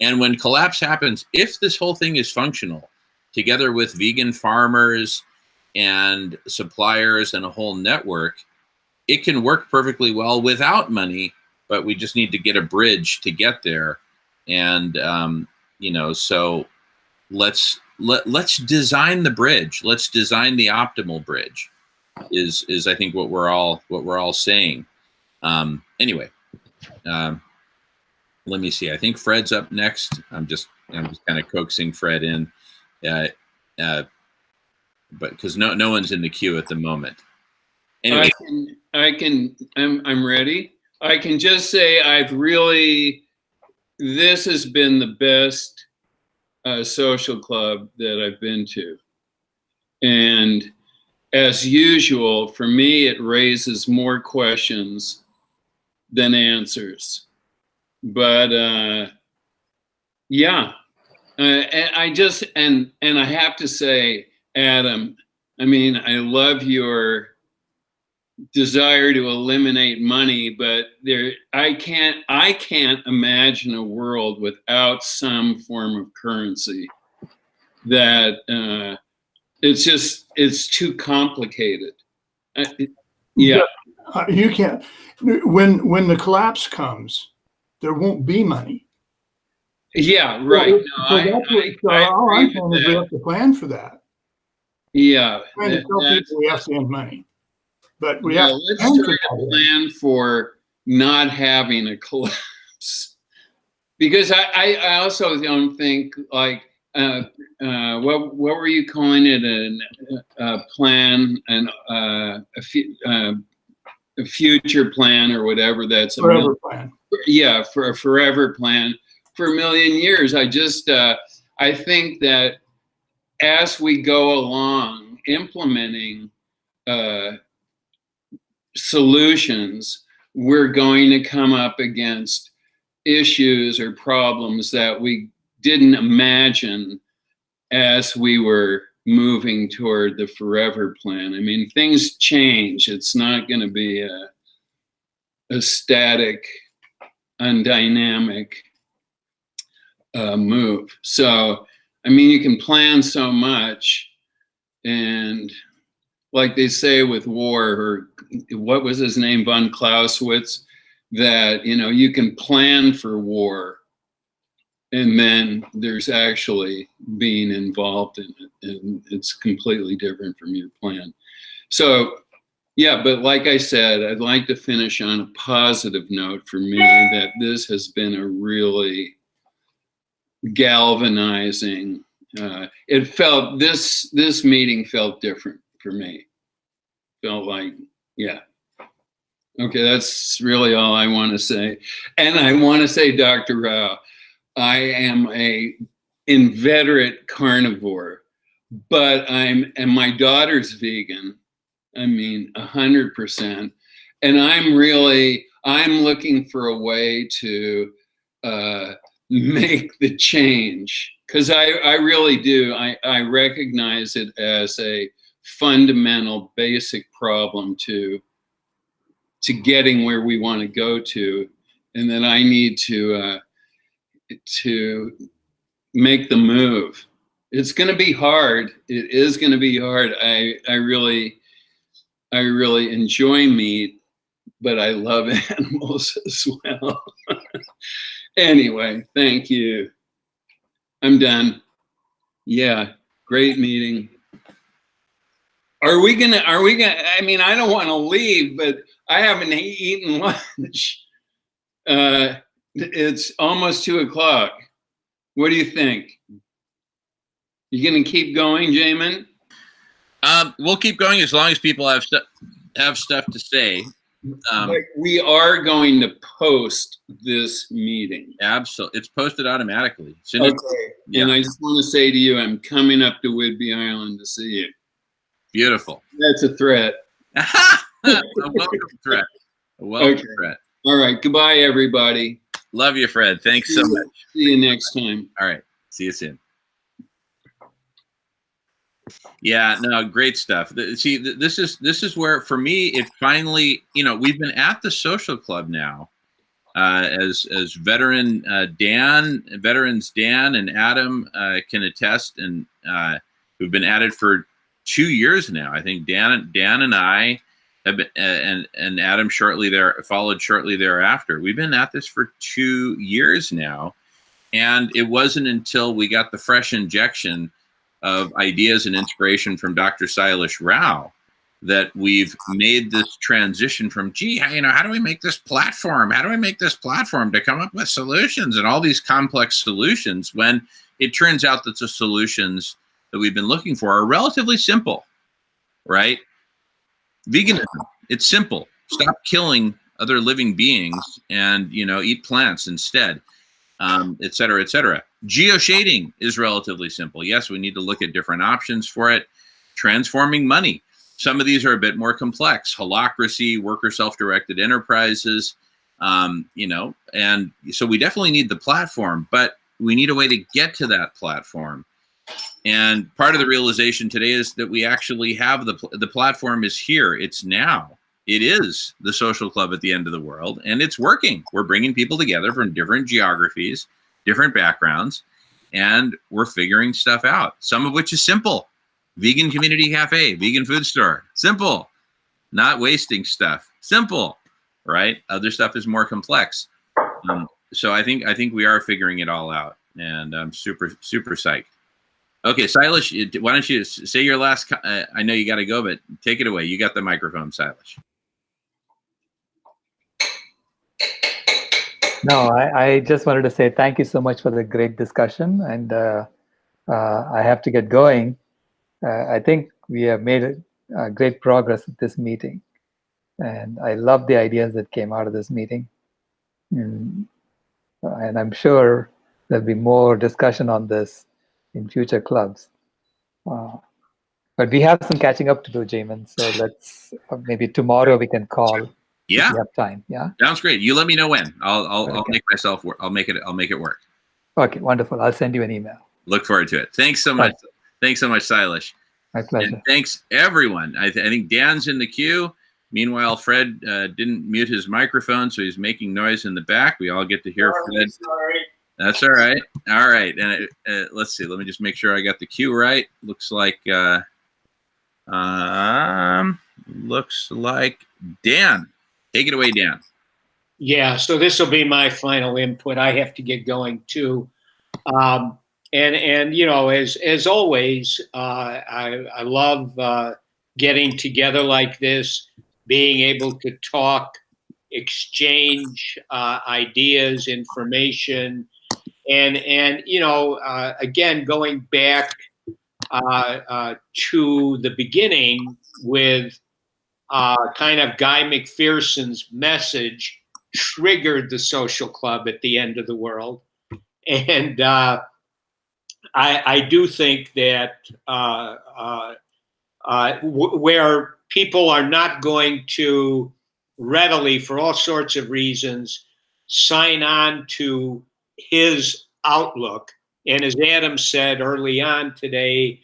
And when collapse happens, if this whole thing is functional, together with vegan farmers and suppliers and a whole network, it can work perfectly well without money, but we just need to get a bridge to get there. And, so let's design the bridge. Let's design the optimal bridge is I think what we're all saying. Anyway, let me see. I think Fred's up next. I'm just kind of coaxing Fred in, but because no one's in the queue at the moment. Anyway, I'm ready. I can just say this has been the best social club that I've been to. And as usual, for me, it raises more questions than answers. But I have to say, Adam, I love your desire to eliminate money, but I can't imagine a world without some form of currency. That it's too complicated. You can't. When the collapse comes, there won't be money. Yeah, right. So all I'm saying is we have to plan for that. Yeah, Trying to tell people we have to end money. But let's try to plan for not having a collapse, because I also don't think, like, what were you calling it? A plan, a future plan or whatever. That's Forever plan. Yeah, for a forever plan for a million years. I think that as we go along implementing solutions, we're going to come up against issues or problems that we didn't imagine as we were moving toward the forever plan. I mean, things change. It's not going to be a static, undynamic move. So, I mean, you can plan so much, and like they say with war, or what was his name, von Clausewitz, that, you know, you can plan for war, and then there's actually being involved in it, and it's completely different from your plan. So, yeah, but like I said, I'd like to finish on a positive note for me, that this has been a really galvanizing. This meeting felt different for me. Felt like, yeah. Okay, that's really all I want to say. And I want to say, Dr. Rao, I am a inveterate carnivore, but and my daughter's vegan. I mean, 100%. And I'm looking for a way to make the change, because I really do. I recognize it as a fundamental, basic problem to getting where we want to go to, and that I need to make the move. It's going to be hard. It is going to be hard. I really enjoy meat, but I love animals as well. Anyway, thank you. I'm done. Yeah, great meeting. Are we gonna, I mean, I don't want to leave, but I haven't eaten lunch. It's almost 2:00. What do you think? You gonna keep going, Jamin? We'll keep going as long as people have stuff to say. We are going to post this meeting. Absolutely, it's posted automatically. Okay. And I just want to say to you, I'm coming up to Whidbey Island to see you. Beautiful. That's a threat. A welcome threat. A welcome threat. All right. Goodbye, everybody. Love you, Fred. Thanks so much. See you next time. All right. See you soon. Yeah, no, great stuff. See, this is where, for me, it finally, you know, we've been at the social club now, as veterans Dan and Adam can attest, and who've been at it for 2 years now. I think Dan and I have been, and Adam followed shortly thereafter. We've been at this for 2 years now, and it wasn't until we got the fresh injection of ideas and inspiration from Dr. Sailesh Rao that we've made this transition from, gee, you know, how do we make this platform? How do we make this platform to come up with solutions and all these complex solutions, when it turns out that the solutions that we've been looking for are relatively simple, right? Veganism, it's simple. Stop killing other living beings and, you know, eat plants instead, et cetera, et cetera. Geoshading is relatively simple. Yes, we need to look at different options for it. Transforming money. Some of these are a bit more complex. Holacracy, worker self-directed enterprises, you know, and so we definitely need the platform, but we need a way to get to that platform. And part of the realization today is that we actually have the platform is here. It's now. It is the social club at the end of the world, and it's working. We're bringing people together from different geographies, different backgrounds, and we're figuring stuff out, some of which is simple. Vegan community cafe, vegan food store, simple. Not wasting stuff, simple, right? Other stuff is more complex. So I think we are figuring it all out, and I'm super psyched. Okay, Sailesh, why don't you say your last, I know you got to go, but take it away. You got the microphone, Sailesh. No, I just wanted to say thank you so much for the great discussion. And I have to get going. I think we have made great progress at this meeting. And I love the ideas that came out of this meeting. And I'm sure there'll be more discussion on this in future clubs. But we have some catching up to do, Jamin. So let's maybe tomorrow we can call. Yeah, if you have time. Yeah. sounds great. You let me know when. I'll Okay. make myself work. I'll make it work. Okay, wonderful. I'll send you an email. Look forward to it. Thanks so much. Thanks so much, Silas. My pleasure. And thanks everyone. I think Dan's in the queue. Meanwhile, Fred didn't mute his microphone, so he's making noise in the back. We all get to hear Fred. Sorry. That's all right. All right. And let's see. Let me just make sure I got the queue right. Looks like Dan. Take it away, Dan. Yeah, so this will be my final input. I have to get going too. And you know, as always, I love getting together like this, being able to talk, exchange ideas, information, and you know, again, going back to the beginning with kind of Guy McPherson's message triggered the social club at the end of the world. And I do think that where people are not going to readily, for all sorts of reasons, sign on to his outlook, and as Adam said early on today,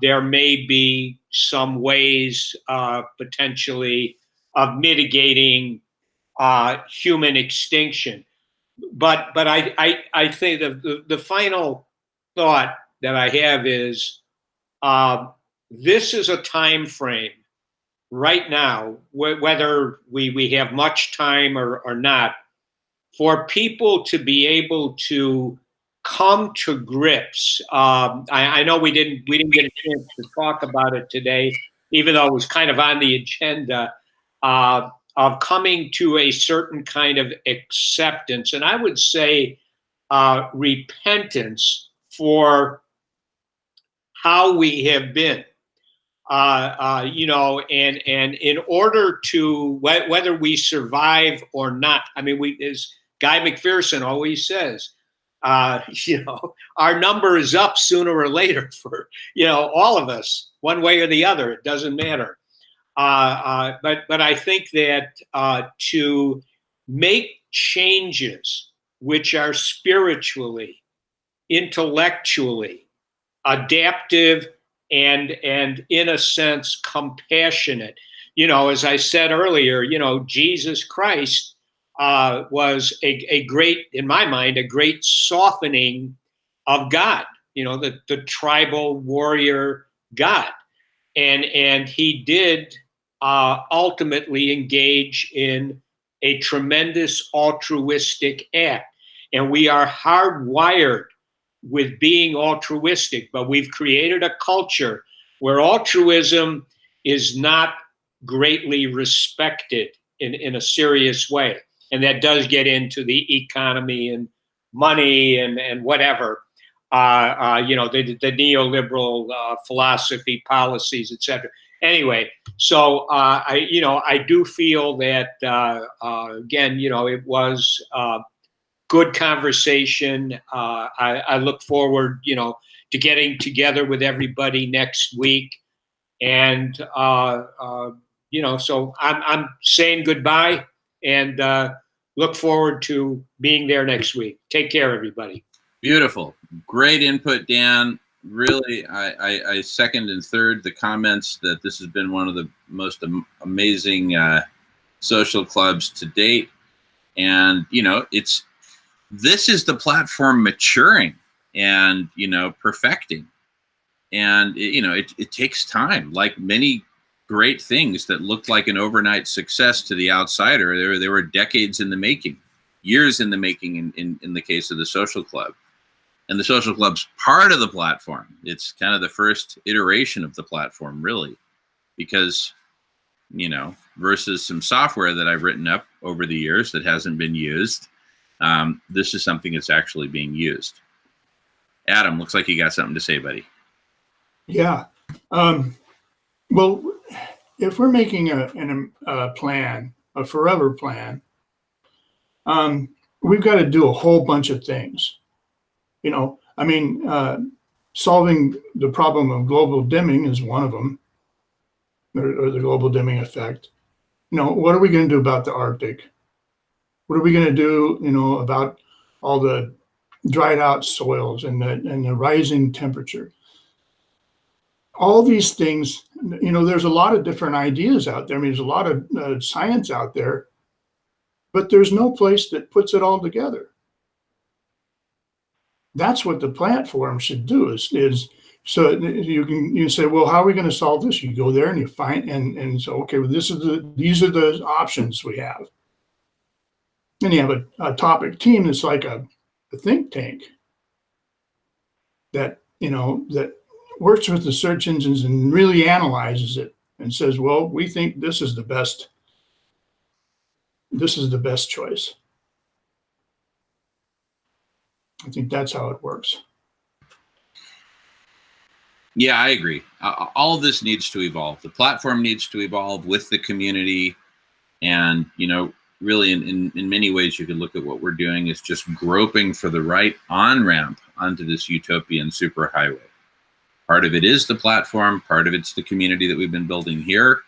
there may be some ways potentially of mitigating human extinction. But I think the final thought that I have is this is a time frame right now, whether we have much time or not, for people to be able to come to grips. I know we didn't get a chance to talk about it today, even though it was kind of on the agenda, of coming to a certain kind of acceptance, and I would say repentance for how we have been. You know, and in order to, whether we survive or not, I mean, as Guy McPherson always says, you know, our number is up sooner or later for, you know, all of us, one way or the other. It doesn't matter. But I think that to make changes which are spiritually, intellectually, adaptive, and in a sense compassionate. You know, as I said earlier, you know, Jesus Christ was a great, in my mind, a great softening of God. You know, the tribal warrior God, and he did ultimately engage in a tremendous altruistic act, and we are hardwired with being altruistic, but we've created a culture where altruism is not greatly respected in a serious way. And that does get into the economy and money and whatever, you know, the neoliberal philosophy, policies, etc. Anyway, so I do feel that again, you know, it was good conversation. I look forward, you know, to getting together with everybody next week, and you know, so I'm saying goodbye and look forward to being there next week. Take care, everybody. Beautiful. Great input, Dan. Really, I second and third the comments that this has been one of the most amazing social clubs to date. And, you know, this is the platform maturing and, you know, perfecting. And, you know, it takes time, like many great things that looked like an overnight success to the outsider. There were decades in the making, years in the making in the case of the social club. And the social club's part of the platform. It's kind of the first iteration of the platform, really, because, you know, versus some software that I've written up over the years that hasn't been used, this is something that's actually being used. Adam, looks like you got something to say, buddy. Yeah. Well, if we're making a plan, a forever plan, we've got to do a whole bunch of things. I mean, solving the problem of global dimming is one of them, or the global dimming effect. What are we going to do about the Arctic? What are we going to do, about all the dried out soils and the rising temperature? All these things, there's a lot of different ideas out there. I mean, there's a lot of science out there, but there's no place that puts it all together. That's what the platform should do is so you say, well, how are we going to solve this? You go there and you find, and so, okay, well, these are the options we have. Then you have a topic team that's like a think tank that, that works with the search engines and really analyzes it and says, well, we think this is the best choice. I think that's how it works. Yeah, I agree. All of this needs to evolve. The platform needs to evolve with the community. And, really in many ways, you could look at what we're doing is just groping for the right on-ramp onto this utopian superhighway. Part of it is the platform. Part of it's the community that we've been building here.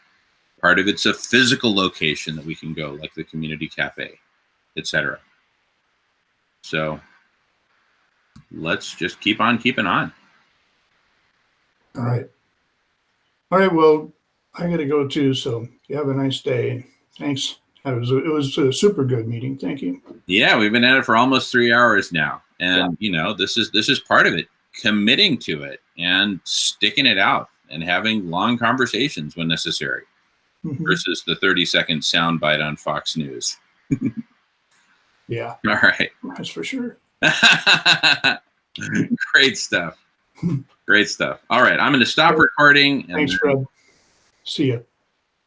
Part of it's a physical location that we can go, like the community cafe, etc. So let's just keep on keeping on. All right. Well, I got to go too. So you have a nice day. Thanks. It was a super good meeting. Thank you. Yeah, we've been at it for almost 3 hours now. And, this is part of it, committing to it and sticking it out and having long conversations when necessary versus the 30-second soundbite on Fox News. Yeah. All right. That's for sure. Great stuff. Great stuff. All right. I'm going to stop recording. And thanks, Fred. See ya.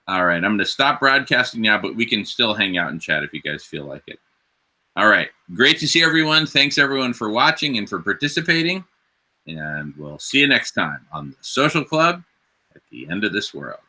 All right. I'm going to stop broadcasting now, but we can still hang out and chat if you guys feel like it. All right. Great to see everyone. Thanks, everyone, for watching and for participating. And we'll see you next time on the Social Club at the End of This World.